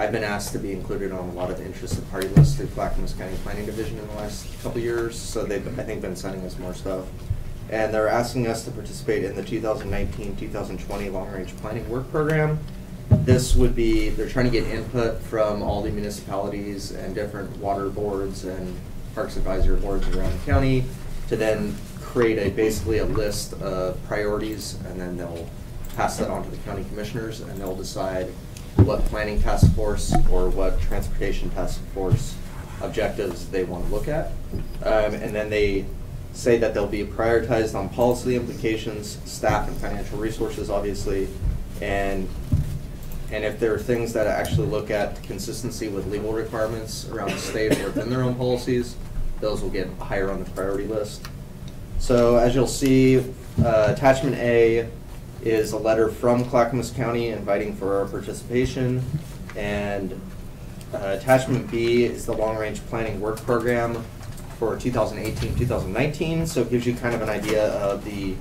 I've been asked to be included on a lot of the interested party lists through Clackamas County Planning Division in the last couple of years, so they've, I think, been sending us more stuff. And they're asking us to participate in the 2019-2020 Long Range Planning Work Program. This would be, they're trying to get input from all the municipalities and different water boards and parks advisory boards around the county to then create basically a list of priorities, and then they'll pass that on to the county commissioners, and they'll decide what planning task force or what transportation task force objectives they want to look at. And then they say that they'll be prioritized on policy implications, staff and financial resources, obviously, and if there are things that actually look at consistency with legal requirements around the state or within their own policies, those will get higher on the priority list. So as you'll see, attachment A is a letter from Clackamas County inviting for our participation, and attachment B is the Long Range Planning Work Program for 2018-2019, so it gives you kind of an idea of the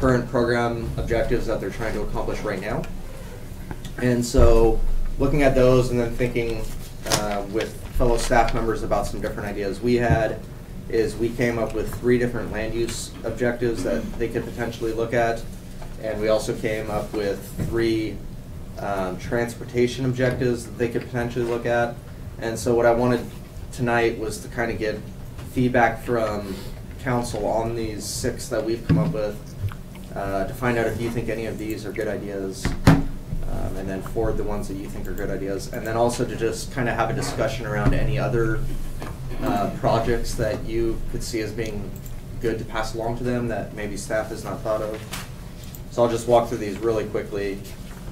current program objectives that they're trying to accomplish right now. And so looking at those and then thinking with fellow staff members about some different ideas we had, is we came up with 3 different land use objectives that they could potentially look at. And we also came up with 3 transportation objectives that they could potentially look at. And so what I wanted tonight was to kind of get feedback from council on these 6 that we've come up with, to find out if you think any of these are good ideas, and then forward the ones that you think are good ideas. And then also to just kind of have a discussion around any other projects that you could see as being good to pass along to them that maybe staff has not thought of. So I'll just walk through these really quickly.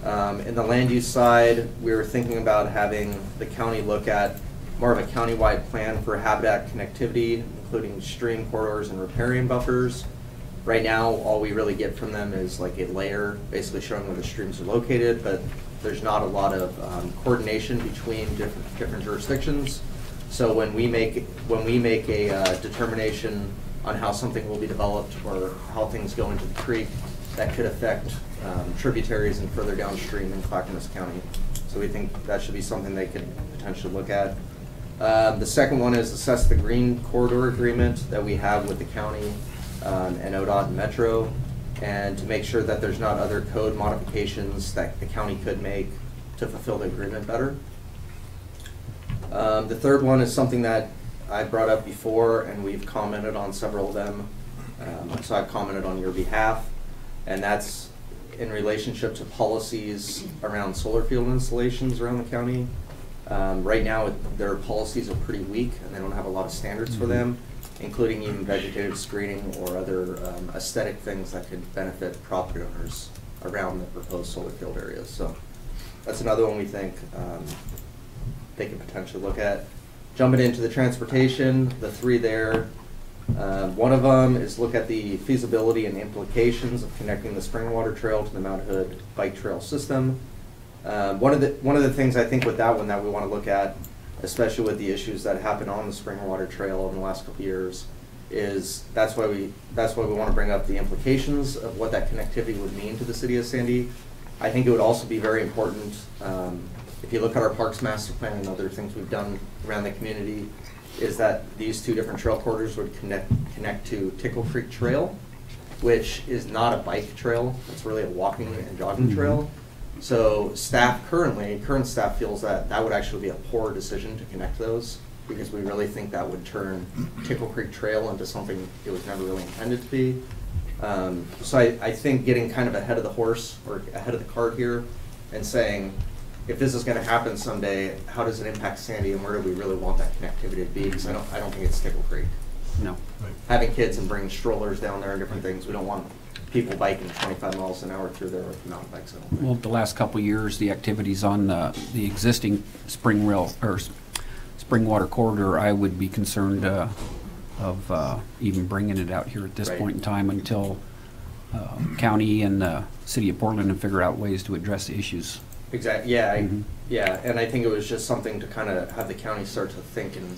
In the land use side, we were thinking about having the county look at more of a county-wide plan for habitat connectivity, including stream corridors and riparian buffers. Right now, all we really get from them is like a layer, basically showing where the streams are located, but there's not a lot of coordination between different jurisdictions. So when we make a determination on how something will be developed or how things go into the creek, that could affect tributaries and further downstream in Clackamas County. So we think that should be something they could potentially look at. The second one is assess the green corridor agreement that we have with the county and ODOT and Metro, and to make sure that there's not other code modifications that the county could make to fulfill the agreement better. The third one is something that I brought up before, and we've commented on several of them. So I've commented on your behalf, and that's in relationship to policies around solar field installations around the county. Right now, their policies are pretty weak, and they don't have a lot of standards for them, including even vegetative screening or other aesthetic things that could benefit property owners around the proposed solar field areas. So that's another one we think they could potentially look at. Jumping into the transportation, the 3 there. One of them is look at the feasibility and implications of connecting the Springwater Trail to the Mount Hood Bike Trail system. One of the things I think with that one that we want to look at, especially with the issues that happened on the Springwater Trail in the last couple of years, is that's why we want to bring up the implications of what that connectivity would mean to the city of Sandy. I think it would also be very important, if you look at our Parks Master Plan and other things we've done around the community, is that these 2 different trail corridors would connect to Tickle Creek Trail, which is not a bike trail. It's really a walking and jogging trail. So current staff feels that that would actually be a poor decision to connect those, because we really think that would turn Tickle Creek Trail into something it was never really intended to be. So I think getting kind of ahead of the horse or ahead of the cart here and saying, if this is going to happen someday, how does it impact Sandy, and where do we really want that connectivity to be? Because I don't think it's Tickle Creek. No. Right. Having kids and bringing strollers down there and different things, we don't want people biking 25 miles an hour through there with mountain bikes. I don't think. Well, the last couple of years, the activities on the existing Springwater corridor, I would be concerned of even bringing it out here at this point in time until county and the city of Portland and figure out ways to address the issues. Exactly. Yeah. Yeah. And I think it was just something to kind of have the county start to think and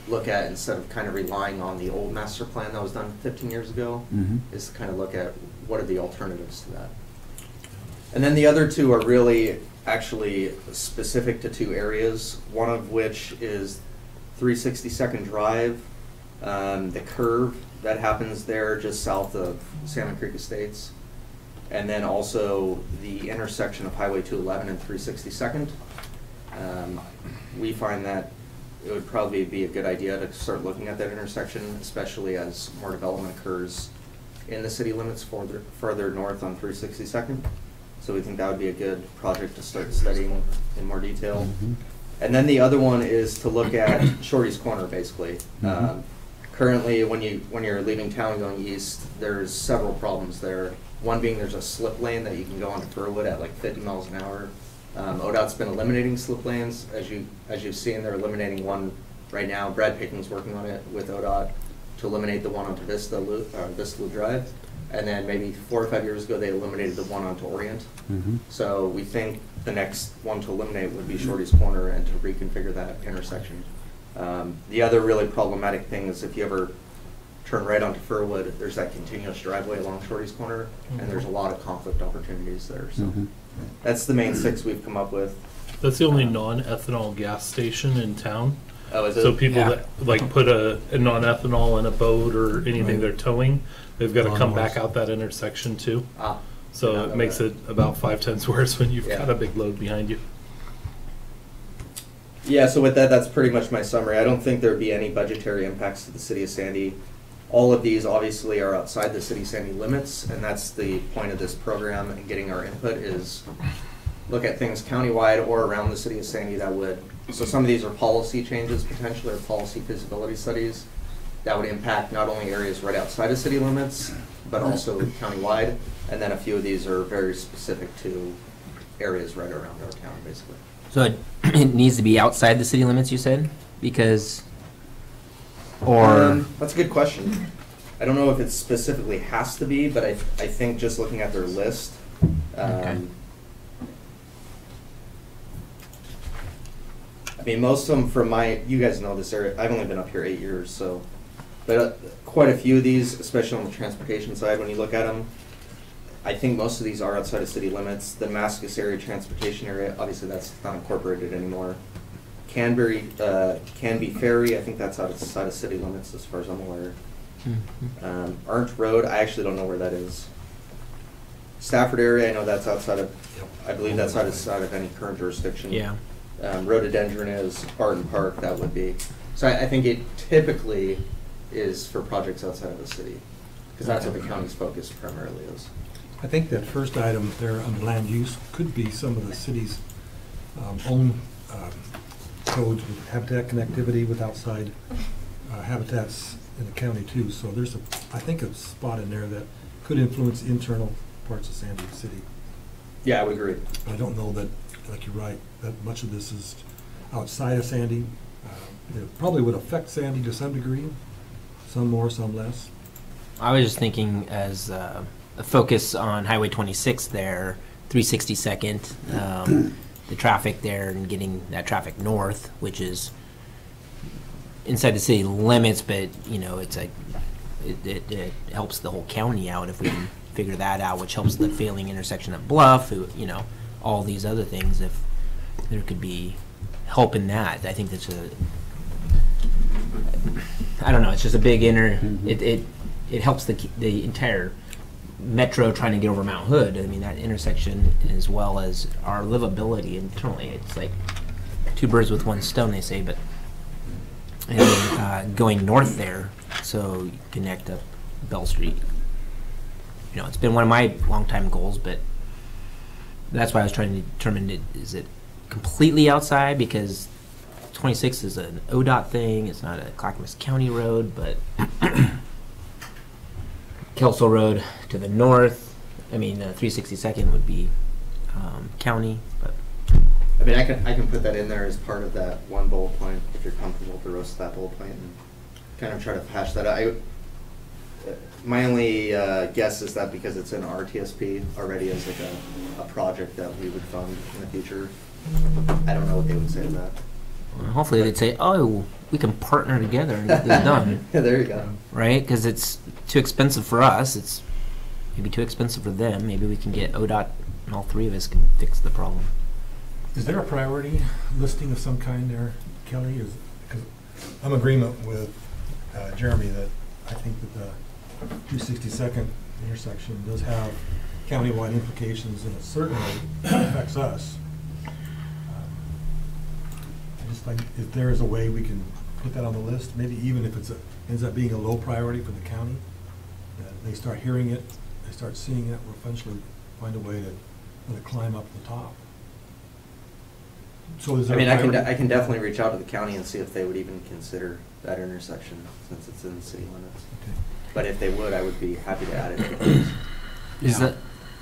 look at, instead of kind of relying on the old master plan that was done 15 years ago, is to kind of look at what are the alternatives to that. And then the other 2 are really actually specific to two areas, one of which is 362nd Drive, the curve that happens there just south of Salmon Creek Estates, and then also the intersection of Highway 211 and 362nd. We find that it would probably be a good idea to start looking at that intersection, especially as more development occurs in the city limits further north on 362nd. So we think that would be a good project to start studying in more detail. Mm-hmm. And then the other one is to look at Shorty's Corner, basically. Mhm. Currently, when you're leaving town going east, there's several problems there. One being there's a slip lane that you can go onto Furwood at like 50 miles an hour. ODOT's been eliminating slip lanes. As you've seen, they're eliminating one right now. Brad Pickens working on it with ODOT to eliminate the one onto Vista Loop Drive. And then maybe 4 or 5 years ago, they eliminated the one onto Orient. Mhm. So we think the next one to eliminate would be Shorty's Corner and to reconfigure that intersection. The other really problematic thing is if you ever turn right onto Furwood, there's that continuous driveway along Shorty's Corner, and there's a lot of conflict opportunities there. So Mhm. that's the main 6 we've come up with. That's the only non-ethanol gas station in town. Oh, is it? So people Yeah. that like put a non-ethanol in a boat or anything Right. they're towing, they've got to come Lawnmowers. back out that intersection too. Ah, So did not it know makes that. it about 5 times worse when you've Yeah. got a big load behind you. Yeah, so with that, that's pretty much my summary. I don't think there'd be any budgetary impacts to the city of Sandy. All of these obviously are outside the city of Sandy limits, and that's the point of this program and getting our input is look at things countywide or around the city of Sandy that would, so some of these are policy changes potentially or policy feasibility studies that would impact not only areas right outside of city limits, but also countywide. And then a few of these are very specific to areas right around our town, basically. So it needs to be outside the city limits, you said? Because, or, That's a good question. I don't know if it specifically has to be, but I think just looking at their list, Okay. I mean, most of them from you guys know this area, I've only been up here 8 years, so, but quite a few of these, especially on the transportation side, when you look at them, I think most of these are outside of city limits. The Damascus area transportation area, obviously that's not incorporated anymore. Canby Ferry, I think that's outside of city limits as far as I'm aware. Arndt Road, I actually don't know where that is. Stafford area, I know that's outside of, I believe that's outside of any current jurisdiction. yeah. Rhododendron is, Barton Park, that would be. So I think it typically is for projects outside of the city, because that's what the county's focus primarily is. I think that first item there on land use could be some of the city's own codes with habitat connectivity with outside habitats in the county too. So there's I think a spot in there that could influence internal parts of Sandy City. Yeah, I would agree. But I don't know that, like you're right, that much of this is outside of Sandy. It probably would affect Sandy to some degree, some more, some less. I was just thinking as a focus on Highway 26 there, 362nd, the traffic there and getting that traffic north, which is inside the city limits, but, you know, it's like, it helps the whole county out if we can figure that out, which helps the failing intersection at Bluff, you know, all these other things, if there could be help in that. I think that's I don't know, it's just a big it helps the entire metro trying to get over Mount Hood. I mean, that intersection, as well as our livability internally, it's like 2 birds with 1 stone, they say, but and then, going north there, so you connect up Bell Street. You know, it's been one of my longtime goals, but that's why I was trying to determine, is it completely outside? Because 26 is an ODOT thing, it's not a Clackamas County road, but Kelso Road to the north, I mean, 362nd would be county, but I mean, I can put that in there as part of that one bullet point, if you're comfortable with the rest of that bullet point, and kind of try to hash that out. My only guess is that because it's in RTSP already as like a project that we would fund in the future, I don't know what they would say to that. hopefully they'd say, oh, we can partner together and get this done, Yeah, there you go. right? Because it's too expensive for us, it's maybe too expensive for them. Maybe we can get ODOT and all 3 of us can fix the problem. Is there a priority listing of some kind there, Kelly? Because I'm in agreement with Jeremy that I think that the 262nd intersection does have countywide implications, and it certainly affects us. I just think if there is a way we can put that on the list, maybe even if it ends up being a low priority for the county, that they start hearing it, they start seeing it, we'll eventually find a way to let it climb up the top. So is I there mean, a I can, priority? I can definitely reach out to the county and see if they would even consider that intersection, since it's in the city limits. Okay. But if they would, I would be happy to add it to the list. Is Yeah.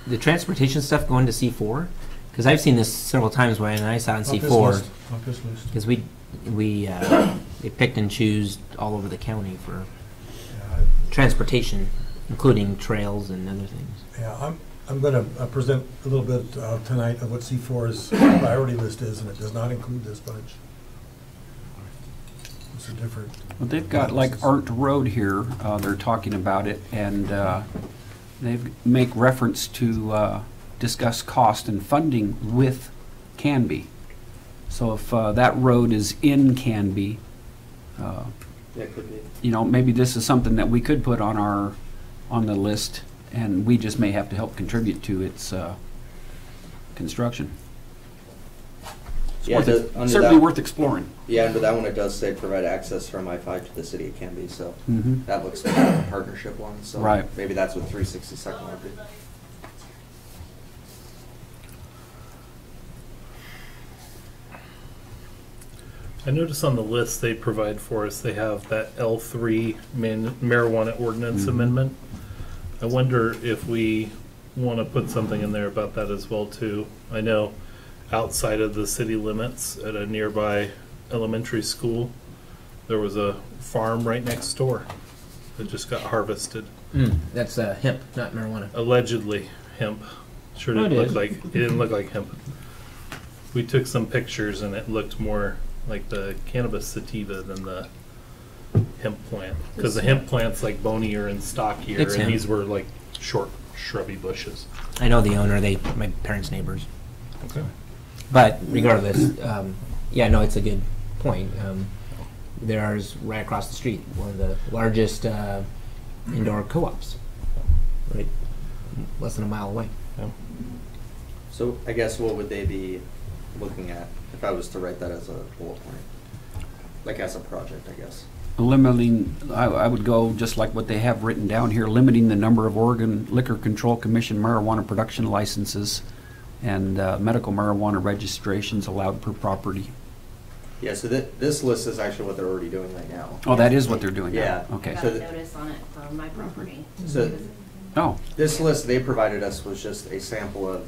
the transportation stuff going to C4? Because I've seen this several times when I sat on Not this C4. list, not this list. Because they picked and choose all over the county for Yeah, transportation, including trails and other things. Yeah, I'm going to present a little bit tonight of what C4's priority list is, and it does not include this bunch. It's a different. Well, they've got like Arndt Road here, they're talking about it, and they make reference to discuss cost and funding with Canby. So if that road is in Canby, Yeah, it could be. you know, maybe this is something that we could put on the list, and we just may have to help contribute to its construction. It's Yeah, under certainly that- worth exploring. Yeah, under that one, it does say provide access from I-5 to the city of Canby, so Mhm. that looks like a partnership one, so Right. maybe that's what 362nd would be. I notice on the list they provide for us, they have that L3 marijuana ordinance Mhm. amendment. I wonder if we want to put something in there about that as well too. I know outside of the city limits at a nearby elementary school, there was a farm right next door that just got harvested. That's hemp, not marijuana. Allegedly hemp. Sure Oh, it didn't look is. like, it didn't look like hemp. We took some pictures and it looked more like the cannabis sativa than the hemp plant. Because the hemp plant's like bonier and stockier, It's and hemp. these were like short, shrubby bushes. I know the owner, my parents' neighbors. Okay. But regardless, yeah, no, it's a good point. There's right across the street, one of the largest indoor co-ops, right less than a mile away. So I guess what would they be looking at if I was to write that as a bullet point? Like as a project, I guess. Limiting, I would go just like what they have written down here, limiting the number of Oregon Liquor Control Commission marijuana production licenses and medical marijuana registrations allowed per property. Yeah, so this list is actually what they're already doing right now. Oh, that is what they're doing now? Yeah. Okay. I got So a th- notice on it for my property. So Oh, this list they provided us was just a sample of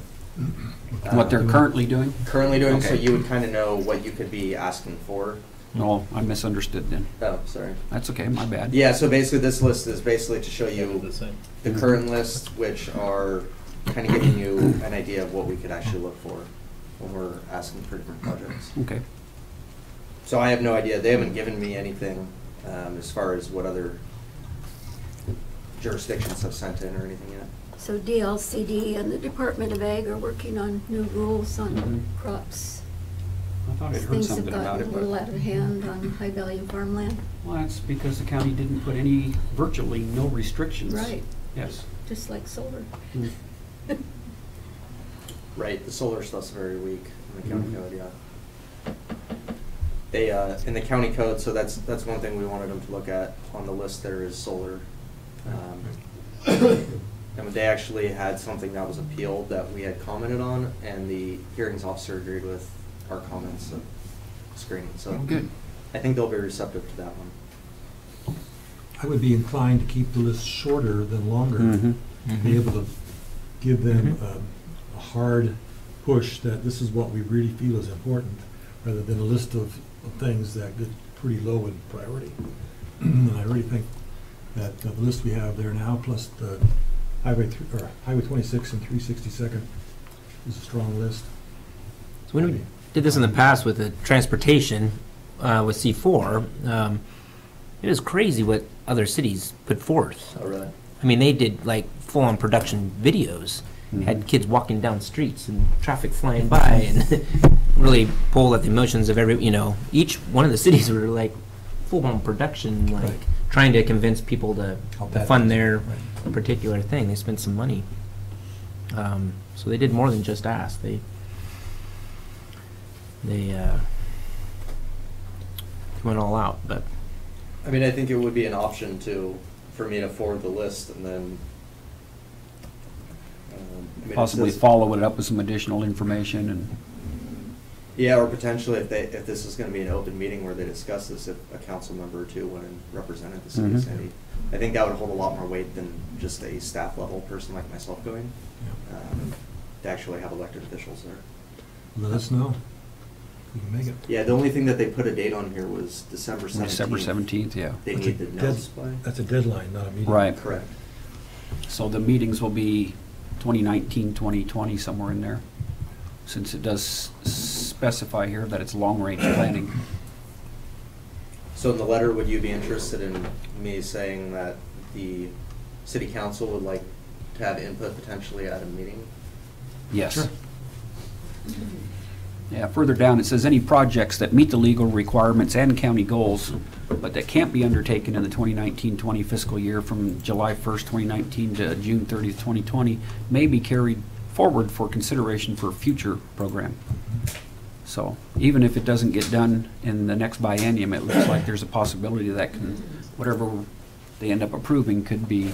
what they're currently doing? currently doing, so Okay. you would kind of know what you could be asking for. No, I misunderstood then. Oh, sorry. That's okay, my bad. Yeah, so basically this list is basically to show The you same. the current list, which are kind of giving you an idea of what we could actually look for when we're asking for different projects. Okay. So I have no idea. They haven't given me anything as far as what other jurisdictions have sent in or anything yet. So DLCD and the Department of Ag are working on new rules on Mhm. crops. I thought I'd heard Things have something about gotten it, a little but, out of hand on high-value farmland. well, that's because the county didn't put virtually no restrictions. Right, Yes. just like solar. Right, the solar stuff's very weak in the county Mhm. code, yeah. They, in the county code, so that's one thing we wanted them to look at on the list there is solar. And they actually had something that was appealed that we had commented on, and the hearings officer agreed with our comments of screening, so. Oh, good. I think they'll be receptive to that one. I would be inclined to keep the list shorter than longer, Mhm. to be able to give them a hard push that this is what we really feel is important, rather than a list of things that get pretty low in priority. And I really think that the list we have there now, plus the Highway 26 and 362nd, is a strong list. So when we did this in the past with the transportation with C4, it was crazy what other cities put forth. Oh, really? I mean, they did like full-on production videos, Mhm. had kids walking down streets and traffic flying by, and really pulled at the emotions of every, each one of the cities were like full-on production, like Right. trying to convince people to How bad fund it is. their Right. particular thing. They spent some money. So they did more than just ask. They went all out, but I mean, I think it would be an option for me to forward the list and then. I mean, it Possibly says- follow it up with some additional information and, Yeah, or potentially if this is gonna be an open meeting where they discuss this, if a council member or two went and represented the city of Mhm. Sandy. I think that would hold a lot more weight than just a staff level person like myself going, to actually have elected officials there. Let us know. We can make it. Yeah, the only thing that they put a date on here was December 17th. December 17th, yeah. They That's need a the dead- notice by. That's a deadline, not a meeting. Right. Correct. So the meetings will be 2019, 2020, somewhere in there, since it does specify here that it's long-range planning. So in the letter, would you be interested in me saying that the city council would like to have input potentially at a meeting? Yes. Sure. Yeah, further down, it says any projects that meet the legal requirements and county goals, but that can't be undertaken in the 2019-20 fiscal year from July 1st, 2019 to June 30th, 2020, may be carried forward for consideration for a future program. So even if it doesn't get done in the next biennium, it looks like there's a possibility that whatever they end up approving could be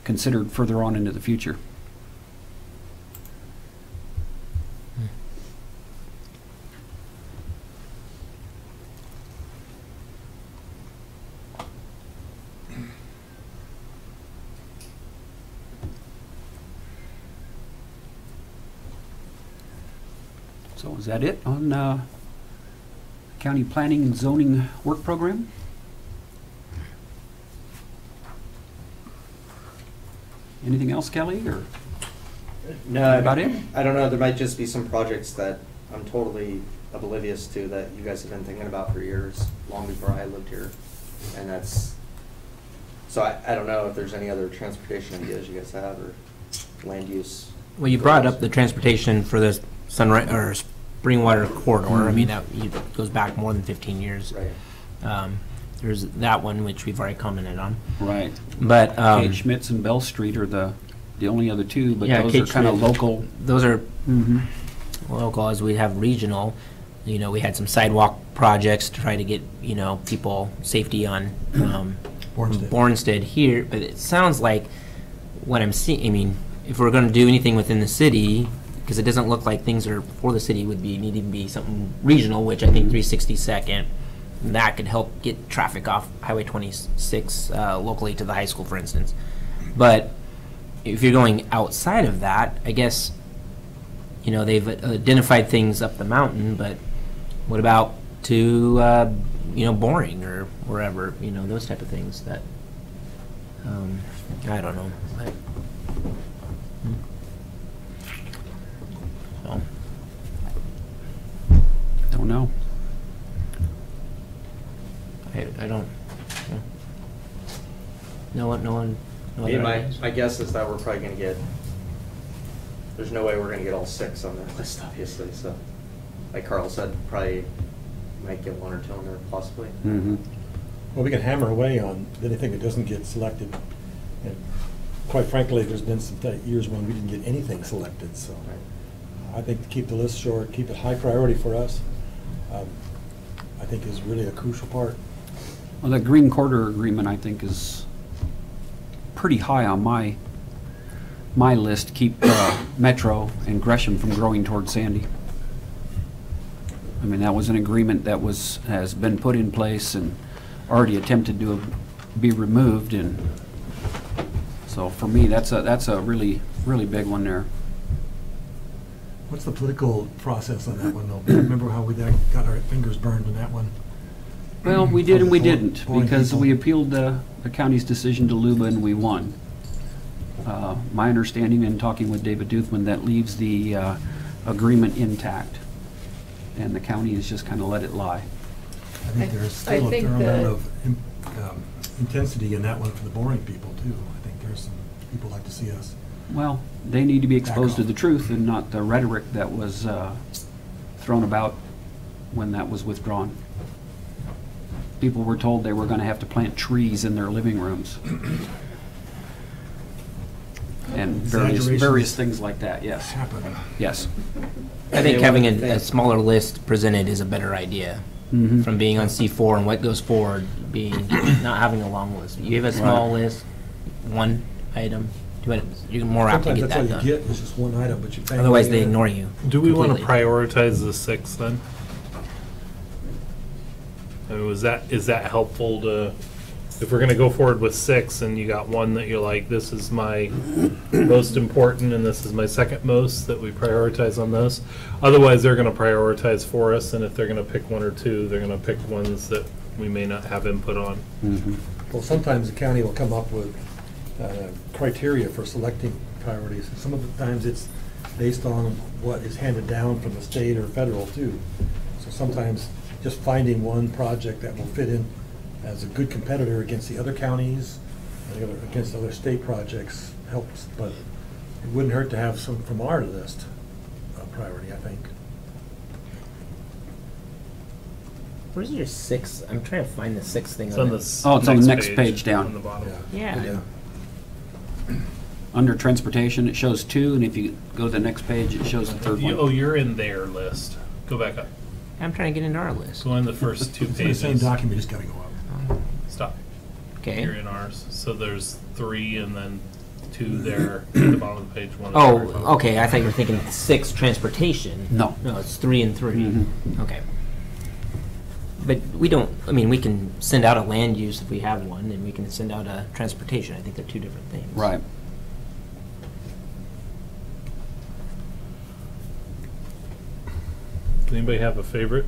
considered further on into the future. So is that it on county planning and zoning work program? Anything else, Kelly, or? No, About it? I don't know, there might just be some projects that I'm totally oblivious to that you guys have been thinking about for years, long before I lived here. And so I don't know if there's any other transportation ideas you guys have or land use. well, you brought up the transportation for the Sunrise or Springwater corridor. I mean, that goes back more than 15 years. Right. There's that one which we've already commented on, Right. but Kate Schmitz and Bell Street are the only other two, but Yeah, those Kate are kind of Schmidt. local. those are Mm-hmm. local as we have regional. We had some sidewalk projects to try to get, people safety on Bornstead. Bornstead here, but it sounds like what I'm seeing, I mean, if we're going to do anything within the city, because it doesn't look like things are for the city would be need to be something regional, which I think 362nd, that could help get traffic off Highway 26 locally to the high school, for instance. But if you're going outside of that, I guess, they've identified things up the mountain, but what about to, Boring or wherever, those type of things that, I don't know. So, Don't know. I don't, no one, no Me, other my ideas? guess is that we're probably gonna get, there's no way we're gonna get all 6 on that list, obviously, so. Like Carl said, probably might get 1 or 2 on there possibly. Mm-hmm. Well, we can hammer away on anything that doesn't get selected. And quite frankly, there's been some years when we didn't get anything selected, so I think to keep the list short, keep it high priority for us, I think is really a crucial part. Well, the Green Corridor Agreement, I think, is pretty high on my list to keep Metro and Gresham from growing towards Sandy. I mean, that was an agreement that has been put in place and already attempted to be removed, and so for me, that's a really, really big one there. What's the political process on that one, though? Remember how we got our fingers burned on that one? Well, we did and we For didn't, boring because people. we appealed the county's decision to Luba and we won. My understanding in talking with David Duthman, that leaves the agreement intact, and the county has just kind of let it lie. I think there's I still a think fair amount that- of intensity in that one for the boring people, too. I think there's some people like to see us. Well, they need to be exposed to off. the truth and not the rhetoric that was thrown about when that was withdrawn. People were told they were going to have to plant trees in their living rooms. And various Exaggerations. things like that, yes. Happen. Yes. I think Yeah, having one thing- a smaller list presented is a better idea. Mhm. From being on C4 and what goes forward, being not having a long list. You have a small list, one item. You're more apt to Sometimes get that's all that you done. get, is just one item, but you bang. Otherwise, it they in. ignore you. Do we want to completely. prioritize the 6 then? I mean, is that helpful to, if we're gonna go forward with 6 and you got one that you're like, this is my most important and this is my second most, that we prioritize on those? Otherwise, they're gonna prioritize for us, and if they're gonna pick 1 or 2, they're gonna pick ones that we may not have input on. Mhm. Well, sometimes the county will come up with criteria for selecting priorities. Some of the times it's based on what is handed down from the state or federal too. So sometimes just finding one project that will fit in as a good competitor against the other counties, and against other state projects helps, but it wouldn't hurt to have some from our list priority, I think. Where's your 6? I'm trying to find the 6 thing It's on on the this. Oh, it's on the next page down. On the bottom. Yeah. Under transportation, it shows 2, and if you go to the next page, it shows the third Oh, one. you're in their list. Go back up. I'm trying to get into our list. Go on the first 2 It's in the same pages. document, just gotta go up. Stop. Okay. You're in ours. So there's 3 and then 2 there at the bottom of the page. 1 at the very Oh, bottom. okay. I thought you were thinking 6 transportation. No. No, it's 3 and 3. Mhm. Okay. But we don't, I mean, we can send out a land use if we have one, and we can send out a transportation. I think they're 2 different things. Right. Does anybody have a favorite?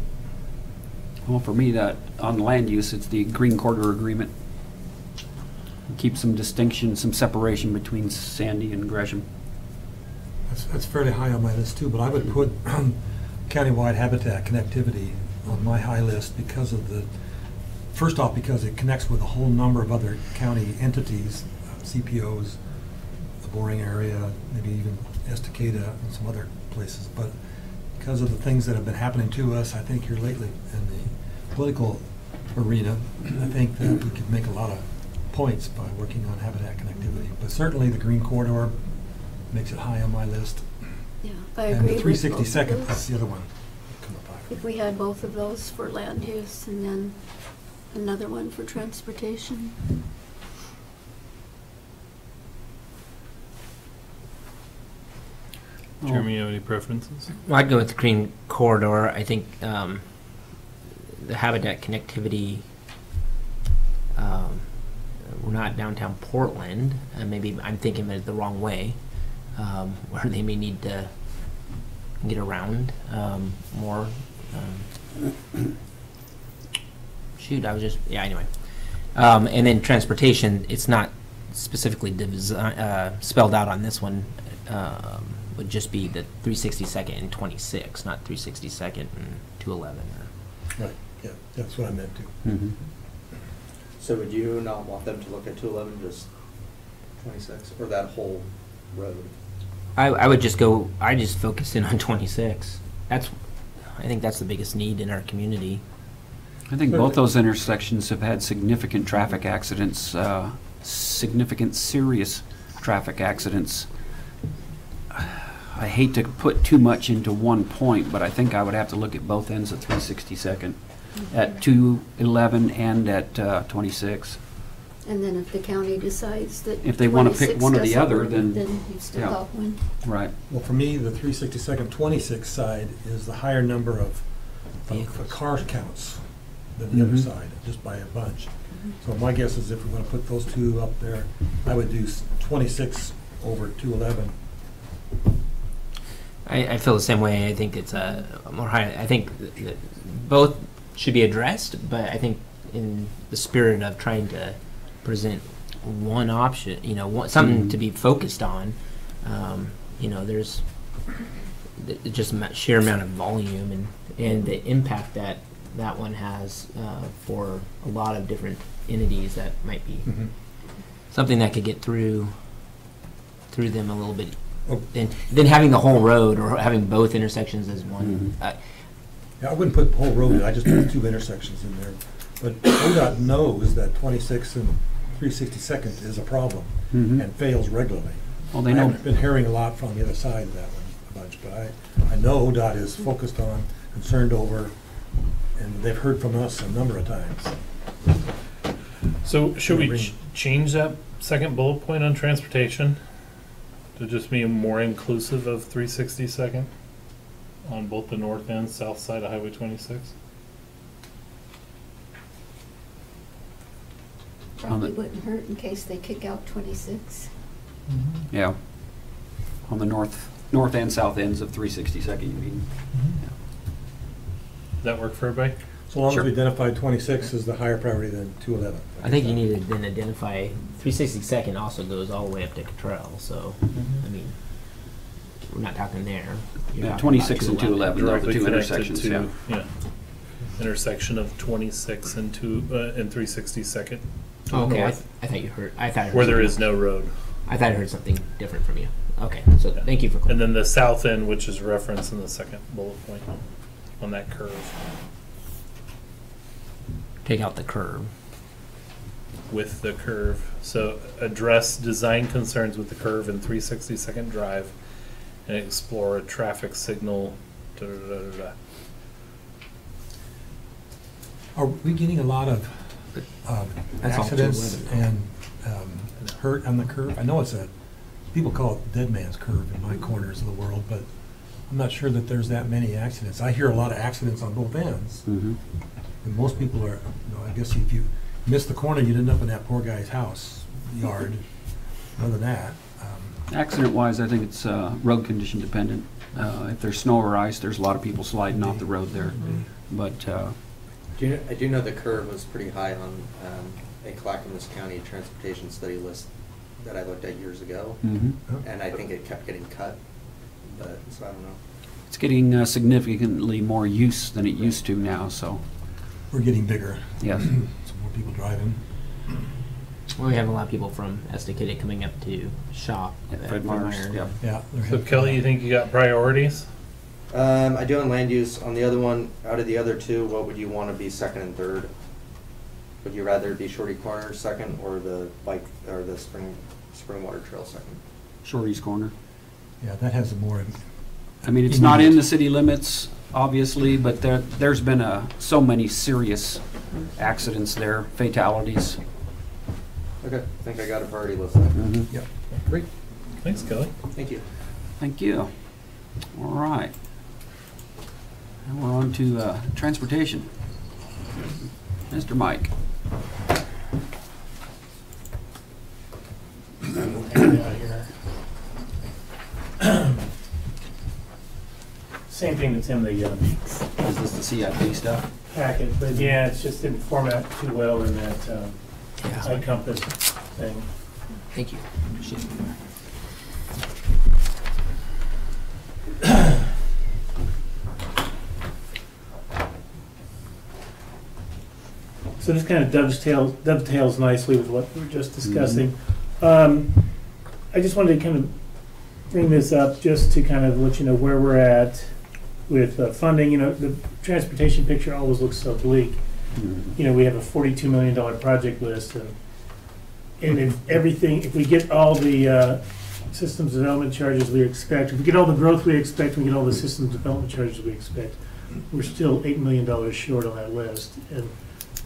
Well, for me, that, on land use, it's the Green Corridor Agreement. Keep some distinction, some separation between Sandy and Gresham. That's fairly high on my list too, but I would put countywide habitat connectivity on my high list because of first off, because it connects with a whole number of other county entities, CPOs, the Boring area, maybe even Estacada and some other places. But because of the things that have been happening to us, I think here lately in the political arena, I think that we could make a lot of points by working on habitat connectivity. But certainly the Green Corridor makes it high on my list. Yeah, I And agree the with both of 362nd, those. that's the other one. Come up high. If we had both of those for land use and then another one for transportation. Jeremy, you have any preferences? Well, I'd go with the Green Corridor. I think the habitat connectivity, we're not downtown Portland. Maybe I'm thinking of it the wrong way, where they may need to get around more. Shoot, I was just, yeah, anyway. And then transportation, it's not specifically spelled out on this one. Would just be the 362nd and 26, not 362nd and 211. Right, yeah, that's what I meant too. Mhm. So would you not want them to look at 211, just 26, or that whole road? I would just go, I just focus in on 26. I think that's the biggest need in our community. I think both those intersections have had significant traffic accidents, significant serious traffic accidents. I hate to put too much into one point, but I think I would have to look at both ends of 362nd, at 211 and at 26. And then if the county decides that If they wanna pick 26 one or the doesn't other, work, then- you've still yeah. got one. Right. Well, for me, the 362nd, 26 side is the higher number of Vehicles. car counts than the other Mhm. side, just by a bunch. So my guess is if we want to put those two up there, I would do 26 over 211. I feel the same way. I think it's a more high. I think that both should be addressed, but I think in the spirit of trying to present one option, something to be focused on, there's just sheer amount of volume and the impact that one has for a lot of different entities that might be something that could get through them a little bit. Oh. Then having the whole road or having both intersections as one, Yeah, I wouldn't put the whole road, I just put 2 intersections in there. But ODOT knows that 26 and 362nd is a problem Mhm. and fails regularly. Well, they I know, haven't been hearing a lot from the other side of that one a bunch, but I know ODOT is focused on, concerned over, and they've heard from us a number of times. So should we Bring- change that second bullet point on transportation to just be more inclusive of 362nd on both the north and south side of Highway 26? Probably wouldn't hurt in case they kick out 26. yeah, on the north and south ends of 362nd, you mean? Does that work for everybody? So long as Sure. we identify 26 as the higher priority than 211. I think you need to then identify 362nd also goes all the way up to Cottrell, so, I mean, we're not talking there. You're Yeah, talking 26 about and 211, though, the Directly two connected intersections, to, yeah. intersection of 26 and 362nd. to the Okay, north, I thought you heard, I thought I heard where there something- is no road. I thought I heard something different from you. Okay, so Yeah. thank you for And clarifying. then the south end, which is referenced in the second bullet point on that curve. Take out the curve. With the curve. So address design concerns with the curve in 362nd Drive and explore a traffic signal. Da, da, da, da, da. Are we getting a lot of That's all accidents 211. and hurt on the curve? I know it's people call it dead man's curve in my corners of the world, but I'm not sure that there's that many accidents. I hear a lot of accidents on both ends, Mhm. and most people are, I guess if you miss the corner, you'd end up in that poor guy's house, yard. Other than that, Accident-wise, I think it's road condition dependent. If there's snow or ice, there's a lot of people sliding off the road there. But, I do know the curve was pretty high on a Clackamas County transportation study list that I looked at years ago, mhm. and I think it kept getting cut, but, so I don't know. It's getting significantly more use than it used to now, so, we're getting bigger. yes. So more people driving. Well, we have a lot of people from Estacada coming up to shop. Yeah, at Fred Meyer's, Iron. yeah. Yeah. they're So heading- Kelly, you think you got priorities? I do on land use. On the other one, out of the other two, what would you want to be second and third? Would you rather it be Shorty Corner second or the bike, or the Springwater Trail second? Shorty's Corner. Yeah, that has a more, I mean, it's not in the city limits, obviously, but there's been so many serious accidents there, fatalities. Okay, I think I got a priority list then. Mhm. yeah. Great. Thanks, Kelly. Thank you. Thank you. All right. And we're on to transportation. Mr. Mike. Same thing that's in the Is this the CIP stuff? packet, but yeah, it's just didn't format too well in that Yeah. iCompass thing. Thank you. Appreciate it. So this kind of dovetails nicely with what we were just discussing. I just wanted to kind of bring this up just to kind of let you know where we're at with funding. You know, the transportation picture always looks so bleak. You know, we have a $42 million project list, and if everything, if we get all the systems development charges we expect, if we get all the growth we expect, we get all the systems development charges we expect, we're still $8 million short on that list, and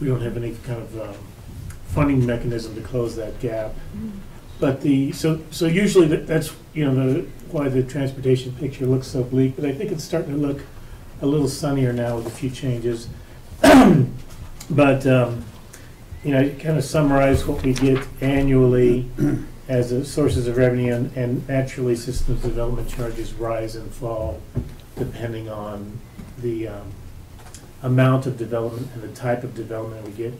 we don't have any kind of funding mechanism to close that gap. But so usually that's why the transportation picture looks so bleak. But I think it's starting to look a little sunnier now with a few changes. But kind of summarize what we get annually as sources of revenue, and naturally systems development charges rise and fall depending on the amount of development and the type of development we get.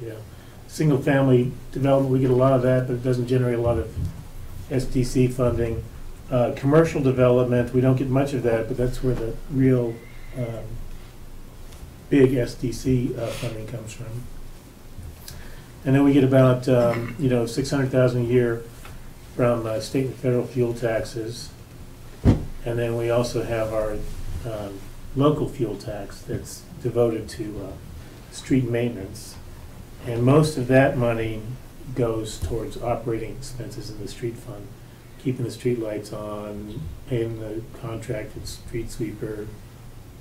Single family development, we get a lot of that, but it doesn't generate a lot of SDC funding. Commercial development, we don't get much of that, but that's where the real big SDC funding comes from. And then we get about $600,000 a year from state and federal fuel taxes. And then we also have our local fuel tax that's devoted to street maintenance. And most of that money goes towards operating expenses in the street fund, keeping the street lights on, paying the contracted street sweeper,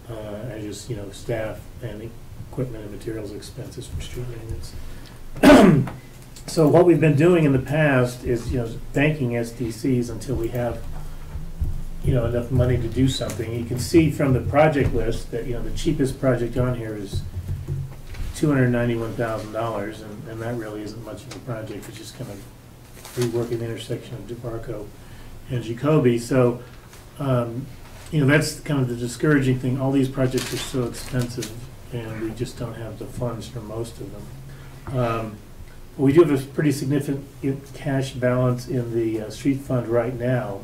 and just, staff and equipment and materials expenses for street maintenance. So what we've been doing in the past is, banking SDCs until we have, enough money to do something. You can see from the project list that, the cheapest project on here is $291,000, and that really isn't much of a project. It's just kind of reworking the intersection of DeBarco and Jacoby. So, that's kind of the discouraging thing. All these projects are so expensive, and we just don't have the funds for most of them. We do have a pretty significant cash balance in the street fund right now,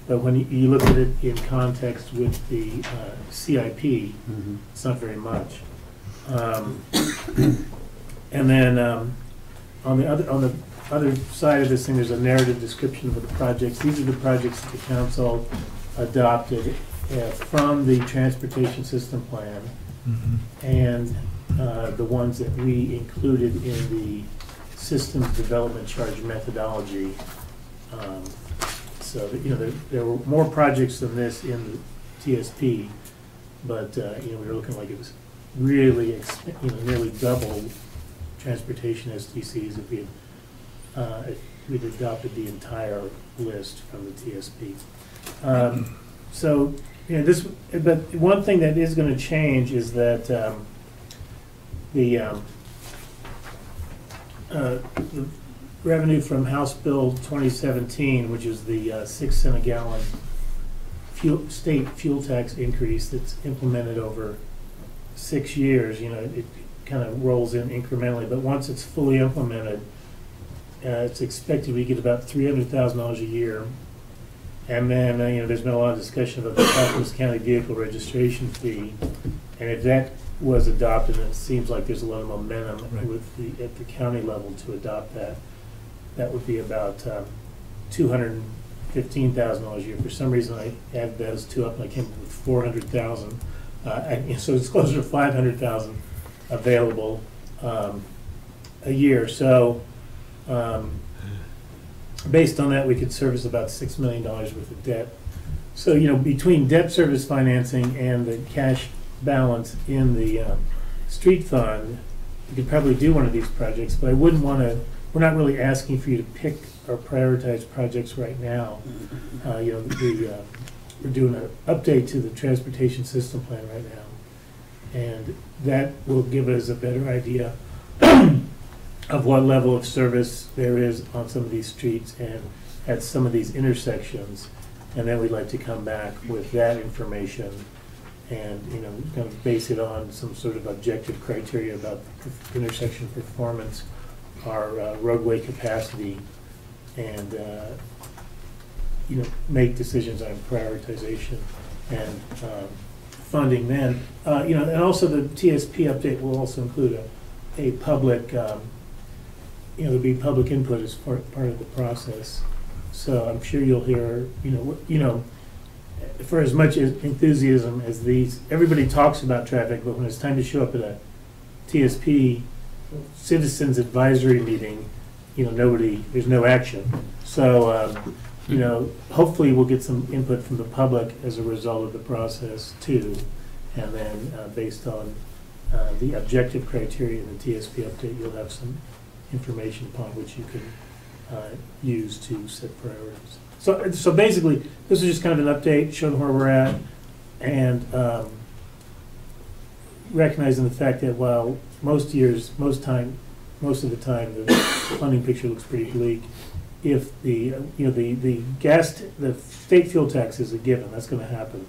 but when you look at it in context with the CIP, it's not very much. And then on the other side of this thing, there's a narrative description of the projects. These are the projects that the council adopted from the transportation system plan, and the ones that we included in the systems development charge methodology. So there were more projects than this in the TSP, but we were looking like it was really nearly double transportation SDCs if we'd adopted the entire list from the TSP. So but one thing that is going to change is that the revenue from House Bill 2017, which is the 6 cent a gallon state fuel tax increase that's implemented over 6 years, it kind of rolls in incrementally, but once it's fully implemented, it's expected we get about $300,000 a year. And then, there's been a lot of discussion about the Clackamas County vehicle registration fee, and if that was adopted, and it seems like there's a lot of momentum at the county level to adopt that, that would be about $215,000 a year. For some reason, I added those two up, and I came up with $400,000. So it's closer to $500,000 available a year. So based on that, we could service about $6 million worth of debt. So, between debt service financing and the cash balance in the street fund, we could probably do one of these projects, but I wouldn't want to, we're not really asking for you to pick or prioritize projects right now. We're doing an update to the transportation system plan right now, and that will give us a better idea of what level of service there is on some of these streets and at some of these intersections, and then we'd like to come back with that information and kind of base it on some sort of objective criteria about intersection performance, our roadway capacity, and make decisions on prioritization and funding. Then and also the TSP update will also include a public there'll be public input as part of the process. So I'm sure you'll hear for as much enthusiasm as these, everybody talks about traffic, but when it's time to show up at a TSP citizens advisory meeting, there's no action. So, hopefully we'll get some input from the public as a result of the process too. And then based on the objective criteria in the TSP update, you'll have some information upon which you can use to set priorities. So basically, this is just kind of an update showing where we're at, and recognizing the fact that while most of the time, the funding picture looks pretty bleak. If the the state fuel tax is a given, that's going to happen.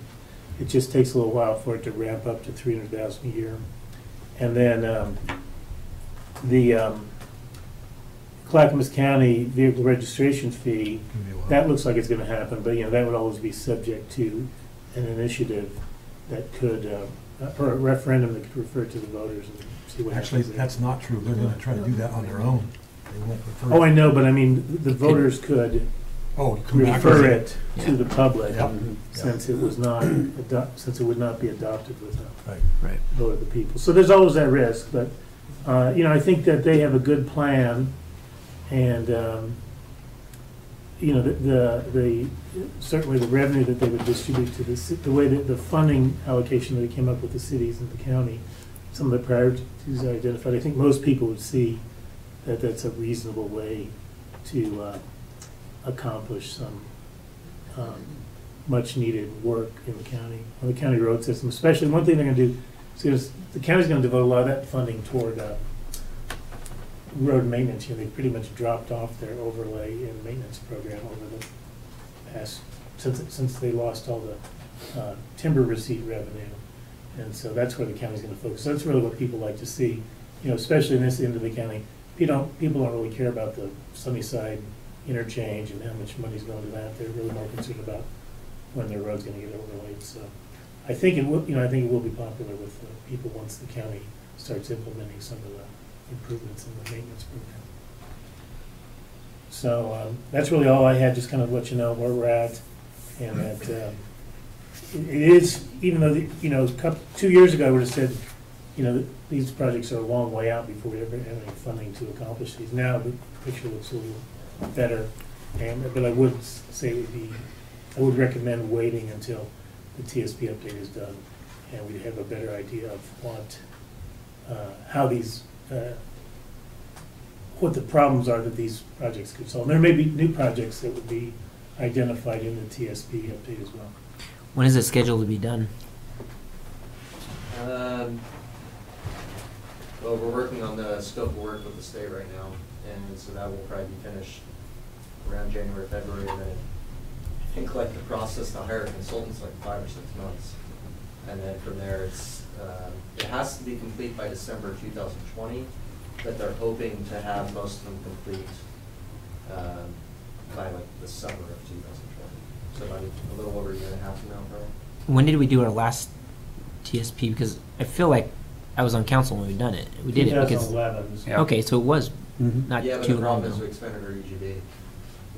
It just takes a little while for it to ramp up to $300,000 a year, and then the Clackamas County vehicle registration fee, that looks like it's going to happen, but that would always be subject to an initiative that could, or a referendum that could refer to the voters and see what happens. Actually, that's not true. They're going to try to do that on their own. They won't refer. Oh, I know, but I mean, the voters could Oh, come back refer with it to Yeah. the public, Yep. since it was not, since it would not be adopted with a Right. Right. vote of the people. So there's always that risk, but, you know, I think that they have a good plan, and, you know, the certainly the revenue that they would distribute to the way that the funding allocation that they came up with the cities and the county, some of the priorities identified, I think most people would see that that's a reasonable way to accomplish some much-needed work in the county, on the county road system. Especially, one thing they're gonna do, is the county's gonna devote a lot of that funding toward road maintenance. You know, they pretty much dropped off their overlay and maintenance program over the past, since they lost all the timber receipt revenue. And so that's where the county's gonna focus. That's really what people like to see, you know, especially in this end of the county. People don't really care about the Sunnyside interchange and how much money's going to that. They're really more concerned about when their road's gonna get overlaid. So I think it will, you know, I think it will be popular with people once the county starts implementing some of the improvements in the maintenance program. So that's really all I had, just kind of let you know where we're at, and that it is, even though, you know, 2 years ago I would have said, you know, these projects are a long way out before we ever have any funding to accomplish these. Now the picture looks a little better, but I would say it would be, I would recommend waiting until the TSP update is done, and we have a better idea of what, how these, what the problems are that these projects could solve. There may be new projects that would be identified in the TSP update as well. When is it scheduled to be done? Well, we're working on the scope of work with the state right now, and so that will probably be finished around January, February, and then I think like the process to hire consultants like 5 or 6 months. And then from there, it has to be complete by December 2020, but they're hoping to have most of them complete by like the summer of 2020. So about a little over a year and a half from now, probably. When did we do our last TSP? Because I feel like I was on council when we done it. We did it because 2011. Yeah. okay, so it was Mhm. not Yeah, but too the long problem is we ago. expanded our EGB.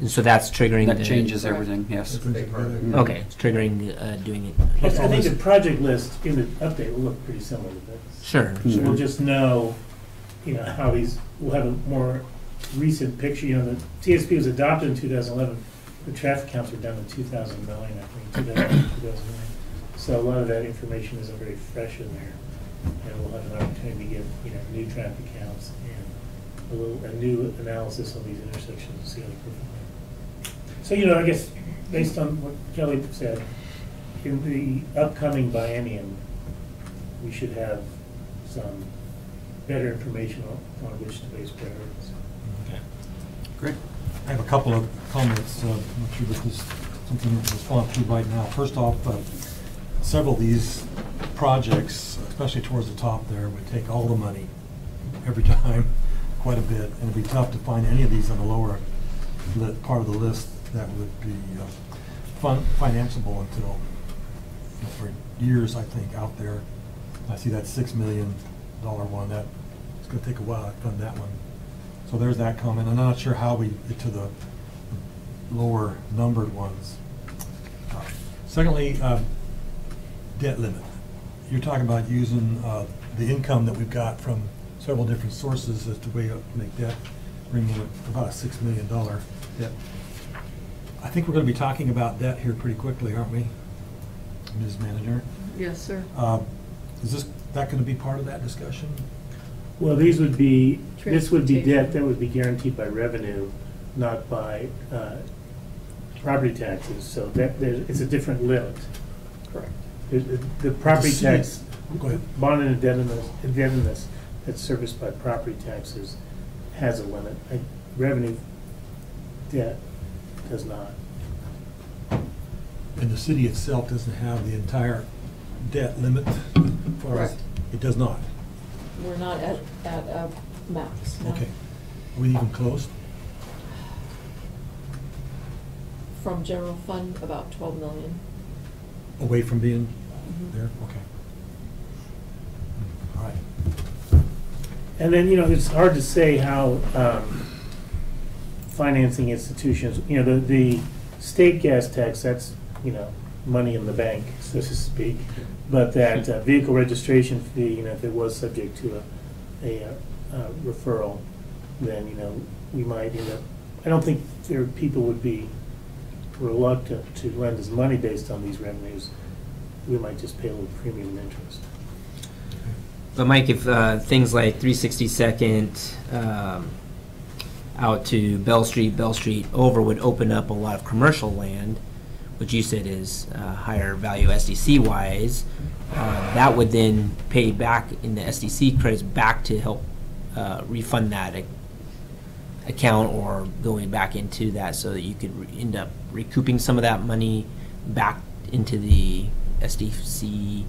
And so that's triggering. That the- changes everything, yes. It's a big part of it. Mhm. Okay, it's triggering doing it. I think the project list in the update will look pretty similar to this. Sure. So Mhm. we'll just know, you know, how these, we'll have a more recent picture. You know, the TSP was adopted in 2011. The traffic counts were done in 2009, I think, 2009. So a lot of that information isn't very fresh in there. And we'll have an opportunity to get, you know, new traffic counts and a new analysis on these intersections and see how they perform. So, you know, I guess, based on what Kelly said, in the upcoming biennium, we should have some better information on which to base priorities. Okay. Great. I have a couple of comments. I'm not sure if this is something to respond to right now. First off, several of these projects, especially towards the top there, would take all the money every time, quite a bit, and it'd be tough to find any of these on the lower part of the list that would be financeable until, you know, for years, I think, out there. I see that $6 million one, that it's going to take a while to fund that one. So there's that comment. I'm not sure how we get to the lower numbered ones. Secondly, debt limit. You're talking about using the income that we've got from several different sources as the way to make debt, bring in about a $6 million debt. I think we're going to be talking about debt here pretty quickly, aren't we, Ms. Manager? Yes, sir. Is that going to be part of that discussion? Well, this would be Transportation. debt that would be guaranteed by revenue, not by property taxes. So it's a different limit. Correct. The property The city- tax, Go ahead. bond and indebtedness that's serviced by property taxes has a limit. Revenue debt does not. And the city itself doesn't have the entire debt limit? Correct. It does not? We're not at max, no. Okay. Are we even close? From general fund, about 12 million. Away from being Mhm. there? Okay. All right. And then, you know, it's hard to say how, financing institutions, you know, the state gas tax, that's, you know, money in the bank, so to speak. But that vehicle registration fee, you know, if it was subject to a referral, then, you know, we might end up, I don't think people would be reluctant to lend us money based on these revenues. We might just pay a little premium interest. But Mike, if things like 362nd out to Bell Street over would open up a lot of commercial land, which you said is higher value SDC wise, that would then pay back in the SDC credits back to help refund that account or going back into that so that you could end up recouping some of that money back into the SDC.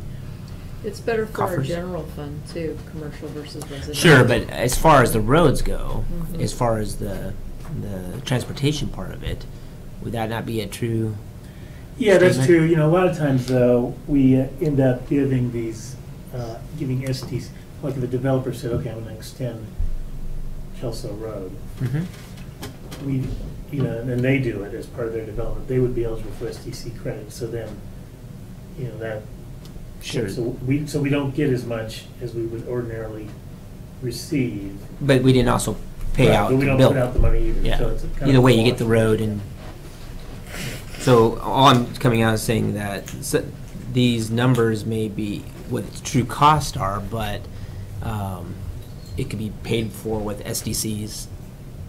It's better for our Coffers. general fund too, commercial versus residential. Sure, but as far as the roads go, Mhm. as far as the transportation part of it, would that not be a true? Yeah, that's statement? true. You know, a lot of times though, we end up giving these, giving SDs, like if a developer said, okay, I'm gonna extend Kelso Road. Mhm. We, you know, and they do it as part of their development, they would be eligible for SDC credit, so then, you know, that. Sure. So we don't get as much as we would ordinarily receive. But we didn't also pay Right, out but we to don't build. put out the money either. Yeah. So it's kind Either of way, a you get the wash. road and. So all I'm coming out is saying that these numbers may be what its true costs are, but it could be paid for with SDCs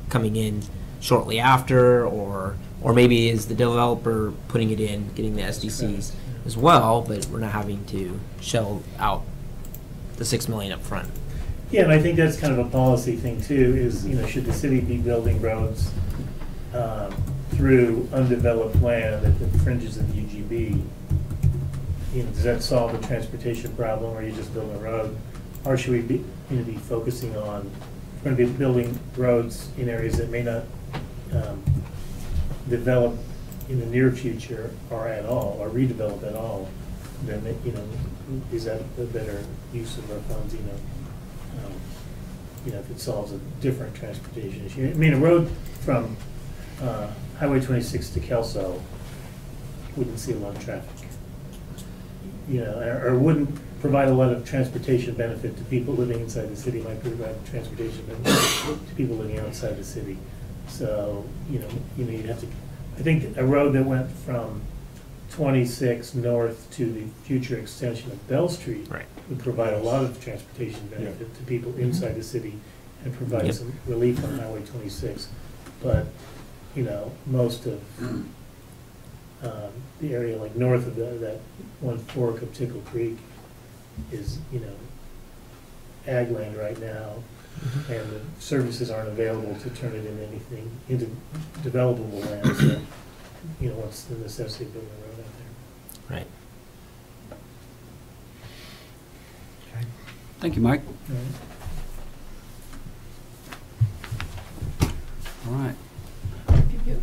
coming in shortly after, or maybe is the developer putting it in, getting the SDCs as well, but we're not having to shell out the $6 million up front. Yeah, and I think that's kind of a policy thing too, is, you know, should the city be building roads through undeveloped land that infringes on the UGB? You know, does that solve the transportation problem, or are you just building a road? Or should we be, you know, be focusing on, we're going to be building roads in areas that may not develop in the near future or at all, or redevelop at all? Then, you know, is that a better use of our funds, you know? If it solves a different transportation issue. I mean, a road from Highway 26 to Kelso wouldn't see a lot of traffic. You know, or wouldn't provide a lot of transportation benefit to people living inside the city, might provide transportation benefit to people living outside the city. So, you know, you'd have to, I think a road that went from 26 north to the future extension of Bell Street Right. would provide a lot of transportation benefit to people inside the city and provide Yep. some relief on Highway 26. But, you know, most of the area like north of that one fork of Tickle Creek is, you know, ag land right now, and the services aren't available to turn it into anything, into developable land. So, you know, what's the necessity of building a road out Right. Thank you, Mike. there? All right.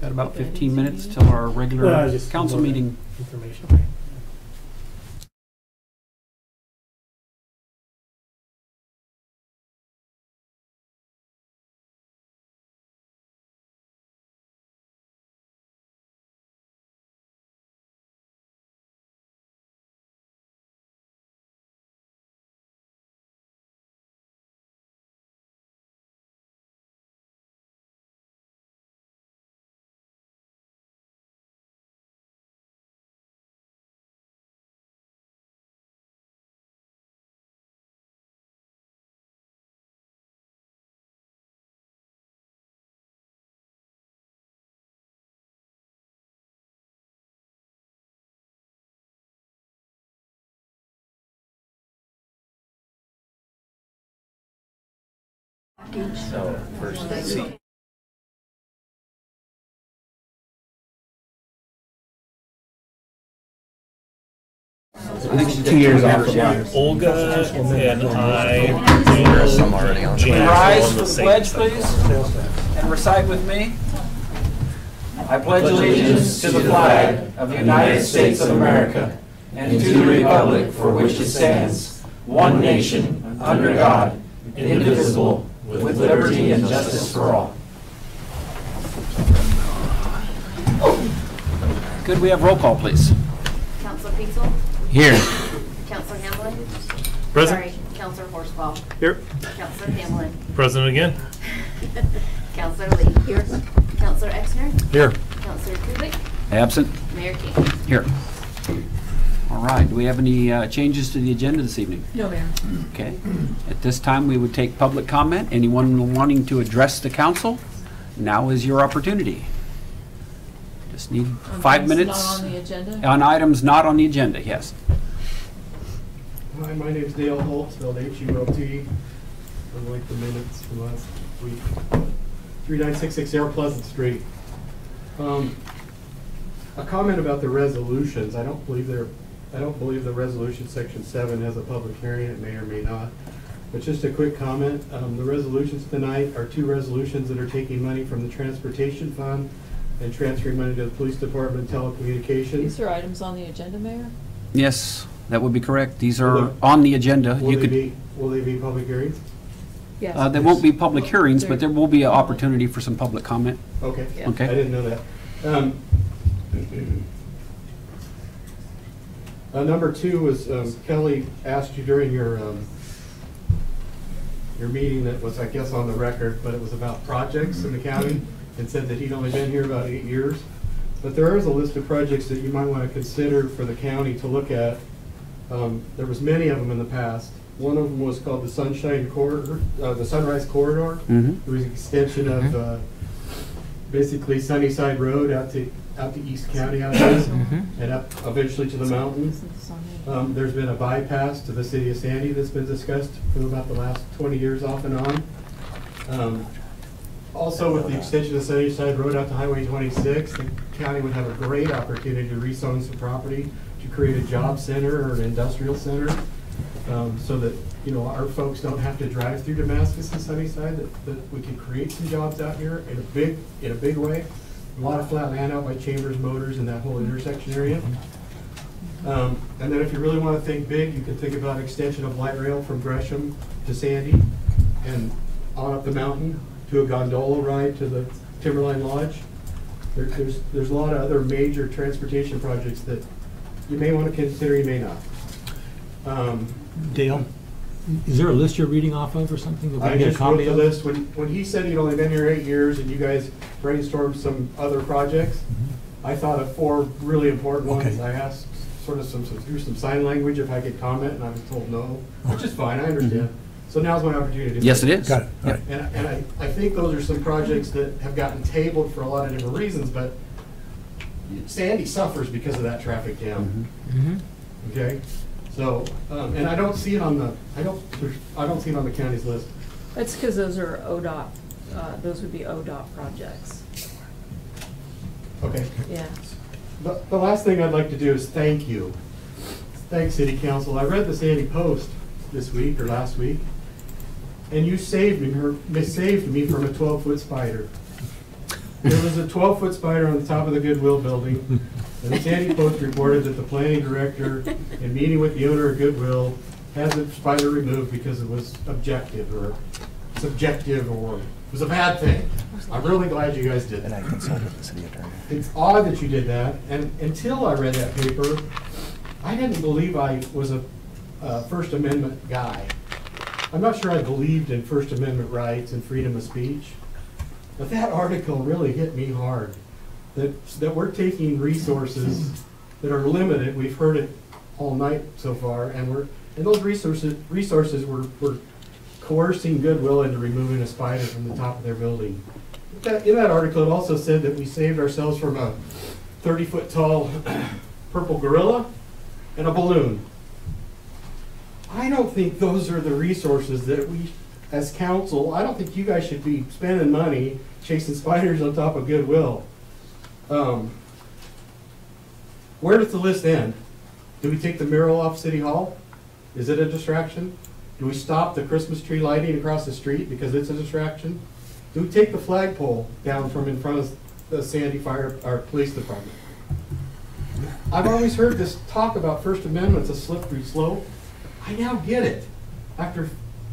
Got about 15 minutes till our Well, I regular was just council more meeting. information. So first, see. Next 2 years off of water. Olga and I, Some already on. James, Rise all on for the the same pledge, side. please, and recite with me. I pledge allegiance to the flag of the United States of America and to the republic for which it stands, one nation, under God, indivisible, with liberty and justice for all. Could we have roll call, please? Counselor Pizzle? Here. Counselor Hamlin? Present. Sorry, Counselor Horsfall? Here. Counselor Hamlin? Present again. Counselor Lee? Here. Counselor Exner? Here. Counselor Kubik? Absent? Mayor King? Here. All right, do we have any changes to the agenda this evening? No, Mayor. Okay. At this time, we would take public comment. Anyone wanting to address the council? Now is your opportunity. Just need On 5 things minutes. Not on the agenda? On items not on the agenda, yes. Hi, my name's Dale Holt, spelled H-U-L-T. Unlike the minutes from last week. 3966 Air Pleasant Street. A comment about the resolutions. I don't believe the resolution section 7 has a public hearing. It may or may not. But just a quick comment. The resolutions tonight are 2 resolutions that are taking money from the transportation fund and transferring money to the police department telecommunications. These are items on the agenda, Mayor? Yes, that would be correct. These Will are they- on the agenda. You could. Will they be public hearings? Yes. There won't be public hearings, but there will be an opportunity for some public comment. Okay. Yeah. Okay. I didn't know that. Number 2 was, Kelly asked you during your meeting that was, I guess, on the record, but it was about projects in the county, and said that he'd only been here about 8 years. But there is a list of projects that you might want to consider for the county to look at. There was many of them in the past. One of them was called the Sunshine Corridor, the Sunrise Corridor. Mhm. It was an extension of basically Sunnyside Road out to East County out there, and up eventually to the mountains. This is on the- There's been a bypass to the city of Sandy that's been discussed for about the last 20 years off and on. Also, with the extension of Sunnyside Road out to Highway 26, the county would have a great opportunity to rezone some property to create a job center or an industrial center, so that, you know, our folks don't have to drive through Damascus and Sunnyside, that we can create some jobs out here in a big way. A lot of flat land out by Chambers Motors and that whole intersection area. And then if you really want to think big, you can think about extension of light rail from Gresham to Sandy and on up the mountain to a gondola ride to the Timberline Lodge. There's a lot of other major transportation projects that you may want to consider, you may not. Dale, is there a list you're reading off of or something that we I can get a just wrote copy the of? list, when he said he'd only been here 8 years and you guys brainstormed some other projects, I thought of 4 really important ones. Okay. I asked sort of through some sign language if I could comment, and I was told no, which is fine, I understand. So now's my opportunity. Yes, it is. Got it, all right. And I think those are some projects that have gotten tabled for a lot of different reasons, but Sandy suffers because of that traffic jam. Okay? So, and I don't see it on the, I don't see it on the county's list. That's because those are ODOT, those would be ODOT projects. Okay. Yeah. The last thing I'd like to do is thank you. Thank City Council. I read the Sandy Post this week or last week, and you saved me from a 12-foot spider. There was a 12-foot spider on the top of the Goodwill building, and the Sandy Post reported that the planning director, in meeting with the owner of Goodwill, had the spider removed because it was objective or subjective or it was a bad thing. I'm really glad you guys did that. And I consulted the city attorney. It's odd that you did that, and until I read that paper, I didn't believe I was a First Amendment guy. I'm not sure I believed in First Amendment rights and freedom of speech, but that article really hit me hard. That we're taking resources that are limited. We've heard it all night so far, and those resources were coercing Goodwill into removing a spider from the top of their building. In that article, it also said that we saved ourselves from a 30-foot tall purple gorilla and a balloon. I don't think those are the resources that we, as council, I don't think you guys should be spending money chasing spiders on top of Goodwill. Where does the list end? Do we take the mural off City Hall? Is it a distraction? Do we stop the Christmas tree lighting across the street because it's a distraction? Do we take the flagpole down from in front of the Sandy Fire, our police department? I've always heard this talk about First Amendment's a slippery slope. I now get it. After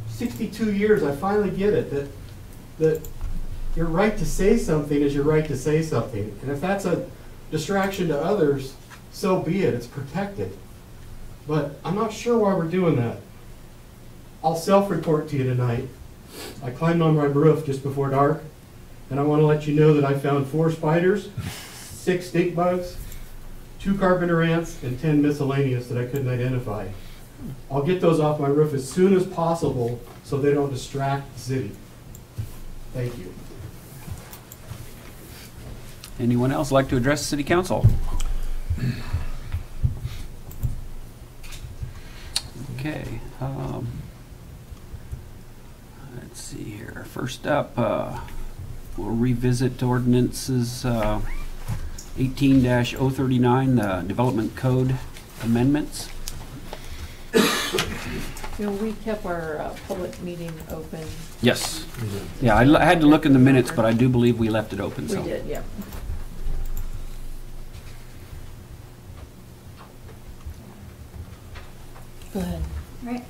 62 years, I finally get it, that your right to say something is your right to say something. And if that's a distraction to others, so be it, it's protected. But I'm not sure why we're doing that. I'll self-report to you tonight. I climbed on my roof just before dark, and I want to let you know that I found 4 spiders, 6 stink bugs, 2 carpenter ants, and 10 miscellaneous that I couldn't identify. I'll get those off my roof as soon as possible so they don't distract the city. Thank you. Anyone else like to address the city council? Okay. Let's see here. First up, we'll revisit ordinances 18-039, the Development Code amendments. You know, we kept our public meeting open. Yes. Yeah, I had to look in the minutes, but I do believe we left it open. We So. did, yeah. Go ahead. Right.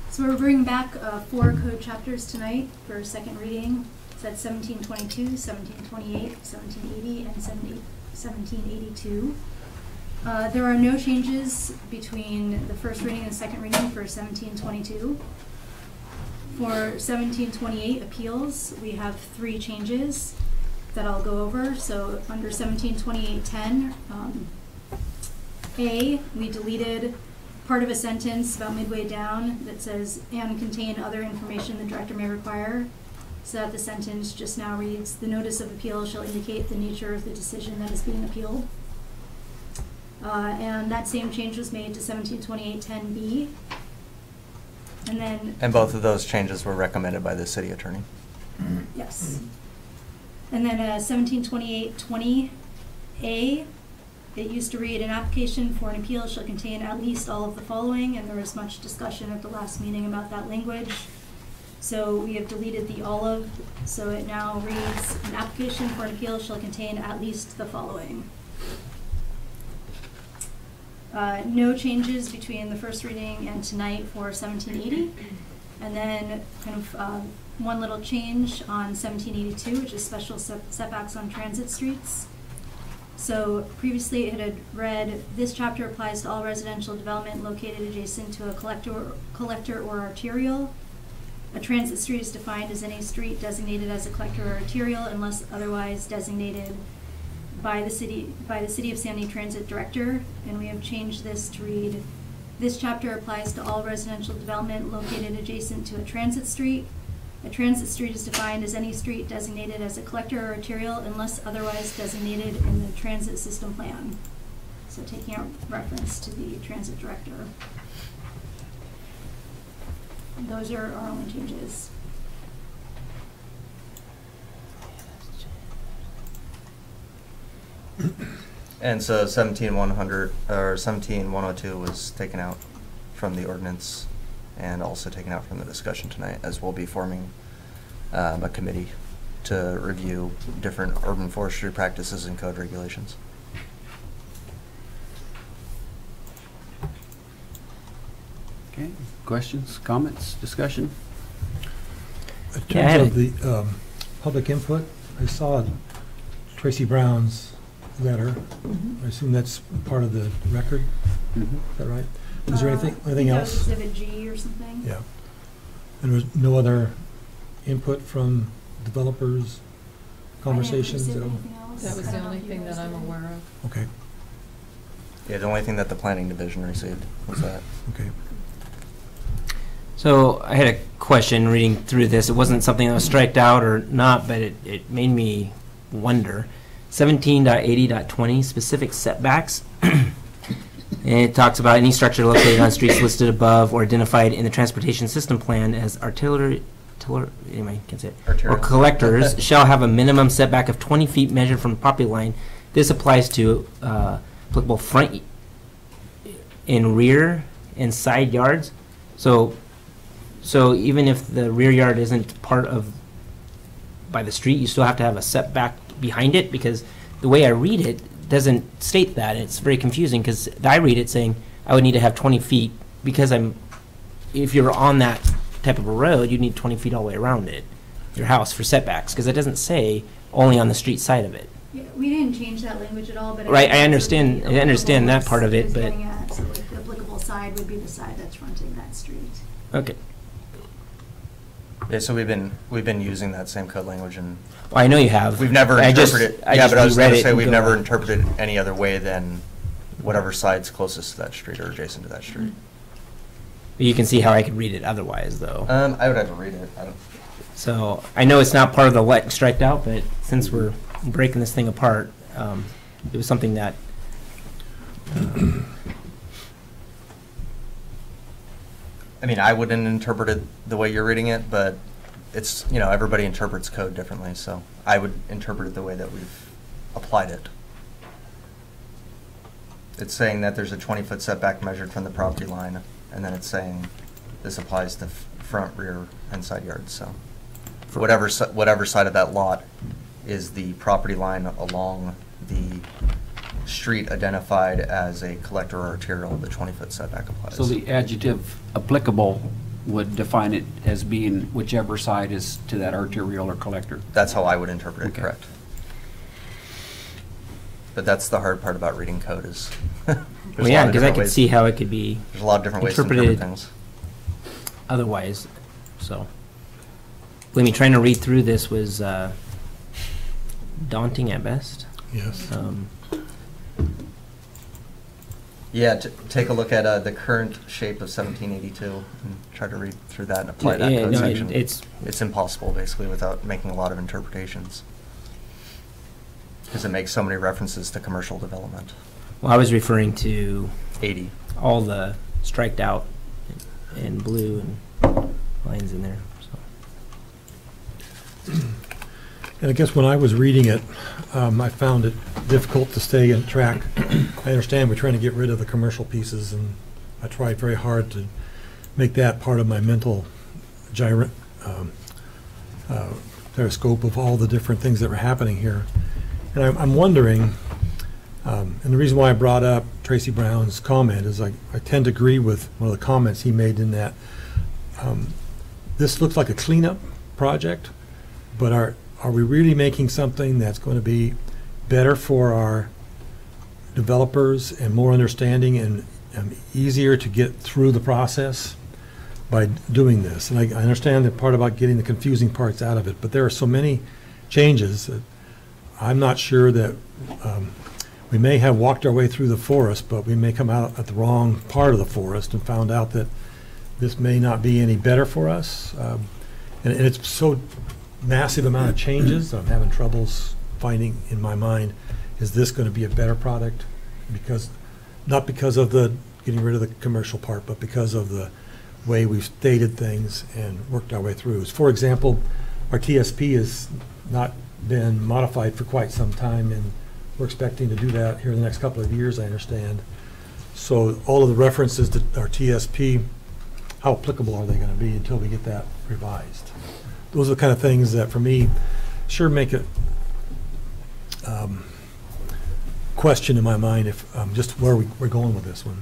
So we're bringing back 4 code chapters tonight for second reading. So that's 1722, 1728, 1780, and 1782. There are no changes between the first reading and the second reading for 1722. For 1728 appeals, we have 3 changes that I'll go over. So under 1728.10, A, we deleted part of a sentence about midway down that says, and contain other information the director may require, so that the sentence just now reads, the notice of appeal shall indicate the nature of the decision that is being appealed. And that same change was made to 1728.10b. And then... And both of those changes were recommended by the city attorney. Yes. And then 1728.20a, it used to read, an application for an appeal shall contain at least all of the following, and there was much discussion at the last meeting about that language. So we have deleted the all of, so it now reads, an application for an appeal shall contain at least the following. No changes between the first reading and tonight for 1780. And then kind of one little change on 1782, which is special setbacks on transit streets. So previously it had read, this chapter applies to all residential development located adjacent to a collector or arterial. A transit street is defined as any street designated as a collector or arterial unless otherwise designated by the City of Sandy Transit Director. And we have changed this to read, this chapter applies to all residential development located adjacent to a transit street. A transit street is defined as any street designated as a collector or arterial unless otherwise designated in the transit system plan. So taking a reference to the transit director. And those are our only changes. And so 17-100 or 17-102 was taken out from the ordinance and also taken out from the discussion tonight, as we'll be forming a committee to review different urban forestry practices and code regulations. Okay. Questions, comments, discussion? In Yeah, I had terms of the public input, I saw Tracy Brown's letter. I assume that's part of the record. Is that right? Was there anything else? Exhibit G or something? Yeah. And there was no other input from developers, conversations at all? That was the only thing that I'm aware of. Okay, Yeah, the only thing that the planning division received was that. okay. So I had a question reading through this. It wasn't something that was striked out or not, but it made me wonder. 17.80.20, specific setbacks. And it talks about any structure located on streets listed above or identified in the transportation system plan as arterial, or collectors shall have a minimum setback of 20 feet measured from the property line. This applies to applicable front and rear and side yards. So even if the rear yard isn't part of by the street, you still have to have a setback behind it, because the way I read it doesn't state that. It's very confusing because I read it saying I would need to have 20 feet because if you're on that type of a road, you need 20 feet all the way around it, your house, for setbacks, because it doesn't say only on the street side of it. Yeah, we didn't change that language at all, but. Right, think I that's what understand- the I understand that applicable part of it, is but- getting at. So like the applicable side would be the side that's fronting that street. Okay. Yeah, so we've been using that same code language, and Well, I know you have. we've never I just- interpreted. I Yeah, just but I was reread gonna it say, and we've go, never interpreted it any other way than whatever side's closest to that street or adjacent to that street. You can see how I could read it otherwise, though. I would have to read it. I don't. So I know it's not part of the let striked out, but since we're breaking this thing apart, it was something that. I mean, I wouldn't interpret it the way you're reading it, but it's, everybody interprets code differently, so I would interpret it the way that we've applied it. It's saying that there's a 20-foot setback measured from the property line, and then it's saying this applies to front, rear, and side yards, so. Whatever side of that lot is the property line along the street identified as a collector or arterial, the 20-foot setback applies. So the adjective applicable would define it as being whichever side is to that arterial or collector. That's how I would interpret it, Okay. correct. But that's the hard part about reading code is. Well, yeah, because I could see how it could be There's a lot of different ways to interpret interpreted things. otherwise. So, believe me, trying to read through this was daunting at best. Yes. Yeah, take a look at the current shape of 1782 and try to read through that and apply that code no, section. it's impossible, basically, without making a lot of interpretations. Because it makes so many references to commercial development. well, I was referring to 80. all the striked out in blue and lines in there. So. And I guess when I was reading it, I found it difficult to stay in track. I understand we're trying to get rid of the commercial pieces, and I tried very hard to make that part of my mental gyroscope of all the different things that were happening here. And I'm wondering, and the reason why I brought up Tracy Brown's comment is I tend to agree with one of the comments he made in that this looks like a cleanup project, but are we really making something that's going to be better for our developers and more understanding and easier to get through the process by doing this? And I understand the part about getting the confusing parts out of it, but there are so many changes that I'm not sure that we may have walked our way through the forest, but we may come out at the wrong part of the forest and found out that this may not be any better for us. And it's so massive amount of changes, I'm having troubles finding in my mind, is this going to be a better product? Because, not because of the getting rid of the commercial part, but because of the way we've stated things and worked our way through. For example, our TSP has not been modified for quite some time, and we're expecting to do that here in the next couple of years, I understand. So all of the references to our TSP, how applicable are they going to be until we get that revised? Those are the kind of things that, for me, sure make it question in my mind if just where we're going with this one.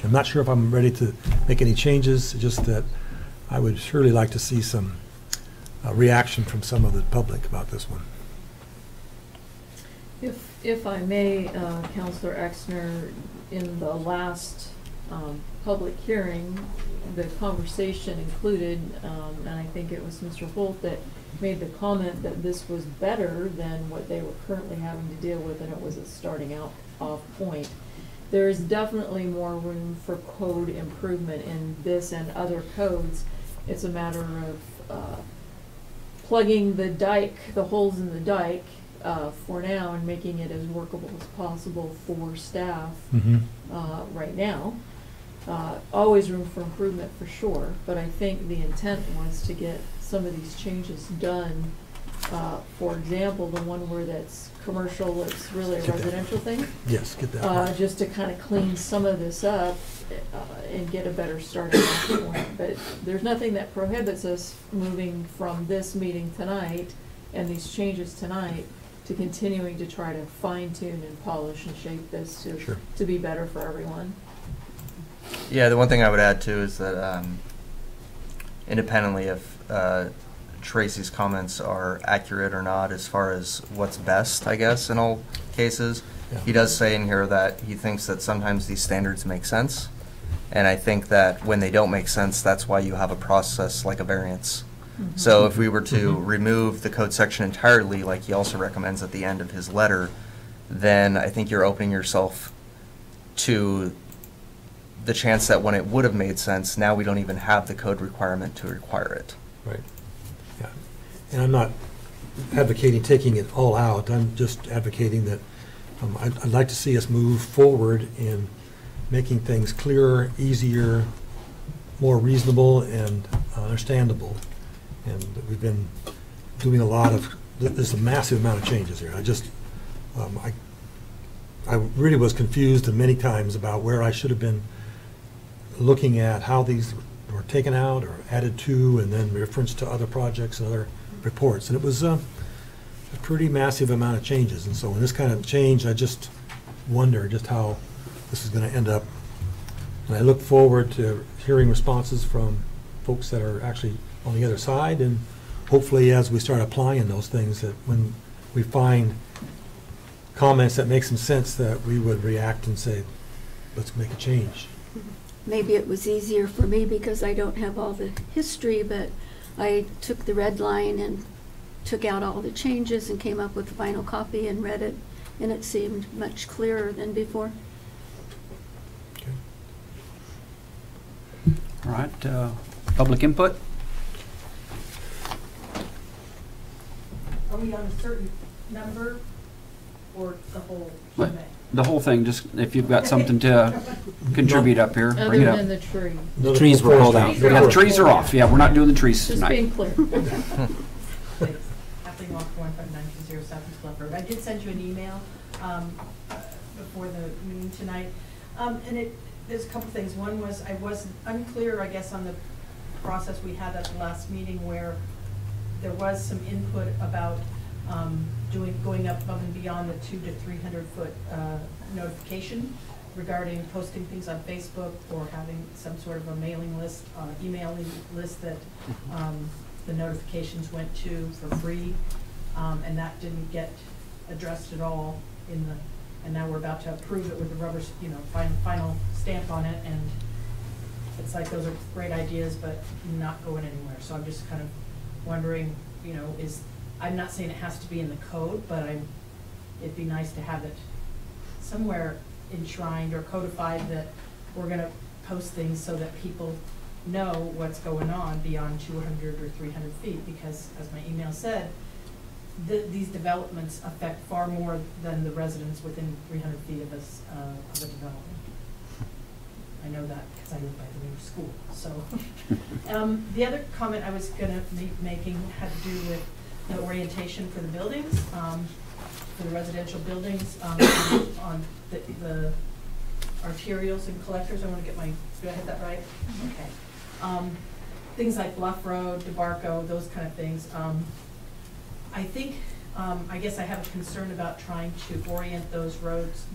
I'm not sure if I'm ready to make any changes, just that I would surely like to see some reaction from some of the public about this one. If I may, Councilor Exner, in the last public hearing, the conversation included, and I think it was Mr. Holt that made the comment that this was better than what they were currently having to deal with, and it was a starting out off point. There is definitely more room for code improvement in this and other codes. It's a matter of plugging the dike, the holes in the dike, for now, and making it as workable as possible for staff right now. Always room for improvement for sure, but I think the intent was to get some of these changes done. For example, the one where that's commercial, it's really a residential thing. Yes, get that part. Just to kind of clean some of this up and get a better starting point. But there's nothing that prohibits us moving from this meeting tonight and these changes tonight to continuing to try to fine tune and polish and shape this to be better for everyone. Yeah, the one thing I would add too is that independently, if Tracy's comments are accurate or not as far as what's best, I guess, in all cases. Yeah. He does say in here that he thinks that sometimes these standards make sense. And I think that when they don't make sense, that's why you have a process like a variance. So if we were to remove the code section entirely, like he also recommends at the end of his letter, then I think you're opening yourself to the chance that when it would have made sense, now we don't even have the code requirement to require it. Right. Yeah. And I'm not advocating taking it all out. I'm just advocating that I'd like to see us move forward in making things clearer, easier, more reasonable, and understandable. And we've been doing a lot of, there's a massive amount of changes here. I really was confused many times about where I should have been looking at how these were taken out or added to, and then reference to other projects and other reports. And it was a pretty massive amount of changes. And so in this kind of change, I just wonder just how this is going to end up. And I look forward to hearing responses from folks that are actually on the other side, and hopefully as we start applying those things, that when we find comments that make some sense, that we would react and say, let's make a change. Maybe it was easier for me because I don't have all the history, but I took the red line and took out all the changes and came up with the final copy and read it, and it seemed much clearer than before. Okay. All right, public input? Are we on a certain number or the whole What? shebang? The whole thing, just if you've got something to contribute up here, Other bring it than up. the tree. The trees were pulled out. Yeah, the trees are off. Yeah, we're not doing the trees Just tonight. being clear. Thanks. Kathleen Walker, 15920 Southeast Bluff Road. I did send you an email before the meeting tonight. And there's a couple things. One was I was unclear, I guess, on the process we had at the last meeting where there was some input about going up above and beyond the 200 to 300 foot notification regarding posting things on Facebook or having some sort of a mailing list, emailing list that the notifications went to for free, and that didn't get addressed at all and now we're about to approve it with the rubber, final stamp on it, and it's like those are great ideas but not going anywhere. So I'm just kind of wondering, I'm not saying it has to be in the code, but it'd be nice to have it somewhere enshrined or codified that we're going to post things so that people know what's going on beyond 200 or 300 feet, because as my email said, these developments affect far more than the residents within 300 feet of a development. I know that because I live by the new school. So the other comment I was going to be making had to do with the orientation for the buildings, for the residential buildings, on the arterials and collectors. I want to get do I have that right? Okay. Things like Bluff Road, DeBarco, those kind of things. I think, I guess I have a concern about trying to orient those roads,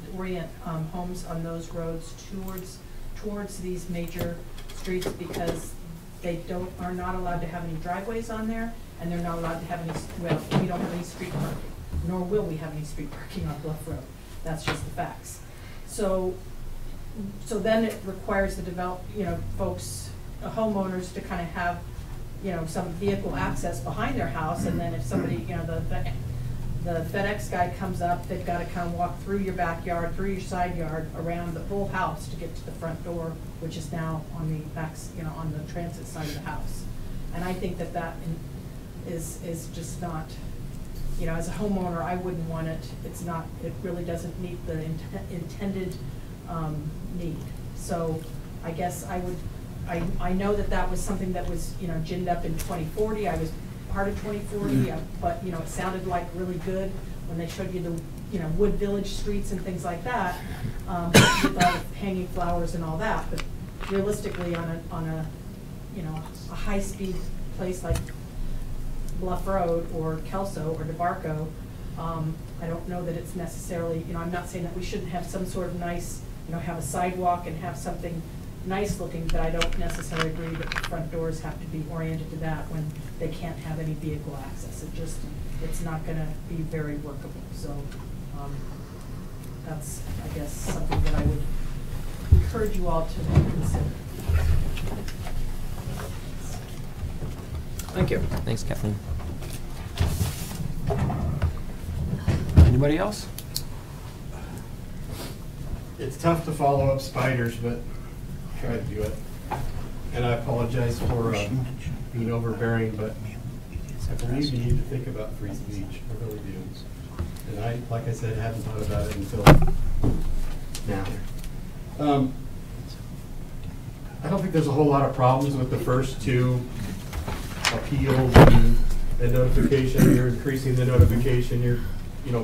homes on those roads towards these major streets, because they are not allowed to have any driveways on there, and they're not allowed to have any, we don't have any street parking, nor will we have any street parking on Bluff Road. That's just the facts. So then it requires the folks, homeowners, to kind of have, some vehicle access behind their house, and then if somebody, the FedEx guy comes up, they've got to come walk through your backyard, through your side yard, around the whole house to get to the front door, which is now on the back, on the transit side of the house. And I think that is just not, as a homeowner, I wouldn't want it. It really doesn't meet the intended need. So I guess I know that was something that was, ginned up in 2040. I was part of 2040, but, it sounded like really good when they showed you the, Wood Village streets and things like that, with all the hanging flowers and all that. But realistically, on a high-speed place like Bluff Road or Kelso or DeBarco, I don't know that it's necessarily, I'm not saying that we shouldn't have some sort of nice, have a sidewalk and have something, nice looking, but I don't necessarily agree that the front doors have to be oriented to that when they can't have any vehicle access. It's not gonna be very workable, so, that's, I guess, something that I would encourage you all to consider. Thank you. Thanks, Kathleen. Anybody else? It's tough to follow up spiders, but try to do it. And I apologize for being overbearing, but I believe you need to think about free speech. I really do. And I, like I said, hadn't thought about it until now. I don't think there's a whole lot of problems with the first two appeals and notification. You're increasing the notification.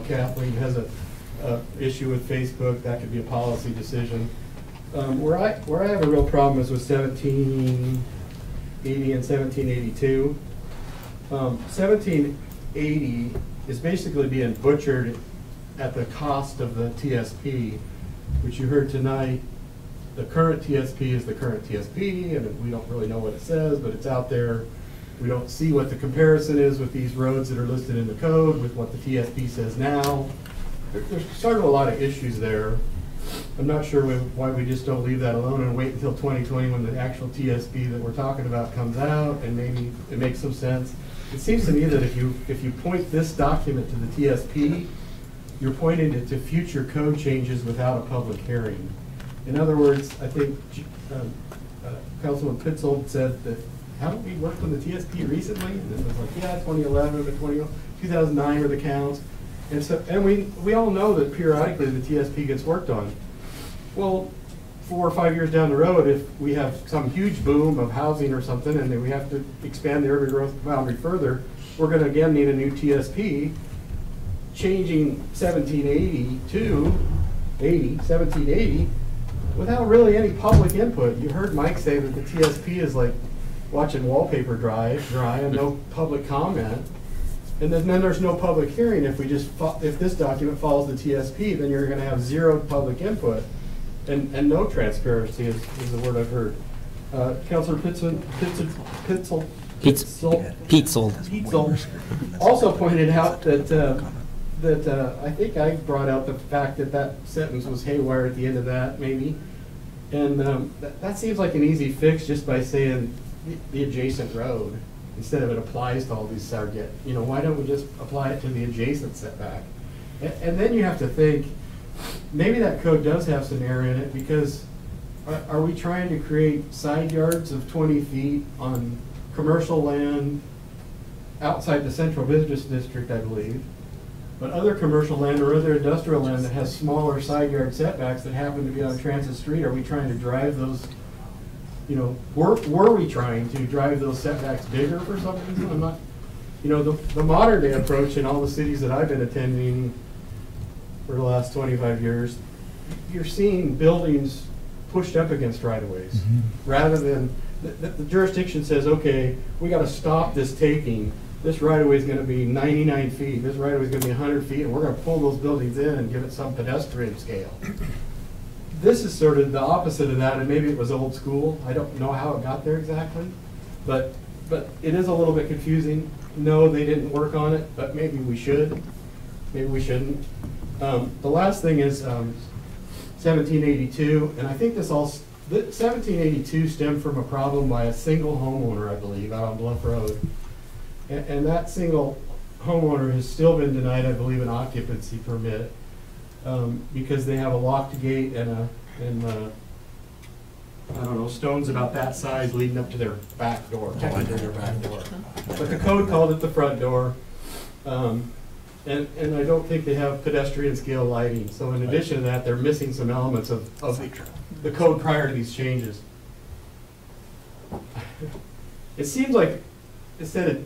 Kathleen has a issue with Facebook. That could be a policy decision. Where I have a real problem is with 1780 and 1782. 1780 is basically being butchered at the cost of the TSP, which you heard tonight. The current TSP is the current TSP, and we don't really know what it says, but it's out there. We don't see what the comparison is with these roads that are listed in the code with what the TSP says now. There's sort of a lot of issues there. I'm not sure why we just don't leave that alone and wait until 2020 when the actual TSP that we're talking about comes out, and maybe it makes some sense. It seems to me that if you point this document to the TSP, you're pointing it to future code changes without a public hearing. In other words, I think Councilman Pitzel said that, haven't we worked on the TSP recently? And it was like, yeah, 2011, but 2009 were the counts. And we all know that periodically the TSP gets worked on. Well, 4 or 5 years down the road, if we have some huge boom of housing or something, and then we have to expand the urban growth boundary further, we're going to again need a new TSP. Changing 1780 to 1780 without really any public input. You heard Mike say that the TSP is like watching wallpaper dry and no public comment. And then there's no public hearing. If this document follows the TSP, then you're going to have zero public input and no transparency is the word I've heard. Councilor Pitzel also pointed out that I think I brought out the fact that sentence was haywire at the end of that, maybe. And that seems like an easy fix just by saying the adjacent road instead of it applies to all these surrogate. Why don't we just apply it to the adjacent setback? And then you have to think, maybe that code does have some error in it, because are we trying to create side yards of 20 feet on commercial land outside the central business district, I believe, but other commercial land or other industrial land that has smaller side yard setbacks that happen to be on Transit Street? Are we trying to drive those, were we trying to drive those setbacks bigger for some reason? I'm not, the modern day approach in all the cities that I've been attending for the last 25 years, you're seeing buildings pushed up against right-of-ways, rather than, the jurisdiction says, okay, we got to stop this taking. This right-of-way is going to be 99 feet, this right-of-way is going to be 100 feet, and we're going to pull those buildings in and give it some pedestrian scale. This is sort of the opposite of that, and maybe it was old school. I don't know how it got there exactly, but it is a little bit confusing. No, they didn't work on it, but maybe we should. Maybe we shouldn't. The last thing is 1782, and I think the 1782 stemmed from a problem by a single homeowner, I believe, out on Bluff Road. And that single homeowner has still been denied, I believe, an occupancy permit because they have a locked gate and I don't know, stones about that size leading up to their back door, technically their back door. But the code called it the front door. And I don't think they have pedestrian scale lighting. So in addition to that, they're missing some elements of the code prior to these changes. It seems like instead of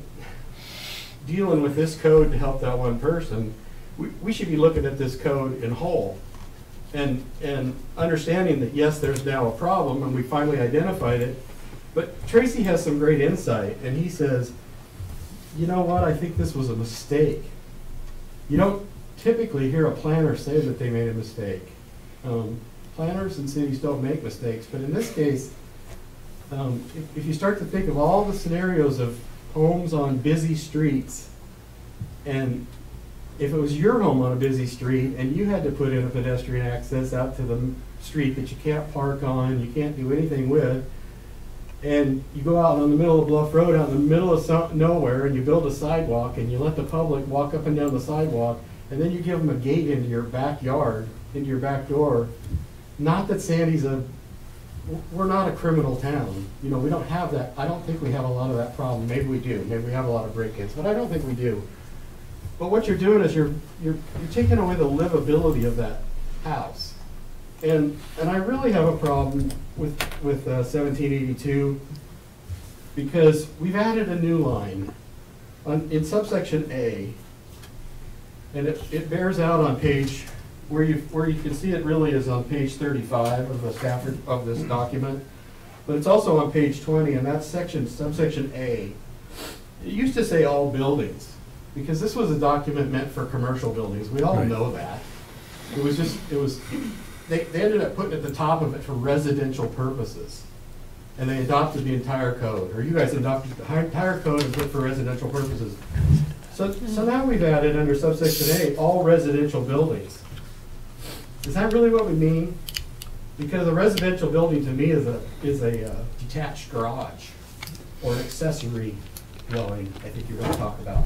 dealing with this code to help that one person, we should be looking at this code in whole and understanding that, yes, there's now a problem and we finally identified it. But Tracy has some great insight, and he says, you know what, I think this was a mistake. You don't typically hear a planner say that they made a mistake. planners and cities don't make mistakes, but in this case, if you start to think of all the scenarios of homes on busy streets, and if it was your home on a busy street and you had to put in a pedestrian access out to the street that you can't park on, you can't do anything with, and you go out in the middle of Bluff Road, out in the middle of nowhere, and you build a sidewalk and you let the public walk up and down the sidewalk, and then you give them a gate into your backyard, into your back door. Not that Sandy's we're not a criminal town. You know, we don't have that. I don't think we have a lot of that problem. Maybe we do. Maybe we have a lot of break-ins, but I don't think we do. But what you're doing is you're taking away the livability of that house. And I really have a problem with 1782 because we've added a new line in subsection A, and it bears out on page where you can see it really is on page 35 of the Stafford of this document, but it's also on page 20, and that's subsection A. It used to say all buildings because this was a document meant for commercial buildings. We all know that. They ended up putting at the top of it for residential purposes, and they adopted the entire code, or you guys adopted the entire code and put for residential purposes. So now we've added under subsection A, all residential buildings. Is that really what we mean? Because a residential building to me is a detached garage or an accessory dwelling. I think you're going to talk about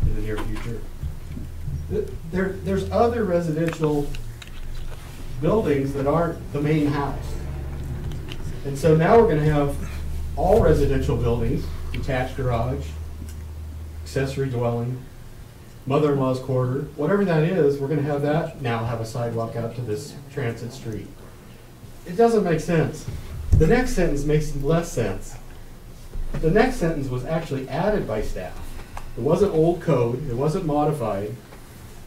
in the near future. There's other residential buildings that aren't the main house. And so now we're going to have all residential buildings, detached garage, accessory dwelling, mother-in-law's quarter, whatever that is, we're going to have that now have a sidewalk out to this transit street. It doesn't make sense. The next sentence makes less sense. The next sentence was actually added by staff. It wasn't old code, it wasn't modified,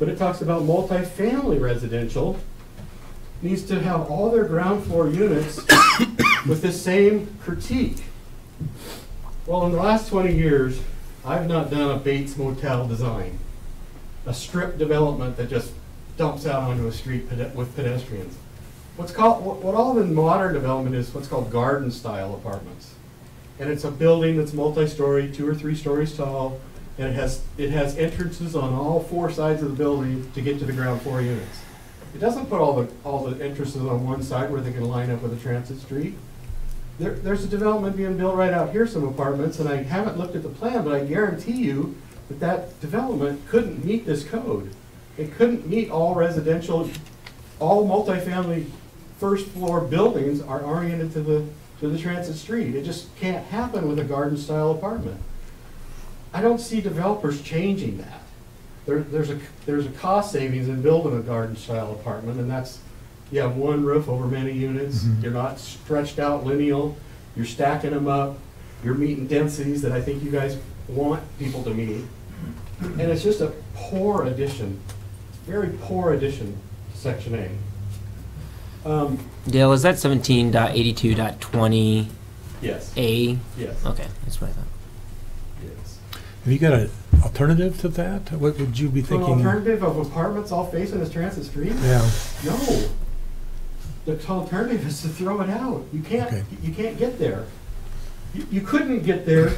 but it talks about multifamily residential needs to have all their ground floor units with the same critique. Well, in the last 20 years, I've not done a Bates Motel design, a strip development that just dumps out onto a street with pedestrians. What all the modern development is what's called garden style apartments. And it's a building that's multi-story, 2 or 3 stories tall, and it has entrances on all 4 sides of the building to get to the ground floor units. It doesn't put all the entrances on one side where they can line up with a transit street. There's a development being built right out here, some apartments, and I haven't looked at the plan, but I guarantee you that development couldn't meet this code. It couldn't meet all residential, all multifamily first floor buildings are oriented to the transit street. It just can't happen with a garden style apartment. I don't see developers changing that. There's a cost savings in building a garden style apartment, and that's you have one roof over many units. Mm-hmm. You're not stretched out lineal. You're stacking them up. You're meeting densities that I think you guys want people to meet. And it's just a poor addition. It's a very poor addition to Section A. Dale, is that 17.82.20? Yes. A? Yes. Okay, that's what I thought. Yes. Have you got an alternative to that? What would you be thinking? An alternative of apartments all facing this transit street? Yeah. No. The alternative is to throw it out. You can't. Okay. You can't get there. You couldn't get there.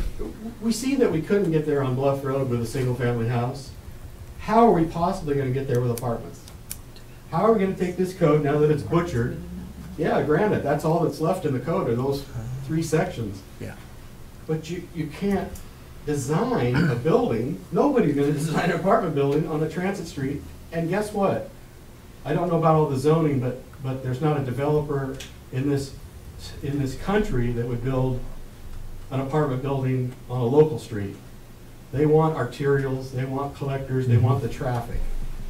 We see that we couldn't get there on Bluff Road with a single-family house. How are we possibly going to get there with apartments? How are we going to take this code now that it's butchered? Yeah, granted, that's all that's left in the code are those 3 sections. Yeah. But you can't design a building. Nobody's going to design an apartment building on a transit street. And guess what? I don't know about all the zoning, but there's not a developer in this country that would build an apartment building on a local street. They want arterials, they want collectors, they want the traffic.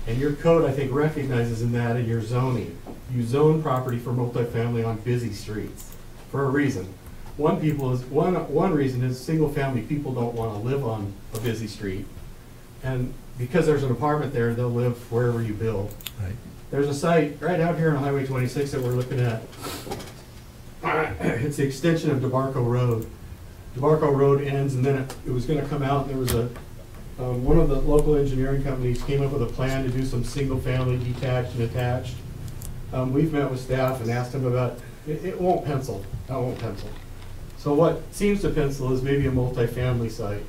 And your code, I think, recognizes in that in your zoning. You zone property for multifamily on busy streets for a reason. One reason is single-family people don't want to live on a busy street. And because there's an apartment there, they'll live wherever you build. Right. There's a site right out here on Highway 26 that we're looking at. It's the extension of DeBarco Road. DeBarco Road ends, and then it was going to come out, and there was one of the local engineering companies came up with a plan to do some single-family detached and attached. We've met with staff and asked them about, it won't pencil, that won't pencil. So what seems to pencil is maybe a multifamily site.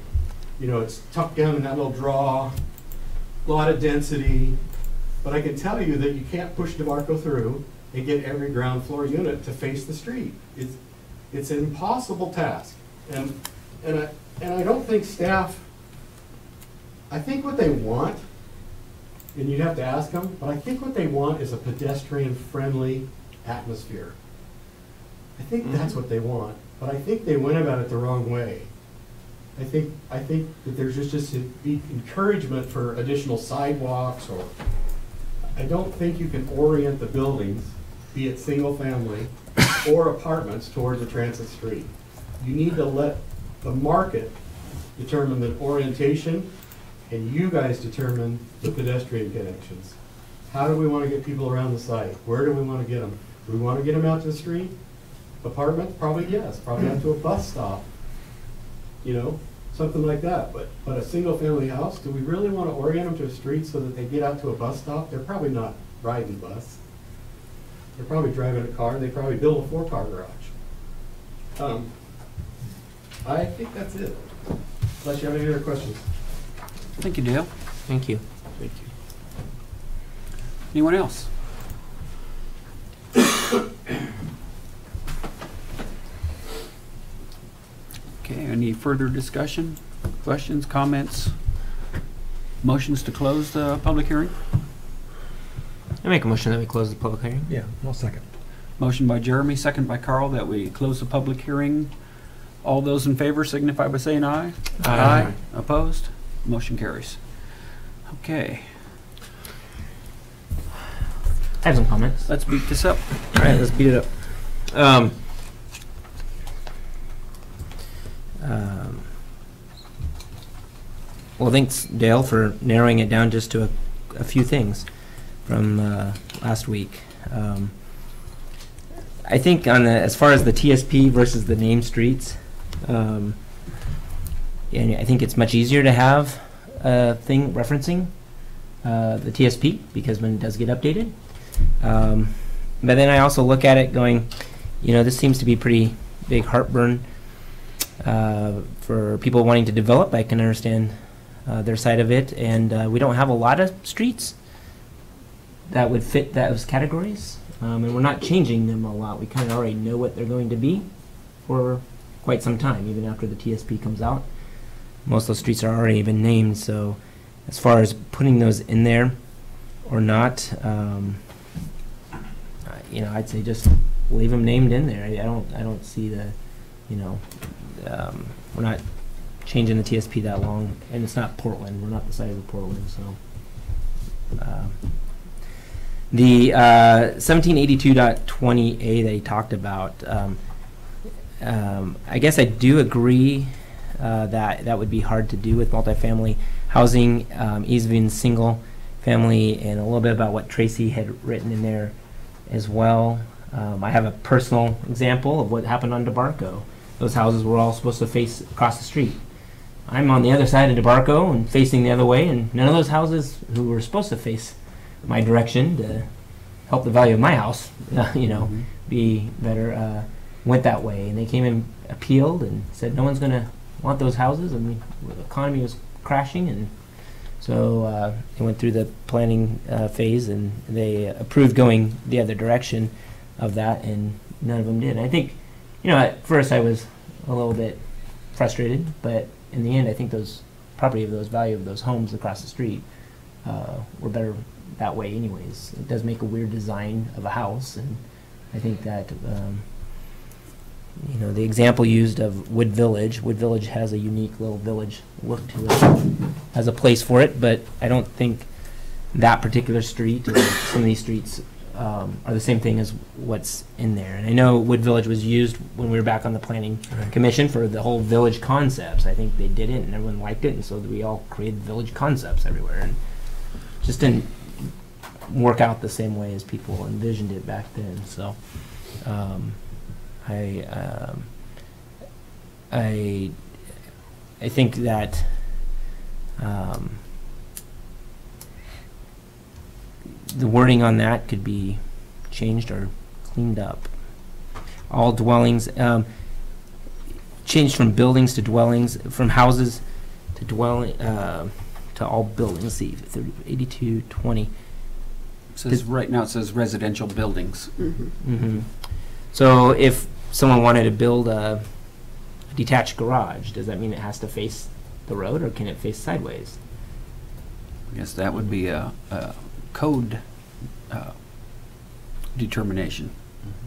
You know, it's tucked down in that little draw, a lot of density, but I can tell you that you can't push DeMarco through and get every ground floor unit to face the street. It's an impossible task. And I don't think staff, I think what they want, and you'd have to ask them, but I think what they want is a pedestrian-friendly atmosphere. I think that's what they want, but I think they went about it the wrong way. I think that there's just be encouragement for additional sidewalks, or I don't think you can orient the buildings, be it single family or apartments, towards a transit street. You need to let the market determine the orientation, and you guys determine the pedestrian connections. How do we want to get people around the site? Where do we want to get them? Do we want to get them out to the street? Apartments? Probably yes. Probably out to a bus stop. You know, something like that. But a single family house, do we really want to orient them to a street so that they get out to a bus stop? They're probably not riding bus. They're probably driving a car. They probably build a 4-car garage. I think that's it. Unless you have any other questions. Thank you, Dale. Thank you. Thank you. Anyone else? Okay, any further discussion, questions, comments, motions to close the public hearing? I make a motion that we close the public hearing. Yeah, I'll second. Motion by Jeremy, second by Carl, that we close the public hearing. All those in favor signify by saying aye. Aye. Opposed? Motion carries. Okay, I have some comments. let's beat this up. All right, let's beat it up. Well, thanks, Dale, for narrowing it down just to a few things from last week. I think on the, as far as the TSP versus the named streets, and I think it's much easier to have a thing referencing the TSP, because when it does get updated. But then I also look at it going, you know, this seems to be pretty big heartburn for people wanting to develop. I can understand their side of it, and we don't have a lot of streets that would fit those categories, and we're not changing them a lot. We kind of already know what they're going to be for quite some time, even after the TSP comes out. Most of those streets are already been named, so as far as putting those in there or not, you know, I'd say just leave them named in there. I don't see the, you know, we're not changing the TSP that long, and it's not Portland. We're not the size of Portland, so. The 1782.20A that he talked about, I guess I do agree that would be hard to do with multifamily housing, even single family, and a little bit about what Tracy had written in there as well. I have a personal example of what happened on DeBarco. Those houses were all supposed to face across the street. I'm on the other side of DeBarco and facing the other way, and none of those houses who were supposed to face my direction to help the value of my house, you know, be better, went that way. And they came and appealed and said no one's going to want those houses, and the economy was crashing, and so it went through the planning phase, and they approved going the other direction of that, and none of them did. And I think, you know, at first I was a little bit frustrated, but in the end I think those property of those value of those homes across the street were better that way anyways. It does make a weird design of a house, and I think that you know, the example used of Wood Village has a unique little village look to it, has a place for it, but I don't think that particular street or some of these streets are the same thing as what's in there. And I know Wood Village was used when we were back on the planning commission for the whole village concepts. I think they did it and everyone liked it, and so we all created village concepts everywhere, and just didn't work out the same way as people envisioned it back then. So I think that the wording on that could be changed or cleaned up. All dwellings, changed from buildings to dwellings, from houses to dwelling, to all buildings. See, 8220. Says, right now it says residential buildings. So if someone wanted to build a detached garage, does that mean it has to face the road, or can it face sideways? I guess that would be a code determination.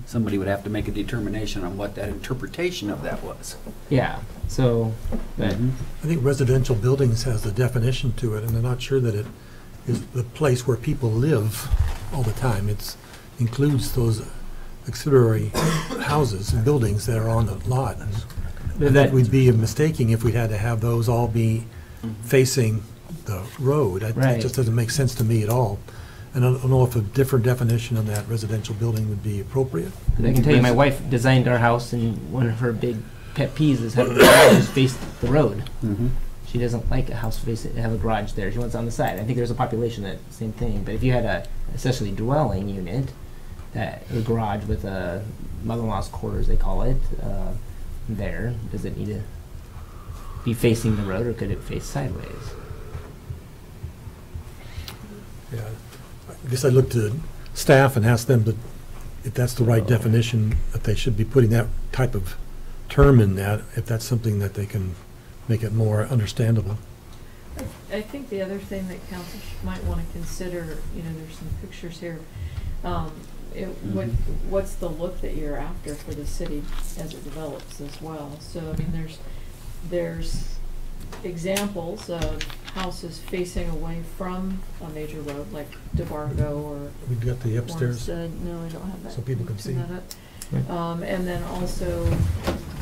Somebody would have to make a determination on what that interpretation of that was. Yeah. So, but I think residential buildings has the definition to it, and I'm not sure that it is the place where people live all the time. It includes those auxiliary houses and buildings that are on the lot. And I think we'd be mistaking if we had to have those all be facing the road. It just doesn't make sense to me at all. And I don't know if a different definition on that residential building would be appropriate. I can tell you, my wife designed our house, and one of her big pet peeves is having the garage face the road. She doesn't like a house have a garage there. She wants it on the side. I think there's a population that same thing. But if you had a accessory dwelling unit, that a garage with a mother-in-law's quarters, they call it, there, does it need to be facing the road, or could it face sideways? Yeah, I guess I'd look to staff and ask them to, if that's the right definition, that they should be putting that type of term in that, if that's something that they can make it more understandable. I think the other thing that council might want to consider, there's some pictures here. What's the look that you're after for the city as it develops as well? So I mean, there's examples of houses facing away from a major road, like DeBargo or. We've got the upstairs. No, I don't have that. So people can see. And then also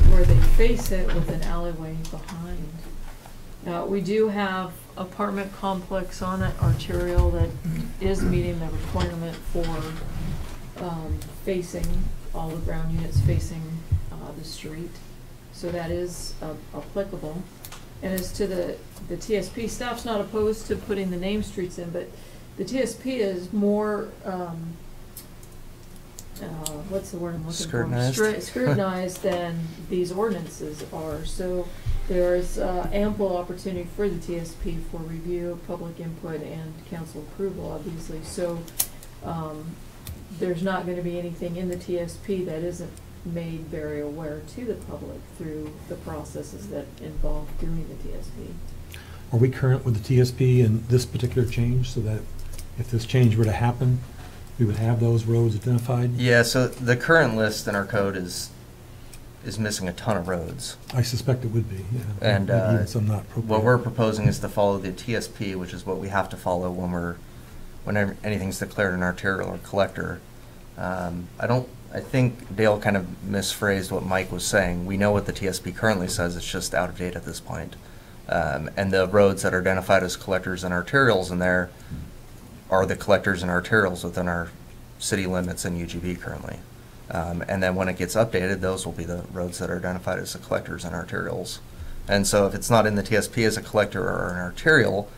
where they face it with an alleyway behind. We do have apartment complex on it, Arterial, that is meeting the requirement for facing, all the ground units facing the street. So that is applicable. And as to the TSP, staff's not opposed to putting the name streets in, but the TSP is more, what's the word I'm looking for? Scrutinized than these ordinances are. So there's ample opportunity for the TSP for review, public input, and council approval, obviously. So there's not going to be anything in the TSP that isn't made very aware to the public through the processes that involve doing the TSP. Are we current with the TSP and this particular change, so that if this change were to happen, we would have those roads identified? Yeah, so the current list in our code is missing a ton of roads. I suspect it would be, yeah. And Maybe even some not appropriate. what we're proposing is to follow the TSP, which is what we have to follow when anything's declared an arterial or collector. I think Dale kind of misphrased what Mike was saying. We know what the TSP currently says, it's just out of date at this point. And the roads that are identified as collectors and arterials in there are the collectors and arterials within our city limits in UGB currently. And then when it gets updated, those will be the roads that are identified as the collectors and arterials. And so if it's not in the TSP as a collector or an arterial,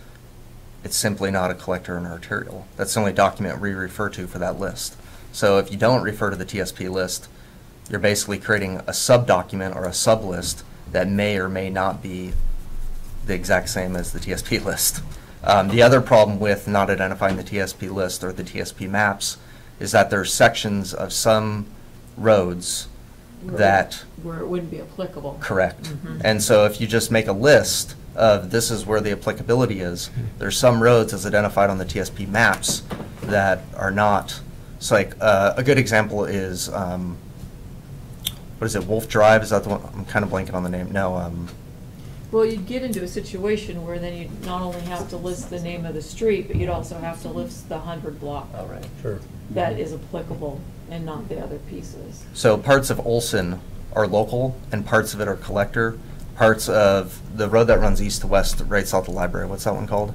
it's simply not a collector and arterial. That's the only document we refer to for that list. So if you don't refer to the TSP list, you're basically creating a sub-document or a sub-list that may or may not be the exact same as the TSP list. The other problem with not identifying the TSP list or the TSP maps is that there's sections of some roads where it wouldn't be applicable. Correct. And so if you just make a list of this is where the applicability is, there's some roads as identified on the TSP maps that are not. So like a good example is, what is it, Wolf Drive? Is that the one? I'm kind of blanking on the name. No. Well, you'd get into a situation where then you'd not only have to list the name of the street, but you'd also have to list the 100 block. Oh, right. Sure. That is applicable and not the other pieces. So parts of Olson are local and parts of it are collector. Parts of the road that runs east to west right south of the library, what's that one called?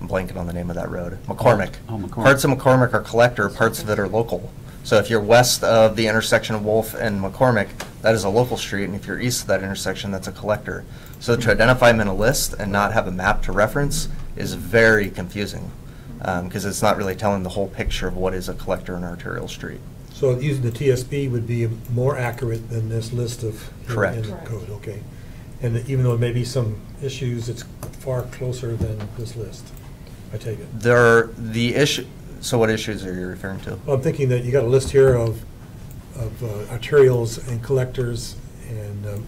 I'm blanking on the name of that road. McCormick. Oh, McCormick. Parts of McCormick are collector, parts of it are local. So if you're west of the intersection of Wolf and McCormick, that is a local street, and if you're east of that intersection, that's a collector. So to identify them in a list and not have a map to reference is very confusing. because it's not really telling the whole picture of what is a collector and arterial street. So using the TSP would be more accurate than this list of Correct. in the Correct. code, okay? And even though there may be some issues, it's far closer than this list, I take it. So what issues are you referring to? Well, I'm thinking that you got a list here of arterials and collectors and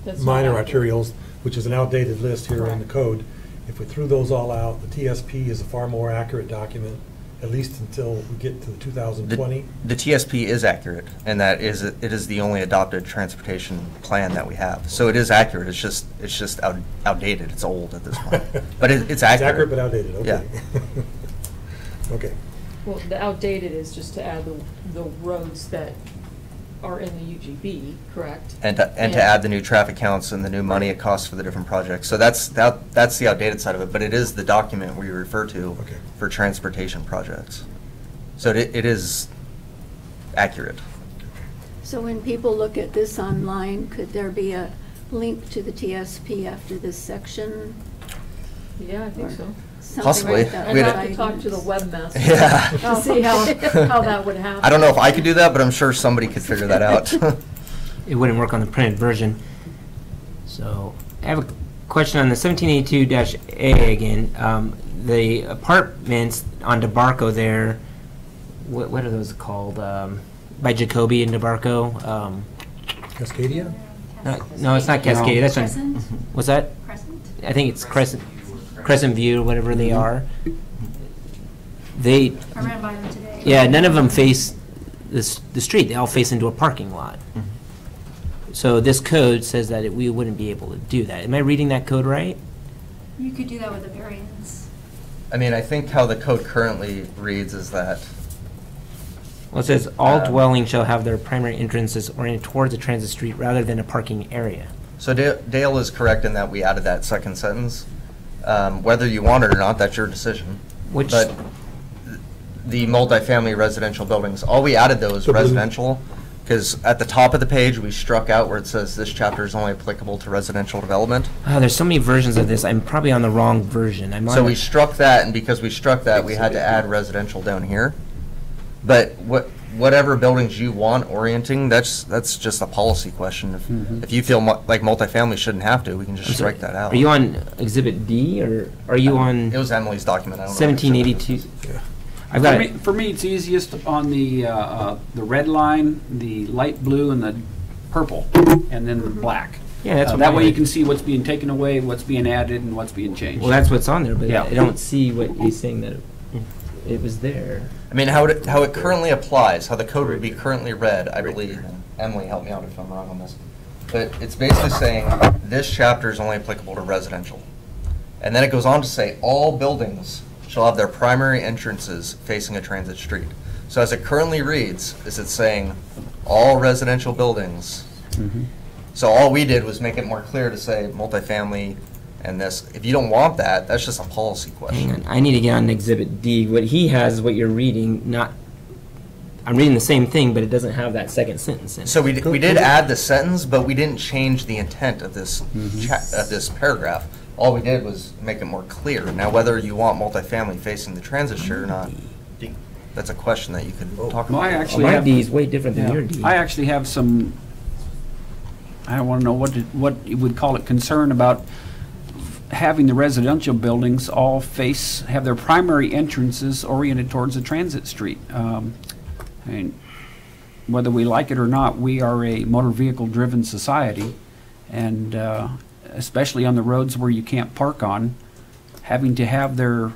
That's not minor accurate. arterials, which is an outdated list here in the code. If we threw those all out, the TSP is a far more accurate document, at least until we get to the 2020. The TSP is accurate, and it is the only adopted transportation plan that we have. So it is accurate. It's just outdated. It's old at this point, but it's It's accurate. accurate but outdated, okay. Okay. Well, the outdated is just to add the roads that are in the UGB, correct? And to add the new traffic counts and the new money it costs for the different projects. So that's the outdated side of it, but it is the document we refer to Okay. for transportation projects. So it is accurate. So when people look at this online, could there be a link to the TSP after this section? Yeah, I think so. Something Possibly. like that. I'd We'd- have to talk to the webmaster. Yeah. To see how that would happen. I don't know if I could do that, but I'm sure somebody could figure that out. It wouldn't work on the printed version. So I have a question on the 1782-A again. The apartments on DeBarco there, what are those called? By Jacoby and DeBarco? Cascadia? No, it's not Cascadia. That's on, Crescent? what's that? Crescent? I think it's Crescent View, whatever they are. They, I ran by them today. yeah, none of them face the street. They all face into a parking lot. So this code says that we wouldn't be able to do that. Am I reading that code right? You could do that with a variance. I mean, I think how the code currently reads is that Well, it says all Um, dwellings shall have their primary entrances oriented towards a transit street rather than a parking area. So Dale is correct in that we added that second sentence. Whether you want it or not, that's your decision. Which- But the multifamily residential buildings, all we added though is The blue- residential, because at the top of the page, we struck out where it says this chapter is only applicable to residential development. Oh, there's so many versions of this. I'm probably on the wrong version. I'm on So the- we struck that, and because we struck that, we had to add residential down here. But whatever buildings you want orienting, that's just a policy question. If you feel like multifamily shouldn't have to, we can just I'm sorry, strike that out. Are you on Exhibit D or are you on It was Emily's document. I don't know. 1782? I've got it. For me, it's easiest on the red line, the light blue, and the purple, and then the black. Yeah, that's what That I way you like. can see what's being taken away, what's being added, and what's being changed. Well, that's what's on there, but Yeah. I don't see what he's saying that it was there. I mean, how it currently applies, how the code would be currently read, I believe, and Emily, help me out if I'm wrong on this, but it's basically saying this chapter is only applicable to residential. And then it goes on to say, all buildings shall have their primary entrances facing a transit street. So as it currently reads, is it saying all residential buildings? So all we did was make it more clear to say multifamily and this. If you don't want that, that's just a policy Hang question. on, I need to get on Exhibit D. What he has is what you're reading, not, I'm reading the same thing, but it doesn't have that second sentence in it. So we did add the sentence, but we didn't change the intent of this this paragraph. All we did was make it more clear. Now, whether you want multifamily facing the transit street or not, that's a question that you could talk Well, about. I actually My have, D is way different than yeah, your D. I actually have some, I want to know what you would call it, concern about having the residential buildings all have their primary entrances oriented towards a transit street. I mean, whether we like it or not, we are a motor vehicle-driven society, and especially on the roads where you can't park on, having to have their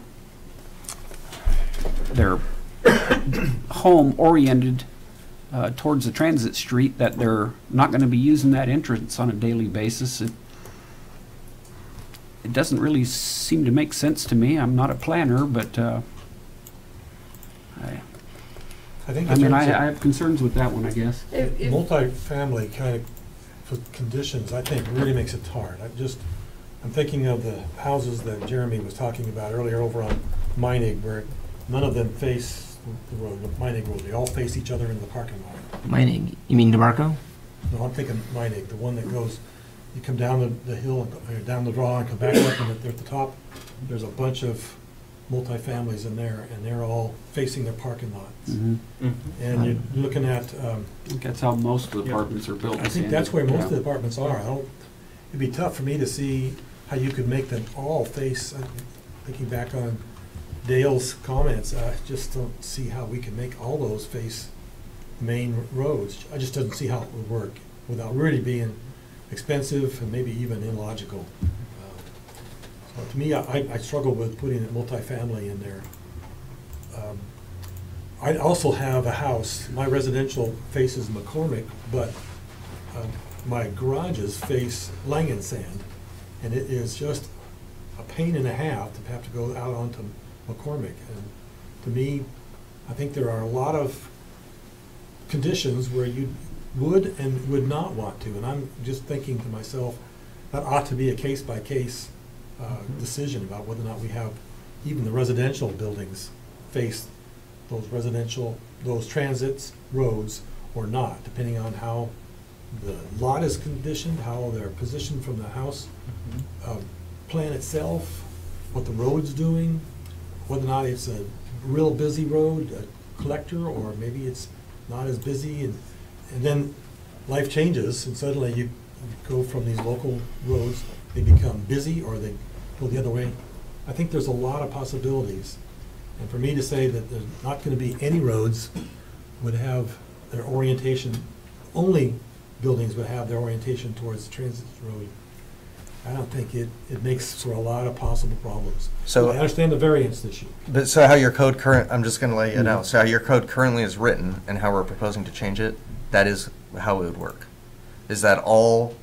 home oriented towards the transit street, that they're not going to be using that entrance on a daily basis. It doesn't really seem to make sense to me. I'm not a planner, but I think I in mean, I terms of have concerns with that one, I guess. If- multifamily kind of for conditions, I think really makes it hard. I'm thinking of the houses that Jeremy was talking about earlier over on Meinig, where none of them face the road, the Meinig Road. They all face each other in the parking lot. Mine, you mean DeMarco? No, I'm thinking Meinig, the one that goes, you come down the hill, down the draw and come back up, and at the top, there's a bunch of multifamilies in there, and they're all facing their parking lots. Mhm. And you're looking at, I think that's how most of the apartments are built. I think that's where most of the apartments are. It'd be tough for me to see how you could make them all face, thinking back on Dale's comments, I just don't see how we can make all those face main roads. I just don't see how it would work without really being expensive and maybe even illogical. So to me, I struggle with putting a multifamily in there. I also have a house, my residential faces McCormick, but my garages face Langenstand, and it is just a pain and a half to have to go out onto McCormick. And to me, I think there are a lot of conditions where you would and would not want to, and I'm just thinking to myself, that ought to be a case-by-case decision about whether or not we have even the residential buildings face those transits, roads, or not, depending on how the lot is conditioned, how they're positioned from the house plan itself, what the road's doing, whether or not it's a real busy road, a collector, or maybe it's not as busy, and then life changes, and suddenly you go from these local roads, they become busy, or they go the other way. I think there's a lot of possibilities, and for me to say that there's not going to be any roads would have their orientation, only buildings would have their orientation towards the transit road, I don't think it makes for a lot of possible problems. So I understand the variance issue. But so how your code I'm just going to let you know, so how your code currently is written and how we're proposing to change it, that is how it would work. Is that all,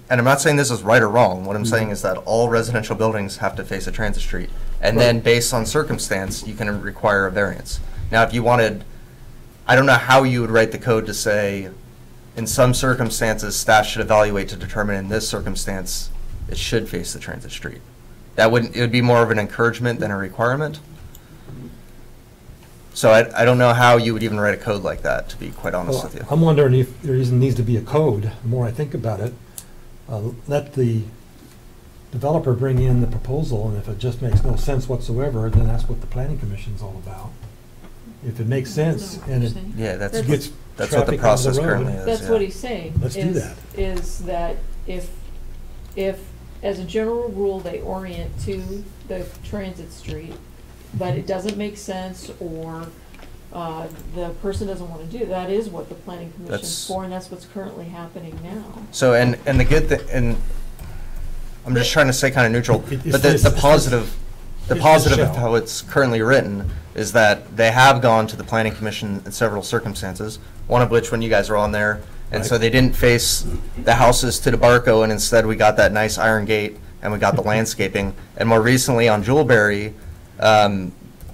and I'm not saying this is right or wrong, what I'm saying is that all residential buildings have to face a transit street. And then based on circumstance, you can require a variance. Now, if you wanted, I don't know how you would write the code to say, in some circumstances, staff should evaluate to determine in this circumstance, it should face the transit street. That wouldn't, it would be more of an encouragement than a requirement. So I don't know how you would even write a code like that, to be quite honest with you. I'm wondering if there even needs to be a code, the more I think about it. Let the developer bring in the proposal, and if it just makes no sense whatsoever, then that's what the planning commission's all about. If it makes sense and it Yeah, that's gets what the traffic process on the road, currently is. That's yeah. what he's saying. Let's do that. Is that if, as a general rule, they orient to the transit street, but it doesn't make sense, or the person doesn't want to do, that is what the planning commission's That's- for, and that's what's currently happening now. So, and the good thing, and I'm just trying to stay kind of neutral, It's but this- the positive it's of shall. how it's currently written is that they have gone to the planning commission in several circumstances, one of which when you guys were on there, and so Right. they didn't face the houses to DeBarco, and instead we got that nice iron gate, and we got the landscaping, and more recently on Jewelberry,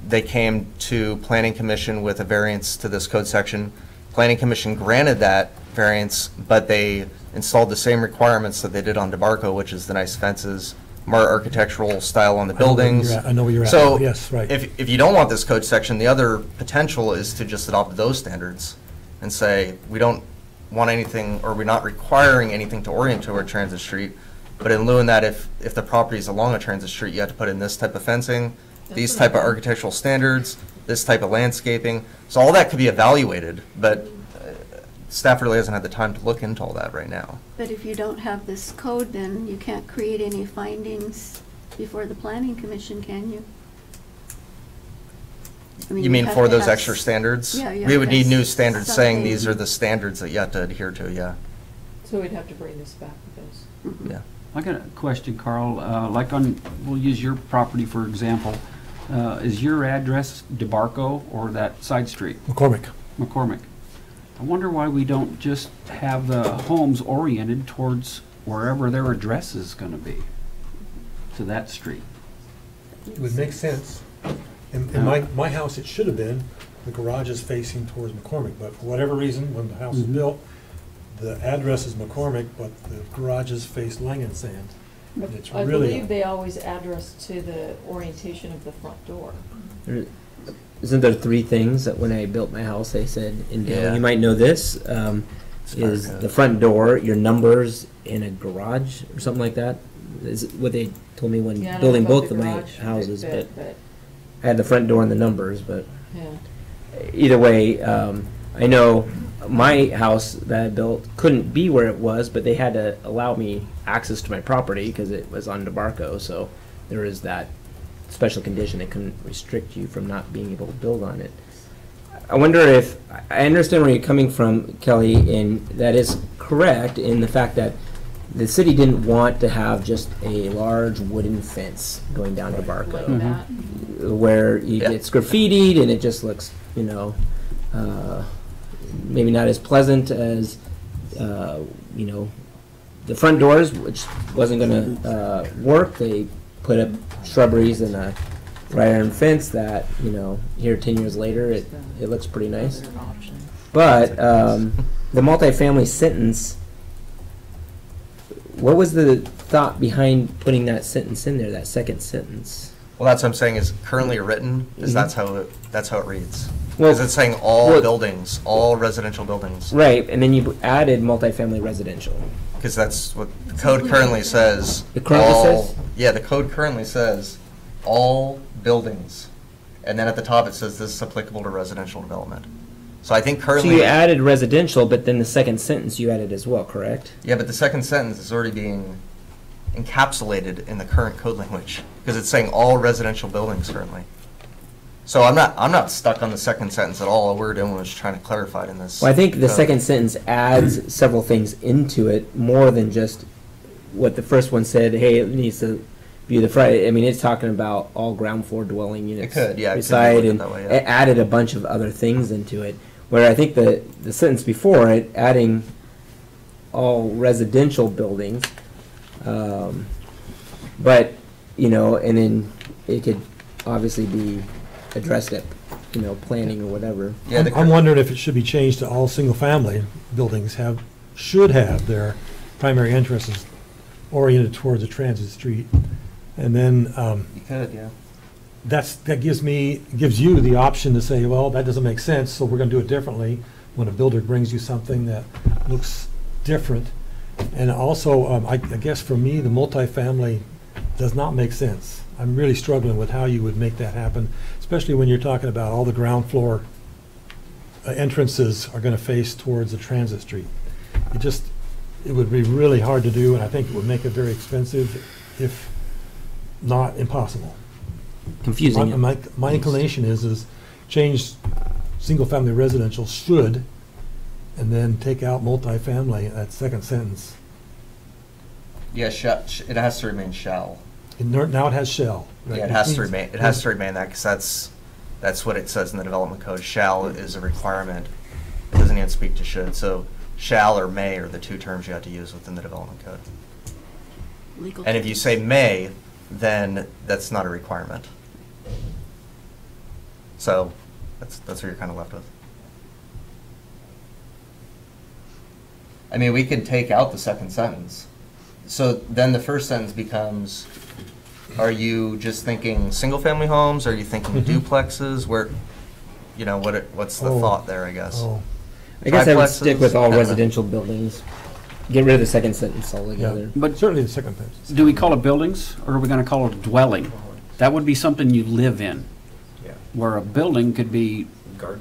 they came to planning commission with a variance to this code section. Planning commission granted that variance, but they installed the same requirements that they did on DeBarco, which is the nice fences, more architectural style on the buildings. I know where you're at. So, Yes, right. if you don't want this code section, the other potential is to just adopt those standards and say, we don't want anything, or we're not requiring anything to orient toward transit street, but in lieu of that, if the property is along a transit street, you have to put in this type of fencing, these That's what type of I- architectural standards, this type of landscaping. So all that could be evaluated, but staff really hasn't had the time to look into all that right now. But if you don't have this code, then you can't create any findings before the planning commission, can you? I mean, You mean have for to those have extra standards? Yeah, you We have would to need have new standards saying something. these are the standards that you have to adhere to, yeah. So we'd have to bring this back with us. Mhm. Yeah. I got a question, Carl. Like we'll use your property for example. Is your address DeBarco or that side street, McCormick. McCormick? I wonder why we don't just have the homes oriented towards wherever their address is going to be, to that street. It would make sense. In my house, it should have been, the garage is facing towards McCormick, but for whatever reason, when the house was Mhm. built, the address is McCormick, but the garages face Langenstand. And it's I really, believe they always address to the orientation of the front door. Isn't there 3 things that when I built my house, they said, and Dale, Yeah. you might know this, is code. the front door, your numbers in a garage or something like that? is what they told me when Yeah, I don't building know about both the of my garage houses, bit, but I had the front door and the numbers, but yeah. either way, I know my house that I built couldn't be where it was, but they had to allow me access to my property because it was on DeBarco, so there is that special condition that couldn't restrict you from not being able to build on it. I wonder if, I understand where you're coming from, Kelly, and that is correct in the fact that the city didn't want to have just a large wooden fence going down DeBarco, Like that. where it gets graffitied and it just looks, maybe not as pleasant as, the front doors, which wasn't going to work. They put up shrubberies and a wrought iron fence that, here 10 years later, it looks pretty nice. But the multifamily sentence, what was the thought behind putting that sentence in there, that second sentence? Well, that's what I'm saying is currently written, is Mhm. that's how it reads. Well- Because it's saying all well- buildings, all residential buildings. Right, and then you added multifamily residential. Because that's what the code currently says. It currently all- says? Yeah, the code currently says all buildings. And then at the top it says this is applicable to residential development. So I think So currently. you added residential, but then the second sentence you added as well, correct? Yeah, but the second sentence is already being encapsulated in the current code language. Because it's saying all residential buildings currently. So I'm not stuck on the second sentence at all. All we're doing was trying to clarify it in this. Well, I think the code. second sentence adds several things into it, more than just what the first one said, hey, it needs to view the front. I mean, it's talking about all ground floor dwelling units. could, yeah, it could be beside, looked at and that way, yeah. it added a bunch of other things into it, where I think the sentence before it, adding all residential buildings, but, and then it could obviously be addressed at, planning or whatever. Yeah, the I'm wondering if it should be changed to all single-family buildings should have their primary entrances oriented towards a transit street. And then, You could, yeah. that gives you the option to say, well, that doesn't make sense, so we're gonna do it differently, when a builder brings you something that looks different. And also, I guess for me, the multifamily does not make sense. I'm really struggling with how you would make that happen, especially when you're talking about all the ground floor entrances are gonna face towards a transit street. It would be really hard to do, and I think it would make it very expensive, if not impossible. Confusing. My inclination is change single-family residential should, and then take out multifamily, that second sentence. Yeah, it has to remain shall. Now it has shall. right? Yeah, it has to remain. It has to remain that because that's what it says in the development code. Shall is a requirement. It doesn't even speak to should. So shall or may are the two terms you have to use within the development code. Legal And if you say may, then that's not a requirement. So that's what you're kind of left with. I mean, we could take out the second sentence. So then the first sentence becomes, are you just thinking single-family homes? Are you thinking Mhm. duplexes? Where, what's the Oh. thought there, I guess? Oh, I guess I would stick with all Triplexes? residential buildings. Get rid of the second sentence altogether. But certainly the second sentence. do we call it buildings, or are we gonna call it dwelling? That would be something you live in, Yeah. where a building could be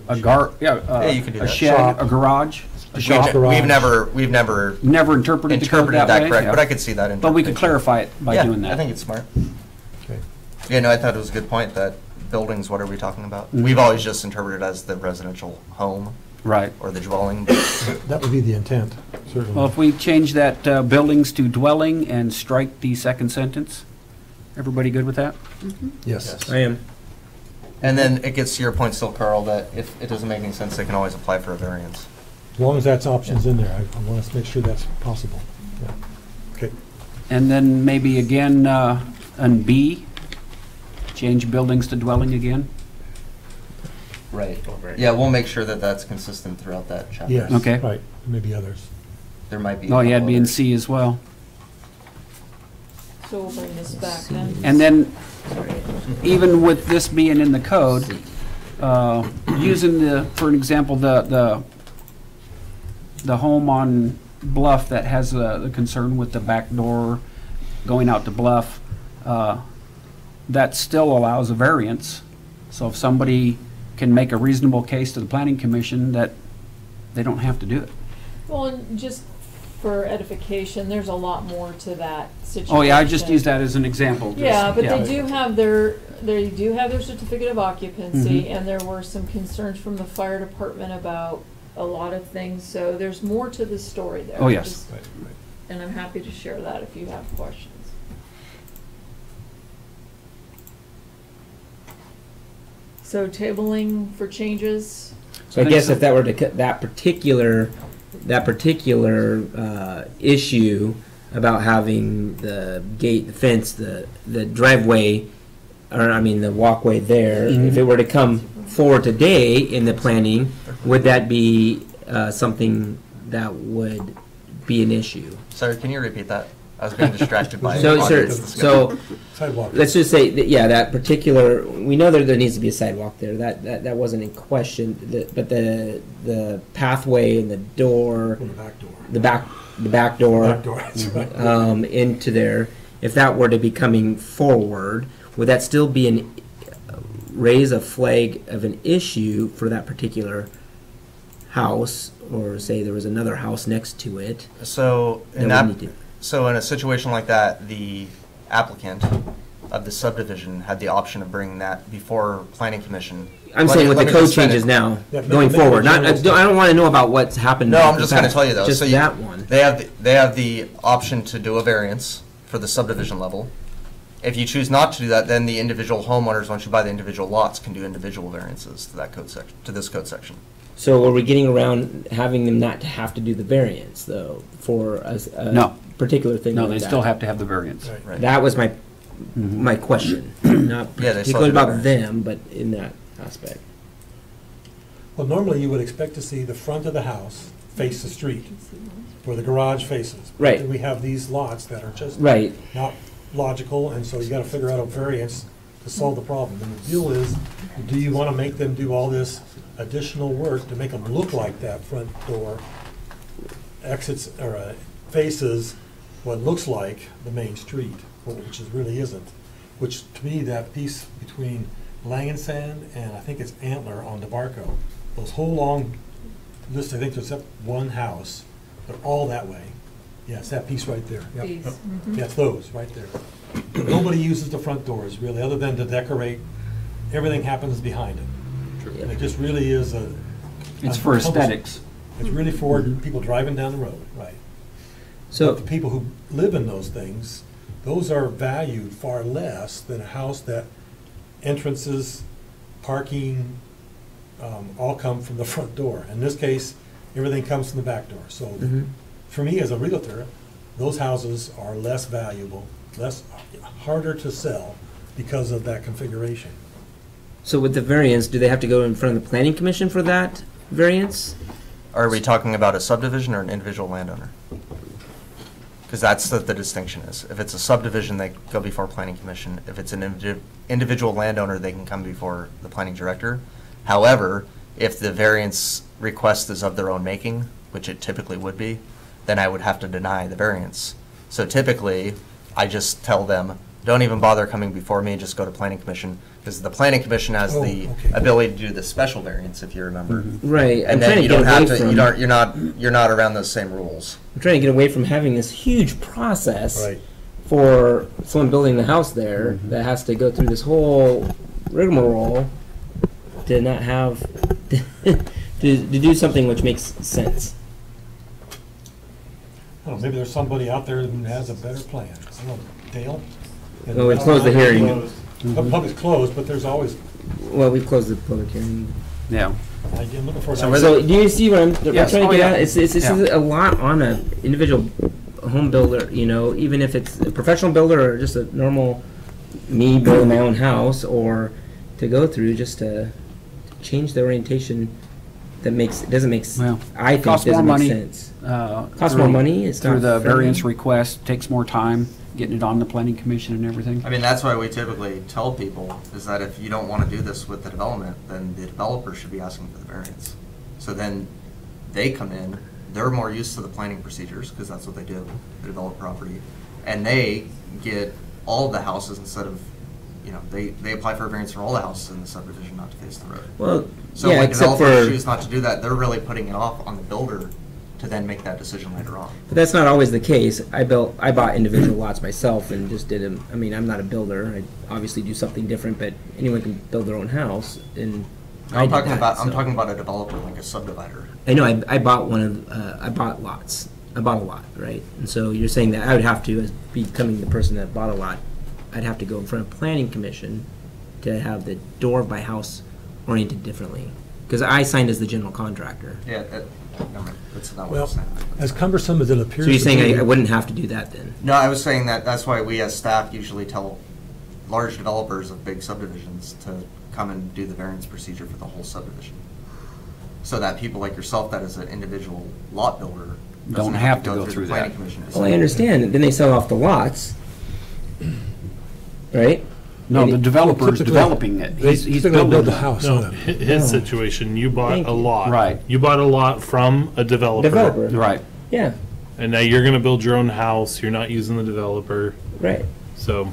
a Yeah, you could do a that. shed, Shop. a garage, a We've shop. garage. never Never interpreted the code interpreted that that way? correct, Yeah. but I could see that. But we could interpretation. clarify it by Yeah, doing that. I think it's smart. Okay. Yeah, no, I thought it was a good point that buildings, what are we talking about? Mhm. We've always just interpreted it as the residential home Right. or the dwelling. That would be the intent, certainly. Well, if we change that buildings to dwelling and strike the second sentence, everybody good with that? Yes. I am. And then it gets to your point still, Carl, that if it doesn't make any sense, they can always apply for a variance. As long as that's options in there, I want us to make sure that's possible. Yeah. Okay. And then maybe again, on B, change buildings to dwelling again? Right. Yeah, we'll make sure that that's consistent throughout that chapter. Yes. Okay. Right, maybe others. There might be. Oh, yeah, it'd couple be in others. C as well. So we'll bring this back then. And then, even with this being in the code, using for an example, the home on Bluff that has the concern with the back door, going out to Bluff, that still allows a variance. So if somebody can make a reasonable case to the planning commission, that they don't have to do it. Well, and just for edification, there's a lot more to that situation. Oh, yeah, I just used that as an example. just- Yeah, but they do have they do have their certificate of occupancy, Mhm. and there were some concerns from the fire department about a lot of things, so there's more to the story there. Oh, yes. Just- Right, right. And I'm happy to share that if you have questions. So tabling for changes, So I guess if that were to cut that particular issue about having the gate, the fence, the driveway, or I mean the walkway there, if it were to come forward today in the planning, would that be something that would be an issue? Sorry, can you repeat that? I was being distracted by So, sir, audience discussion. so Sidewalk. let's just say that, yeah, that particular, we know that there needs to be a sidewalk there. That wasn't in question. But the pathway and the door, From the back door. the back door, Back door, that's right. into there, if that were to be coming forward, would that still be raise a flag of an issue for that particular house, or say there was another house next to it? So in that that, we need to- so in a situation like that, the applicant of the subdivision had the option of bringing that before planning commission. I'm Let saying me- with let the me code just finish. changes now, Yeah, going make it forward. Not, I general don't want to know about what's happened. No, in I'm the just going to past. tell you though. Just So that one. They have the option to do a variance for the subdivision level. If you choose not to do that, then the individual homeowners, once you buy the individual lots, can do individual variances to that code section, to this code section. So are we getting around having them not to have to do the variance though for a No. particular thing? No, like they that? still have to have the variance. Right. Right. That was my question, not Yeah, they still particularly have to about do them, but in that aspect. Well, normally you would expect to see the front of the house face the street, where the garage faces. Right. And we have these lots that are just Right. not logical, and so you gotta figure out a variance to solve the problem. And the deal is, do you wanna make them do all this additional work to make them look like that front door exits, or faces what looks like the main street, which it really isn't? Which, to me, that piece between Langensan and I think it's Antler on DeBarco, those whole long list, I think there's except one house, they're all that way. Yeah, it's that piece right there. Yep. These. Yeah, it's those, right there. Nobody uses the front doors, really, other than to decorate. Everything happens behind it. And it just really is a... It's for aesthetics. It's really for people driving down the road, right. So But the people who live in those things, those are valued far less than a house that entrances, parking, all come from the front door. In this case, everything comes from the back door. So Mhm. for me as a realtor, those houses are less valuable, harder to sell because of that configuration. So with the variance, do they have to go in front of the planning commission for that variance? Are we talking about a subdivision or an individual landowner? Because that's the distinction is. If it's a subdivision, they go before planning commission. If it's an individual landowner, they can come before the planning director. However, if the variance request is of their own making, which it typically would be, then I would have to deny the variance. So typically, I just tell them, don't even bother coming before me, just go to planning commission, because the planning commission has Oh, the okay. ability to do the special variance, if you remember. Right. I'm And trying then to you get don't have away to, from. you're not around those same rules. I'm trying to get away from having this huge process Right. for someone building the house there that has to go through this whole rigmarole to not have to do something which makes sense. I don't know, maybe there's somebody out there who has a better plan. I don't know, Dale? Well, we closed the hearing. Public's closed, but there's always, Well, we've closed the public hearing. Yeah. I'm looking for. So do you see what I'm Yes. trying to Oh, get yeah. at? It's this Yeah. is a lot on a individual home builder, you know, even if it's a professional builder or just a normal me building my own house, or to go through just to change the orientation that doesn't make Well, I think costs more doesn't make money. sense. Costs more money, it's through not the friendly. variance request, takes more time, getting it on the planning commission and everything. I mean, that's why we typically tell people, is that if you don't want to do this with the development, then the developer should be asking for the variance. So then they come in, they're more used to the planning procedures, because that's what they do, they develop property. and they get all the houses instead of, they apply for a variance for all the houses in the subdivision not to face the road. Well, So yeah, when except developers for, choose not to do that, they're really putting it off on the builder to then make that decision later on. but that's not always the case. I bought individual lots myself and just did them. I mean, I'm not a builder. I obviously do something different, but anyone can build their own house. And I'm talking about a developer, like a subdivider. I know. I bought I bought lots. I bought a lot, right? And so you're saying that I would have to, as becoming the person that bought a lot, I'd have to go in front of planning commission to have the door of my house oriented differently, because I signed as the general contractor. Yeah, that's not what Well, I'm saying. as cumbersome as it appears So you're to saying be- I wouldn't have to do that then? No, I was saying that's why we as staff usually tell large developers of big subdivisions to come and do the variance procedure for the whole subdivision. So that people like yourself that is an individual lot builder doesn't Don't have to go the through planning that. commission. Well, I understand. Then they sell off the lots, right? No, the developer's Typically, developing it. He's They're gonna building build the it. house. No, on it. his No. situation, you bought Thank a you. lot. Right. You bought a lot from a developer. Developer. Right. Yeah, And now you're gonna build your own house, you're not using the developer, right. so.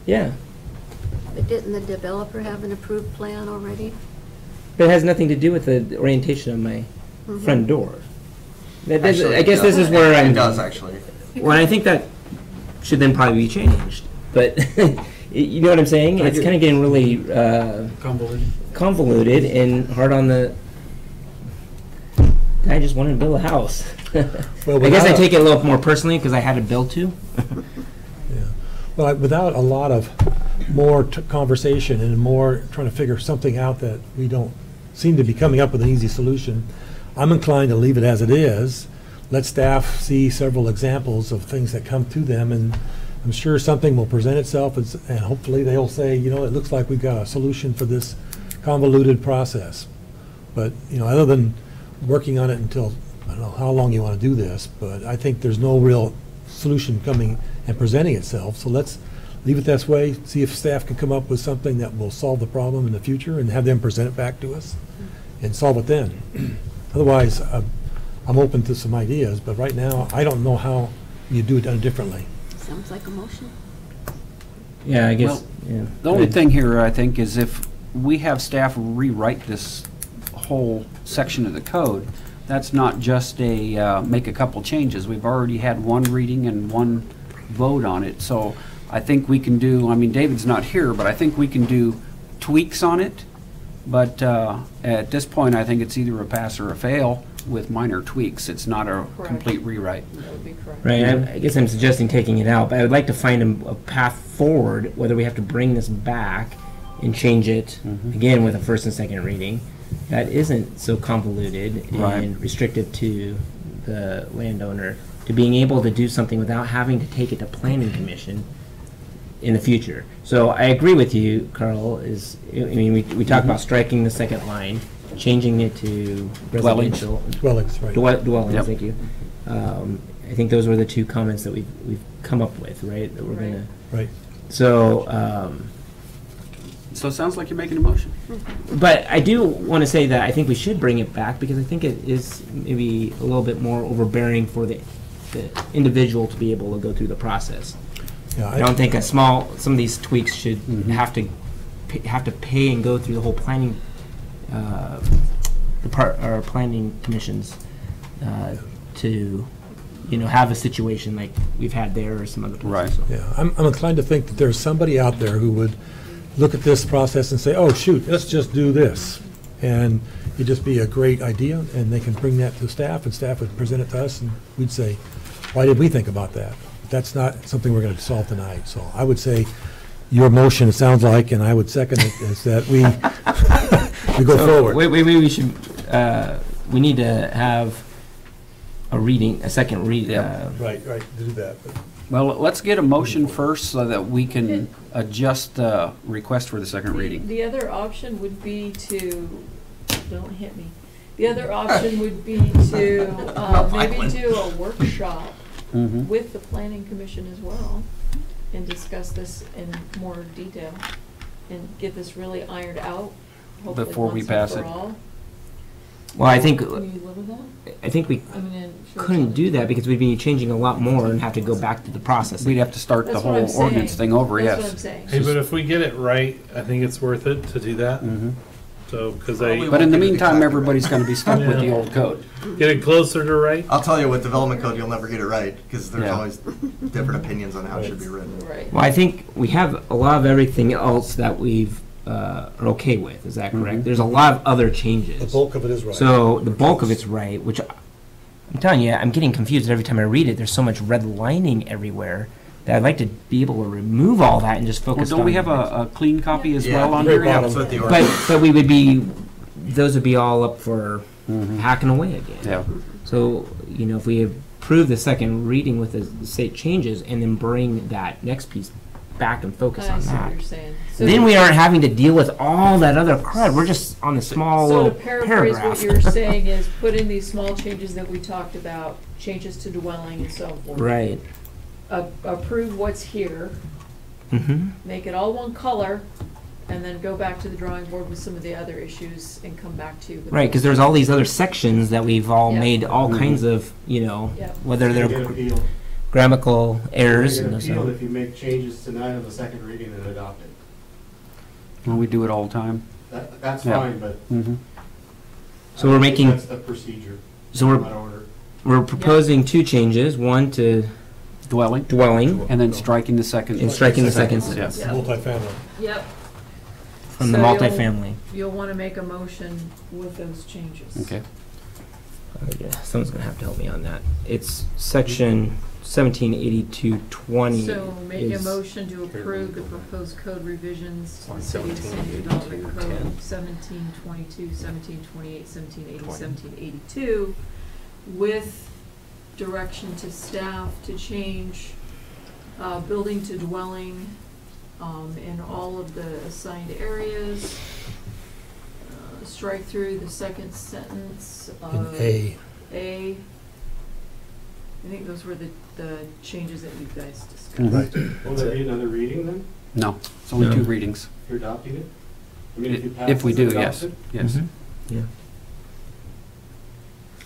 Yeah. But didn't the developer have an approved plan already? But it has nothing to do with the orientation of my front door. That does, Actually, I guess it this does. is where I'm. It does, actually. Well, I think that should then probably be changed. But you know what I'm saying? It's kind of getting really convoluted and hard on the. I just wanted to build a house. Well, I guess I without- take it a little more personally because I had to build to. Yeah. Well, without a lot of more conversation and more trying to figure something out that we don't seem to be coming up with an easy solution, I'm inclined to leave it as it is. Let staff see several examples of things that come to them, and I'm sure something will present itself, and hopefully they'll say, it looks like we've got a solution for this convoluted process. But, other than working on it until, I don't know how long you want to do this, but I think there's no real solution coming and presenting itself. So let's leave it this way, see if staff can come up with something that will solve the problem in the future and have them present it back to us and solve it then. Otherwise, I'm open to some ideas, but right now, I don't know how you do it done differently. Sounds like a motion. Yeah, I guess. Well, yeah. The only thing here, I think, is if we have staff rewrite this whole section of the code, that's not just a, make a couple changes. We've already had one reading and one vote on it. So I think we can do, David's not here, but I think we can do tweaks on it. But at this point, I think it's either a pass or a fail with minor tweaks. It's not a Correct. complete rewrite. That would be correct. Right, I guess I'm suggesting taking it out, but I would like to find a path forward, whether we have to bring this back and change it, again, with a first and second reading, that isn't so convoluted Right. and restrictive to the landowner, to being able to do something without having to take it to planning commission in the future. So I agree with you, Carl, we talk about striking the second line, changing it to Dwellings. residential. Dwellings, right. Dwellings, Yep. thank you. I think those were the two comments that we've come up with, right? That we're Right. gonna. Right. So, So it sounds like you're making a motion. but I do want to say that I think we should bring it back because I think it is maybe a little bit more overbearing for the individual to be able to go through the process. Yeah, I don't think some of these tweaks should have to pay and go through the whole planning or planning commissions to have a situation like we've had there or some other places. Right. So. Yeah, I'm inclined to think that there's somebody out there who would look at this process and say, oh, shoot, let's just do this. And it'd just be a great idea, and they can bring that to staff, and staff would present it to us, and we'd say, why did we think about that? But that's not something we're going to solve tonight. So I would say your motion, it sounds like, and I would second it, is that we go forward. We should, we need to have a second read. Yeah. Right, do that. But Well, let's get a motion first so that we can adjust the request for the second reading. The other option would be to, don't hit me. The other option would be to maybe do a workshop Mhm. with the planning commission as well and discuss this in more detail and get this really ironed out. hopefully Before we once and pass for it. all. Well, I think Can you live with that? we I mean, in short couldn't term. do that because we'd be changing a lot more and have to go back to the process. We'd have to start the That's what I'm whole ordinance saying. thing over, That's what yes. I'm saying. Hey, but if we get it right, I think it's worth it to do that. Mhm. So, because Well, I we But in the won't get it meantime, exactly everybody's right. gonna be stuck with the Yeah. old code. get it closer to right. I'll tell you, with development code, you'll never get it right, because there's Yeah. always different opinions on how it should be written. Right. Well, I think we have a lot of everything else that we've are okay with. Is that correct? Mhm. There's a lot of other The changes. bulk of it is right. So the bulk of it's right, which I'm telling you, I'm getting confused every time I read it. There's so much redlining everywhere that I'd like to be able to remove all that and just Well, focus on. don't we have a clean copy as Yeah, well on very here? Yeah. bottom. That's what the But ordinance- but we would be, those would be all up for Mhm. hacking away again. Yeah. So, you know, if we approve the second reading with the state changes and then bring that next piece back and focus I on see what that, you're saying. So then we aren't having to deal with all that other crud. We're just on the small So little to paraphrase what paragraph. you're saying is put in these small changes that we talked about, changes to dwelling and so forth. Right. Approve what's here, Mm-hmm. make it all one color, and then go back to the drawing board with some of the other issues and come back to you. with Right, because those. there's all these other sections that we've all Yeah. made all Mhm. kinds of, you know, Yeah. whether It's gonna they're get appealed. grammatical errors It's and gonna those. get appealed if you make changes tonight on the second reading and adopt it. Well, we do it all the time. That's Yeah. fine, but. Mhm. So we're making- That's the procedure. So we're not order. we're proposing two changes: one to Dwelling, dwelling and then striking the second. and striking the second Yeah. sentence Yeah. Multifamily. Yep, from the So you'll- multifamily. you'll want to make a motion with those changes. Okay. Yeah, someone's gonna have to help me on that. It's section 1782:20. So make a is- motion to approve the proposed code revisions to the City of Sandy Development Code 1722, 1728, 1780, 1782, with direction to staff to change building to dwelling in all of the assigned areas. Strike through the second sentence In of A. A. I think those were the changes that you guys discussed. Mhm. Right. Will there be another reading then? No, it's only No. 2 readings. You're adopting it? I mean, if you pass If we this do, and yes, adopt it? yes. Mhm. Yeah.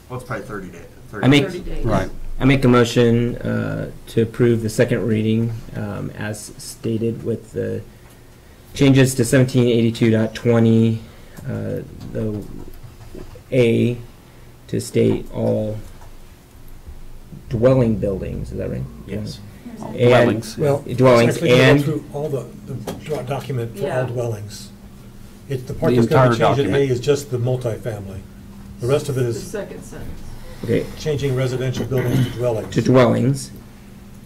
Well, it's probably 30 days. I make- 30 days. Right. I make a motion to approve the second reading as stated with the changes to 1782.20, the A to state all dwelling buildings, is that right? Yes. And- Dwellings. Well, Dwellings it's actually gonna and- go through all the document for all Yeah. dwellings. The part The that's gonna be entire changed in A document. is just the multifamily. The rest of it The is second sentence. Okay, changing residential buildings to dwellings to dwellings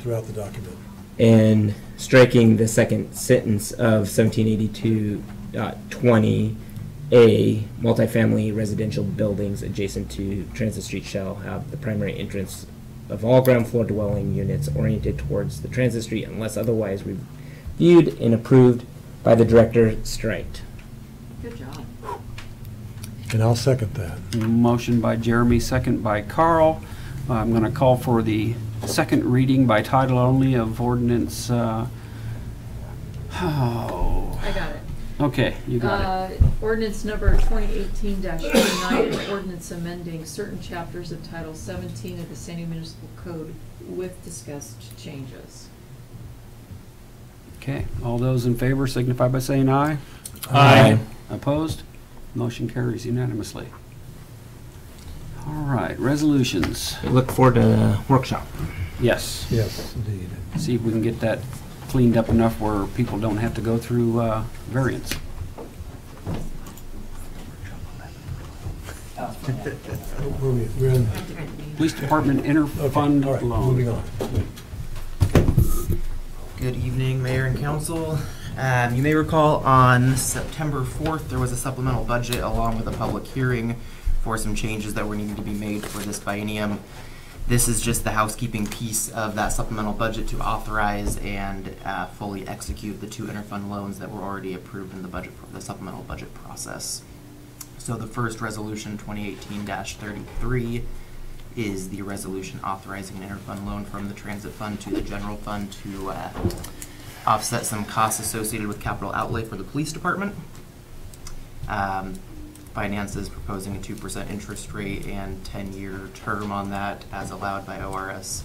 throughout the document. and striking the second sentence of 1782.20A, multifamily residential buildings adjacent to Transit Street shall have the primary entrance of all ground floor dwelling units oriented towards the Transit Street unless otherwise reviewed and approved by the director striked. Good job. And I'll second that. Motion by Jeremy, second by Carl. I'm going to call for the second reading by title only of ordinance, I got it. okay, you got it. Ordinance number 2018-29, an ordinance amending certain chapters of Title 17 of the Sandy Municipal Code with discussed changes. Okay, all those in favor signify by saying aye. Aye. Opposed? Motion carries unanimously. All right, resolutions. Look forward to the workshop. Yes. Yes, indeed. See if we can get that cleaned up enough where people don't have to go through variance. We're in, Police Department okay, interfund all right, loan. moving on. Good evening, Mayor and Council. You may recall on September 4th, there was a supplemental budget along with a public hearing for some changes that were needing to be made for this biennium. This is just the housekeeping piece of that supplemental budget to authorize and fully execute the 2 interfund loans that were already approved in the supplemental budget process. So the first resolution, 2018-33, is the resolution authorizing an interfund loan from the transit fund to the general fund to offset some costs associated with capital outlay for the police department. Finance is proposing a 2% interest rate and 10-year term on that as allowed by ORS,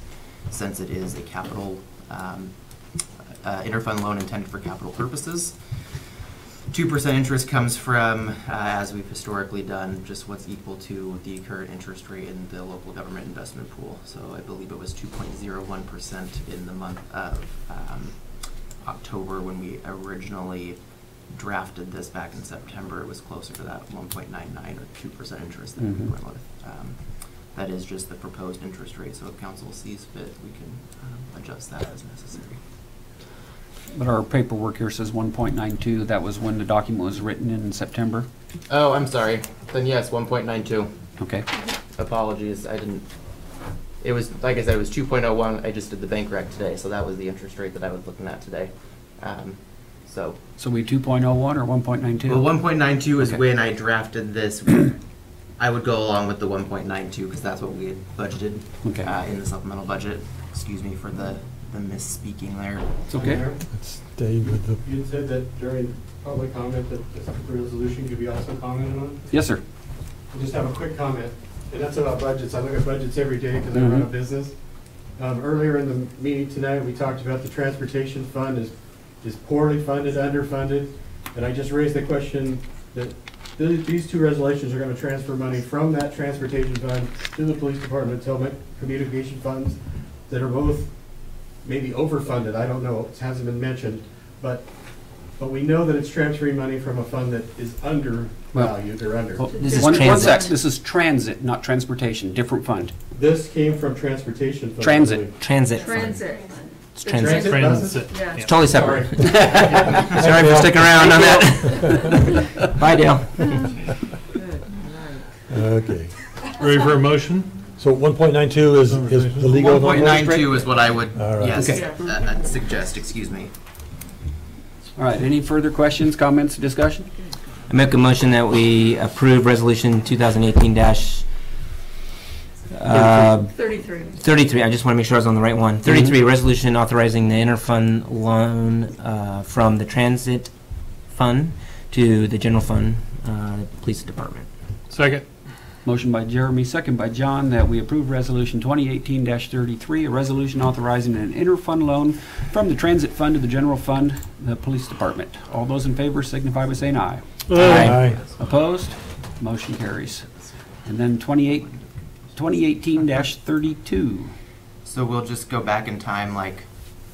since it is a capital interfund loan intended for capital purposes. 2% interest comes from, as we've historically done, just what's equal to the current interest rate in the local government investment pool. So I believe it was 2.01% in the month of October when we originally drafted this back in September. It was closer to that 1.99 or 2% interest that we went with. That is just the proposed interest rate, so if council sees fit, we can adjust that as necessary. But our paperwork here says 1.92. That was when the document was written in September. Oh, I'm sorry. Then yes, 1.92. Okay. Apologies, I didn't. It was, like I said, it was 2.01. I just did the bank rec today, so that was the interest rate that I was looking at today. So we 2.01 or 1.92? Well, 1.92 is Okay. when I drafted this. I would go along with the 1.92 because that's what we had budgeted in the supplemental budget. Excuse me for the misspeaking there. It's okay. Let's stay with the. You had said that during public comment that the resolution could be also commented on? Yes, sir. I just have a quick comment, and that's about budgets. I look at budgets every day because I run a business. Earlier in the meeting tonight, we talked about the transportation fund is poorly funded, underfunded, and I just raised the question that these two resolutions are going to transfer money from that transportation fund to the police department telecommunication funds that are both maybe overfunded. I don't know. It hasn't been mentioned, but we know that it's transferring money from a fund that is undervalued or under. Well, This is one transit. sec. This is transit, not transportation. Different fund. This came from transportation fund. Transit. Transit. Transit. It's transit. Transit. Yeah. It's totally separate. Sorry. Sorry for sticking around on that. Bye, Dale. Good, right. Okay. Ready for a motion? So 1.92 is the legal number? 1.92 is what I would All right. yes Okay. Suggest. Excuse me. All right. Any further questions, comments, discussion? I make a motion that we approve resolution 2018 33. 33. I just want to make sure I was on the right one. 33, resolution authorizing the interfund loan from the transit fund to the general fund, police department. Second. Motion by Jeremy, second by John, that we approve Resolution 2018-33, a resolution authorizing an interfund loan from the transit fund to the general fund, the police department. All those in favor signify by saying aye. Aye. Opposed? Motion carries. And then 2018-32. So we'll just go back in time like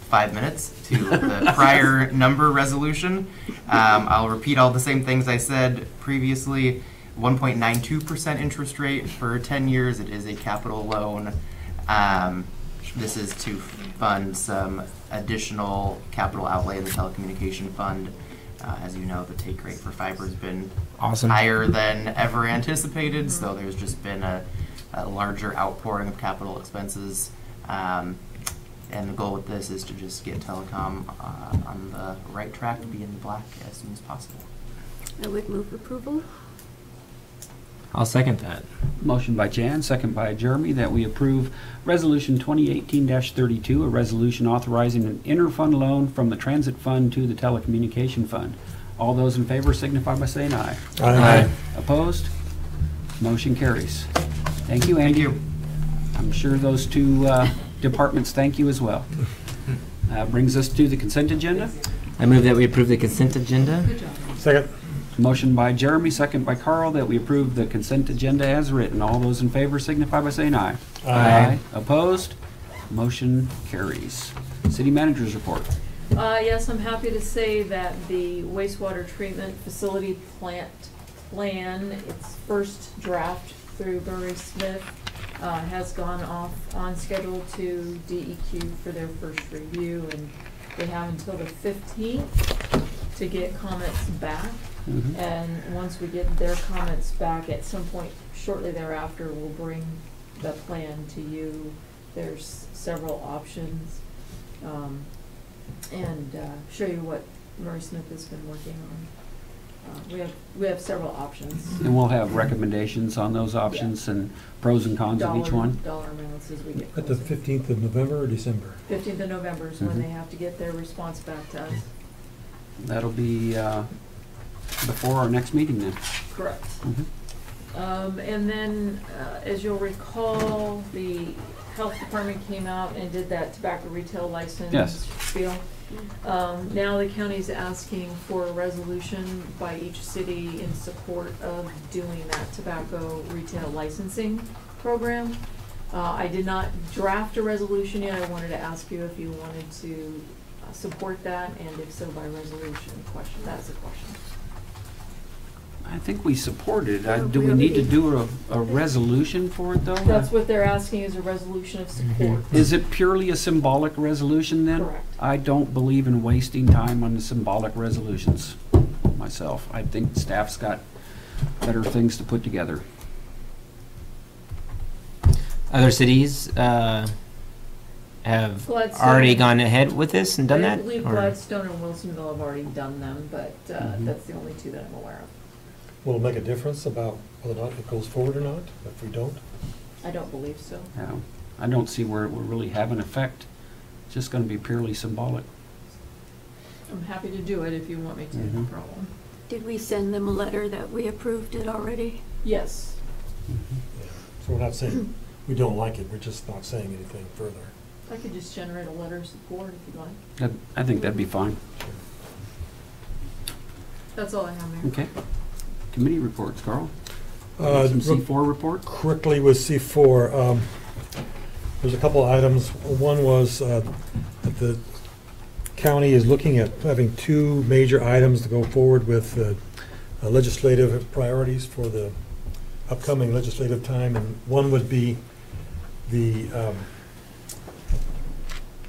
5 minutes to the prior number resolution. I'll repeat all the same things I said previously. 1.92% interest rate for 10 years. It is a capital loan. This is to fund some additional capital outlay in the telecommunication fund. As you know, the take rate for fiber has been Awesome. higher than ever anticipated, so there's just been a larger outpouring of capital expenses. And the goal with this is to just get telecom on the right track to be in the black as soon as possible. I would move approval. I'll second that. Motion by Jan, second by Jeremy, that we approve Resolution 2018-32, a resolution authorizing an interfund loan from the transit fund to the telecommunication fund. All those in favor signify by saying aye. Aye. Opposed? Motion carries. Thank you, Andy. Thank you. I'm sure those two departments thank you as well. Brings us to the consent agenda. I move that we approve the consent agenda. Good job. Second. Motion by Jeremy, second by Carl, that we approve the consent agenda as written. All those in favor signify by saying aye. Aye. Opposed? Motion carries. City Manager's report. Yes, I'm happy to say that the wastewater treatment facility plant plan, its first draft through Burry Smith, has gone off on schedule to DEQ for their first review, and they have until the 15th to get comments back. And once we get their comments back, at some point shortly thereafter, we'll bring the plan to you. There's several options, and show you what Murray Smith has been working on. We have several options. And we'll have recommendations on those options and pros and cons of each one. Dollar amounts as we get At the closer. 15th of November or December? 15th of November is when they have to get their response back to us. That'll be before our next meeting then. Correct. Mhm. And then, as you'll recall, the health department came out and did that tobacco retail license Yes. spiel. Now the county's asking for a resolution by each city in support of doing that tobacco retail licensing program. I did not draft a resolution yet. I wanted to ask you if you wanted to support that, and if so, by resolution. That's a question. I think we support it. Oh, Do we need to really? do a resolution for it, though? That's what they're asking, is a resolution of support. Is it purely a symbolic resolution then? Correct. I don't believe in wasting time on the symbolic resolutions myself. I think staff's got better things to put together. Other cities have Gladstone. already gone ahead with this and done that? I believe or- Gladstone and Wilsonville have already done them, but Mhm. that's the only two that I'm aware of. Will it make a difference about whether or not it goes forward or not, if we don't? I don't believe so. I don't see where it will really have an effect. It's just gonna be purely symbolic. I'm happy to do it if you want me to, no Mhm. problem. Did we send them a letter that we approved it already? Yes. Yeah. So we're not saying, we don't like it, we're just not saying anything further. I could just generate a letter of support if you'd like. I think that'd be fine. That's all I have, Mayor. Okay. Committee reports, Carl? real Some C4 report? Quickly with C4, there's a couple items. One was that the county is looking at having two major items to go forward with legislative priorities for the upcoming legislative time, and one would be the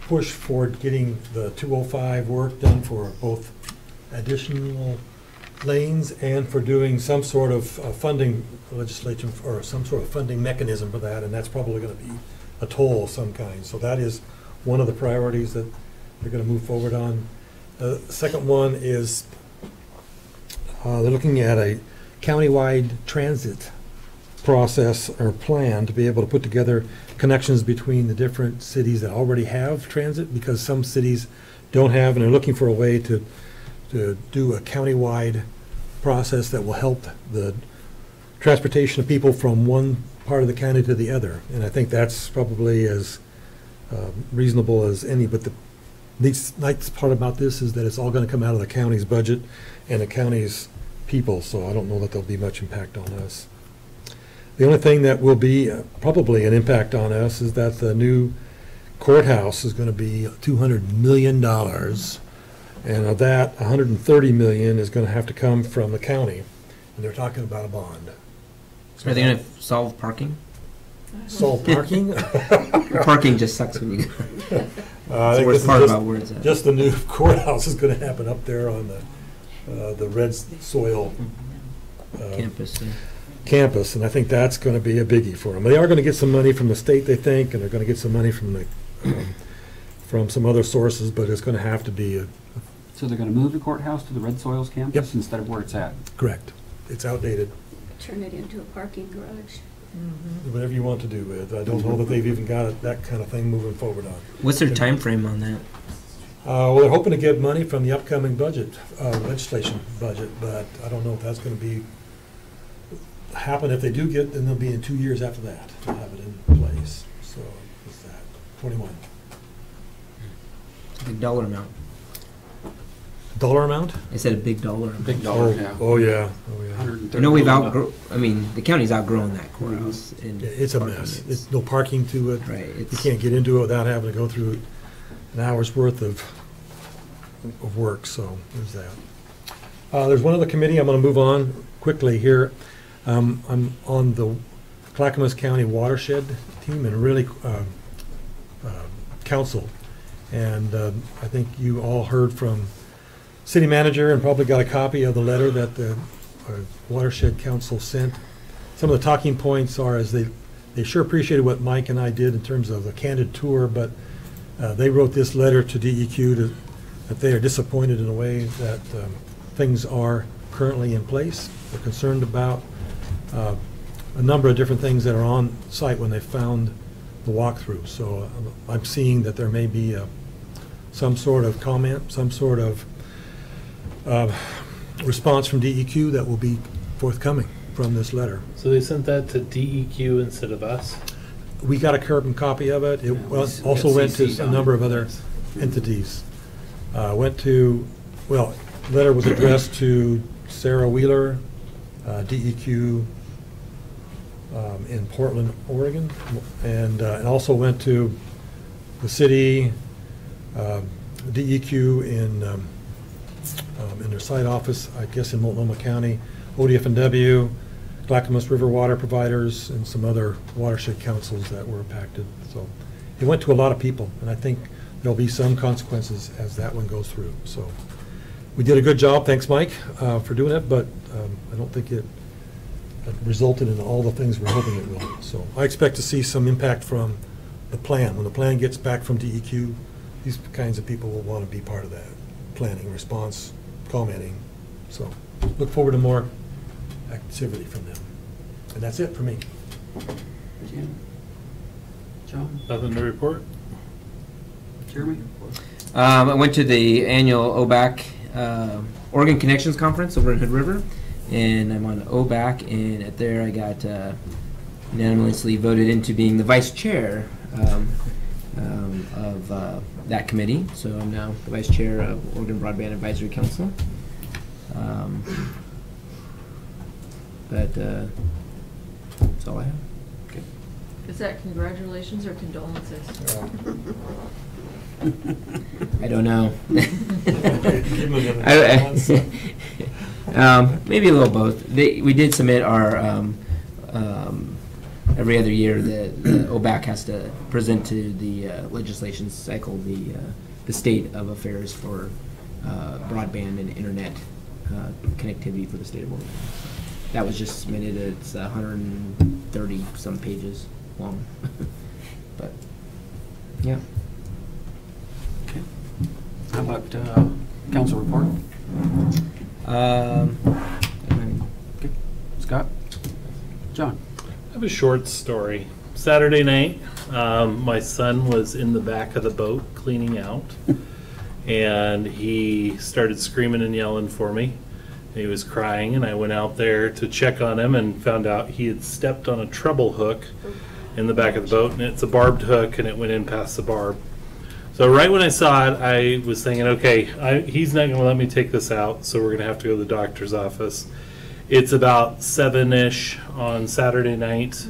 push for getting the 205 work done for both additional lanes and for doing some sort of funding legislation or some sort of funding mechanism for that, and that's probably going to be a toll of some kind. So that is one of the priorities that they're going to move forward on. The second one is they're looking at a countywide transit process or plan to be able to put together connections between the different cities that already have transit, because some cities don't have, and they're looking for a way to do a countywide process that will help the transportation of people from one part of the county to the other. And I think that's probably as reasonable as any, but the nice part about this is that it's all going to come out of the county's budget and the county's people, so I don't know that there'll be much impact on us. The only thing that will be probably an impact on us is that the new courthouse is going to be $200 million. And of that, $130 million is going to have to come from the county. And they're talking about a bond. Are they going to solve parking? Solve parking? Parking just sucks when you I That's the think worst this is part just- about where it's at. Just the new courthouse is going to happen up there on the red soil campus. campus, and I think that's going to be a biggie for them. They are going to get some money from the state, they think, and they're going to get some money from the from some other sources, but it's going to have to be So they're gonna move the courthouse to the Red Soils campus Yep. instead of where it's at? correct. It's outdated. Turn it into a parking garage. Whatever you want to do with. I don't know that they've even got that kind of thing moving forward on. What's their time frame on that? Well, they're hoping to get money from the upcoming budget, legislation budget, but I don't know if that's going to be happen. If they do get, then they'll be in 2 years after that to have it in place. So what's that? 21. It's a big dollar amount. Dollar amount? I said a big dollar amount. Big dollar, yeah. Oh yeah. Oh yeah. 130 I know we've million. outgrown, I mean, the county's outgrown that courthouse. And Yeah, it's a parking. mess. It's no parking to it. Right. You It's, can't get into it without having to go through an hour's worth of work, so there's that. There's one other committee, I'm going to move on quickly here. I'm on the Clackamas County Watershed Team and really Council. And I think you all heard from City Manager and probably got a copy of the letter that the Watershed Council sent. Some of the talking points are as they sure appreciated what Mike and I did in terms of a candid tour, but they wrote this letter to DEQ that they are disappointed in a way that things are currently in place. They're concerned about a number of different things that are on site when they found the walkthrough. So I'm seeing that there may be some sort of comment, some sort of response from DEQ that will be forthcoming from this letter. So they sent that to DEQ instead of us? We got a carbon copy of it. It also went to a number of other entities. Went to, well, letter was addressed to Sarah Wheeler, DEQ in Portland, Oregon, and also went to the city, DEQ in their site office, I guess in Multnomah County, ODF&W, Clackamas River water providers, and some other watershed councils that were impacted. So it went to a lot of people, and I think there'll be some consequences as that one goes through. So we did a good job. Thanks, Mike, for doing it, but I don't think it resulted in all the things we're hoping it will. So I expect to see some impact from the plan. When the plan gets back from DEQ, these kinds of people will want to be part of that planning, response, commenting. So look forward to more activity from them. And that's it for me. Jim? John? Nothing to report? Jeremy? I went to the annual OBAC Oregon Connections Conference over in Hood River, and I'm on OBAC, and at there I got unanimously voted into being the vice chair of that committee. So I'm now the vice chair of Oregon Broadband Advisory Council. But that's all I have. Okay. Is that congratulations or condolences? I don't know. Maybe a little both. We did submit our every other year. The OBAC has to present to the legislation cycle the state of affairs for broadband and internet connectivity for the state of Oregon. That was just submitted. It's 130 some pages long, but yeah. Okay. How about council report? Okay. Scott? John? I have a short story. Saturday night, my son was in the back of the boat cleaning out, and he started screaming and yelling for me. He was crying, and I went out there to check on him and found out he had stepped on a treble hook in the back of the boat, and it's a barbed hook, and it went in past the barb. So right when I saw it, I was thinking, okay, he's not going to let me take this out, so we're going to have to go to the doctor's office. It's about 7-ish on Saturday night.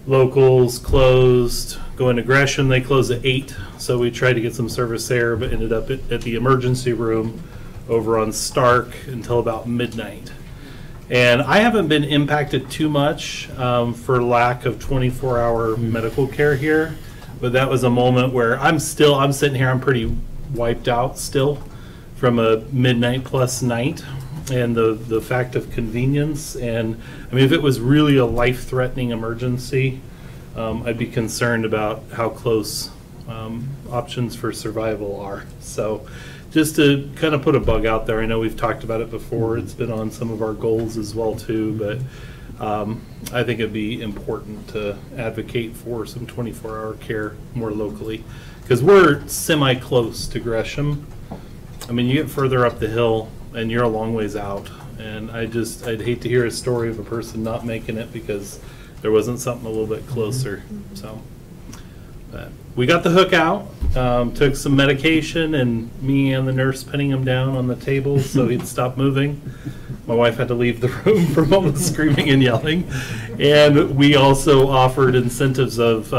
Locals closed. Going to Gresham, they closed at 8, so we tried to get some service there, but ended up at the emergency room over on Stark until about midnight. And I haven't been impacted too much for lack of 24-hour medical care here, but that was a moment where I'm sitting here, I'm pretty wiped out still from a midnight plus night, and the fact of convenience. And I mean, if it was really a life-threatening emergency, I'd be concerned about how close options for survival are. So just to kind of put a bug out there, I know we've talked about it before, it's been on some of our goals as well too, but I think it'd be important to advocate for some 24-hour care more locally, because we're semi-close to Gresham. I mean, you get further up the hill and you're a long ways out, and I'd hate to hear a story of a person not making it because there wasn't something a little bit closer. So but we got the hook out, took some medication, and me and the nurse pinning him down on the table so he'd stop moving. My wife had to leave the room from all the screaming and yelling. And we also offered incentives of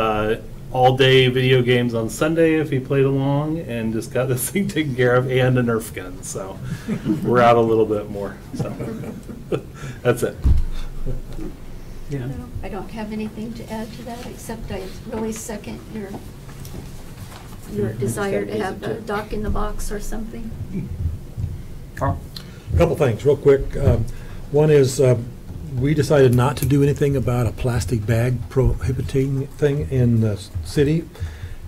all-day video games on Sunday if he played along, and just got this thing taken care of, and a Nerf gun. So we're out a little bit more. So that's it. Yeah. I don't have anything to add to that, except I really second your desire to have a dock in the box or something. Carl? A couple things, real quick. One is we decided not to do anything about a plastic bag prohibiting thing in the city,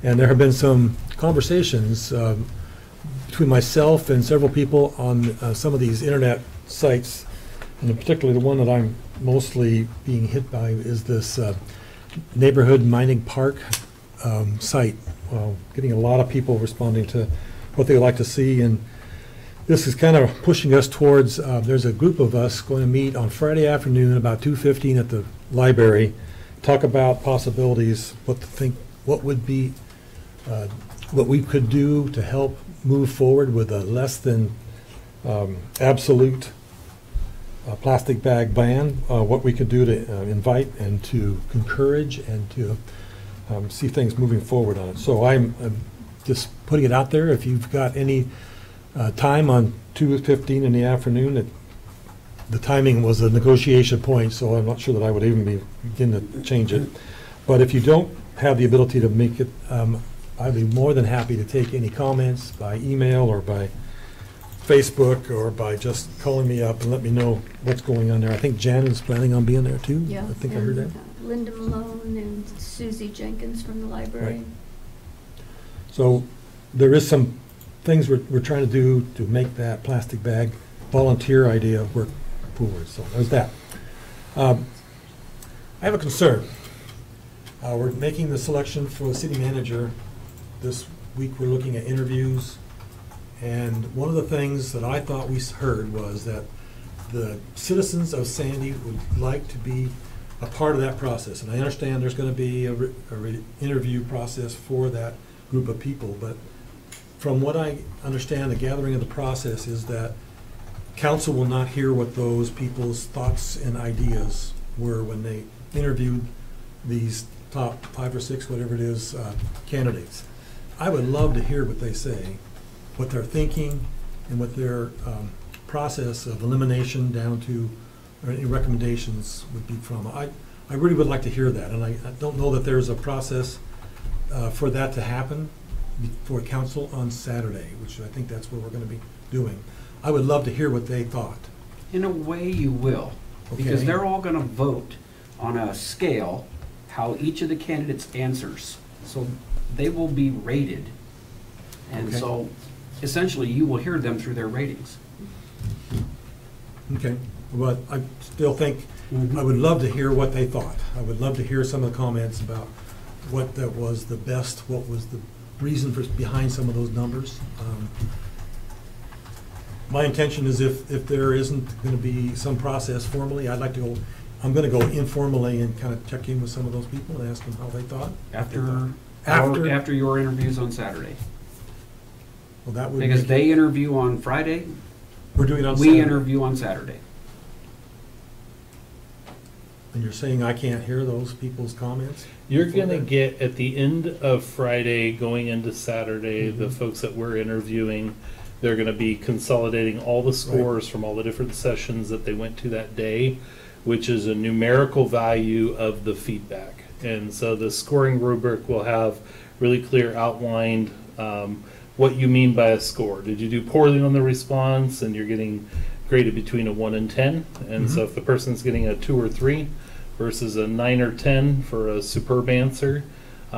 and there have been some conversations between myself and several people on some of these internet sites, and particularly the one that I'm mostly being hit by is this neighborhood mining park site. Getting a lot of people responding to what they would like to see, and this is kind of pushing us towards, there's a group of us going to meet on Friday afternoon about 2:15 at the library, talk about possibilities, what would be, what we could do to help move forward with a less than absolute plastic bag ban, what we could do to invite and to encourage and to see things moving forward on it. So I'm just putting it out there. If you've got any time on 2:15 in the afternoon, the timing was a negotiation point, so I'm not sure that I would even begin to change it. But if you don't have the ability to make it, I'd be more than happy to take any comments by email or by Facebook or by just calling me up and let me know what's going on there. I think Jan is planning on being there too. Yeah. I think I heard that. And, Linda Malone and Susie Jenkins from the library. Right. So there is some things we're trying to do to make that plastic bag volunteer idea work forward. So there's that. I have a concern. We're making the selection for the city manager. This week we're looking at interviews. And one of the things that I thought we heard was that the citizens of Sandy would like to be a part of that process. And I understand there's going to be a interview process for that group of people. But from what I understand, the gathering of the process is that council will not hear what those people's thoughts and ideas were when they interviewed these top 5 or 6, whatever it is, candidates. I would love to hear what they say, what they're thinking, and what their process of elimination down to, or any recommendations would be from. I really would like to hear that, and I don't know that there's a process for that to happen before council on Saturday, which I think that's what we're going to be doing. I would love to hear what they thought. In a way you will, because Okay. they're all going to vote on a scale how each of the candidates answers. So they will be rated. And Okay. so essentially you will hear them through their ratings. Okay, but I still think, I would love to hear what they thought. I would love to hear some of the comments about what that was the best, what was the reason behind some of those numbers. My intention is if there isn't going to be some process formally, I'd like to go, I'm going to go informally and kind of check in with some of those people and ask them how they thought. After your interviews on Saturday. Well, that would Because make they interview on Friday, we're doing it on we Saturday. interview on Saturday. And you're saying I can't hear those people's comments? You're before gonna then? get, at the end of Friday, going into Saturday, the Mhm. folks that we're interviewing, they're gonna be consolidating all the scores from all the different sessions that they went to that day, which is a numerical value of the feedback. And so the scoring rubric will have really clear outlined what you mean by a score. Did you do poorly on the response and you're getting graded between a 1 and 10? And so if the person's getting a 2 or 3 versus a 9 or 10 for a superb answer,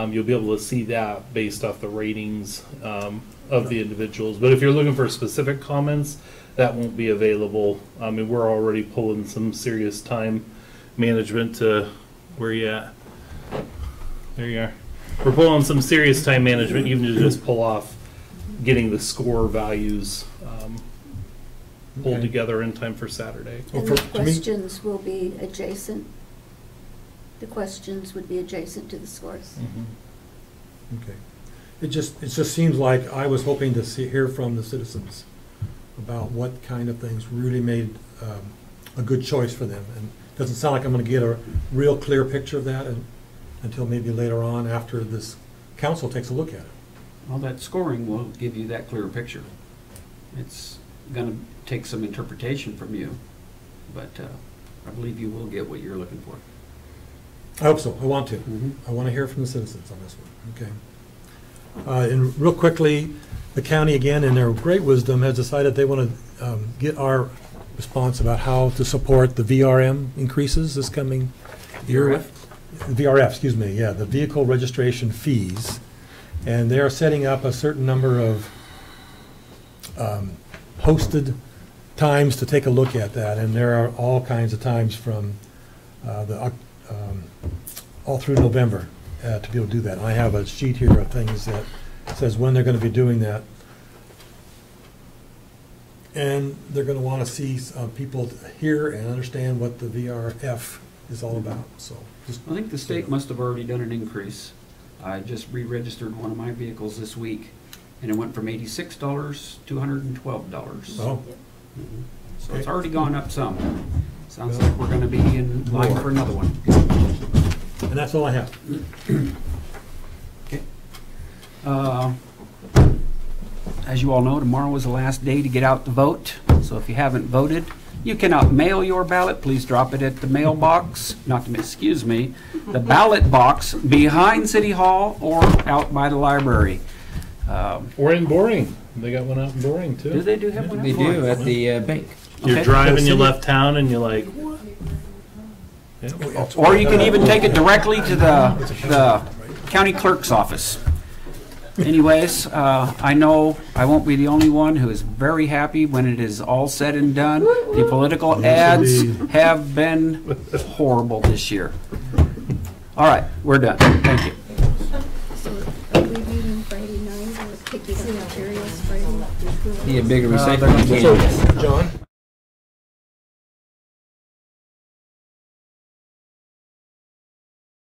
you'll be able to see that based off the ratings of the individuals. But if you're looking for specific comments, that won't be available. I mean, we're already pulling some serious time management to, where you at? There you are. We're pulling some serious time management even to just pull off getting the score values pulled Okay. together in time for Saturday. Well, And the to me- questions will be adjacent. The questions would be adjacent to the scores. Okay. It just seems like I was hoping to hear from the citizens about what kind of things really made a good choice for them. And it doesn't sound like I'm going to get a real clear picture of that until maybe later on after this council takes a look at it. Well, that scoring will give you that clearer picture. It's going to take some interpretation from you, but I believe you will get what you're looking for. I hope so. I want to. I want to hear from the citizens on this one. Okay. And real quickly, the county, again, in their great wisdom, has decided they want to get our response about how to support the VRM increases this coming year. VRF, excuse me, yeah, the vehicle registration fees. And they are setting up a certain number of posted times to take a look at that. And there are all kinds of times from all through November to be able to do that. And I have a sheet here of things that says when they're going to be doing that. And they're gonna wanna see people hear and understand what the VRF is all about, so. just- I think the state must have already done an increase. I just re-registered one of my vehicles this week, and it went from $86 to $112. Oh, So it's okay. already gone up some. Sounds like we're gonna be in line More. for another one. and that's all I have. Okay. As you all know, tomorrow is the last day to get out to vote. So if you haven't voted, you cannot mail your ballot. Please drop it at the mailbox, the ballot box behind City Hall or out by the library. Or in Boring. They got one out in Boring too. Do they do have one? They do at the bank. You're Okay. driving, you left town, and you're like, what? Yeah. Or you can even take it directly to the county clerk's office. Anyways, I know I won't be the only one who is very happy when it is all said and done. The political ads have been horrible this year. All right, we're done. Thank you. So are we meeting Friday night or picking up materials Friday? Need a bigger They're recycling gonna- can. So, John,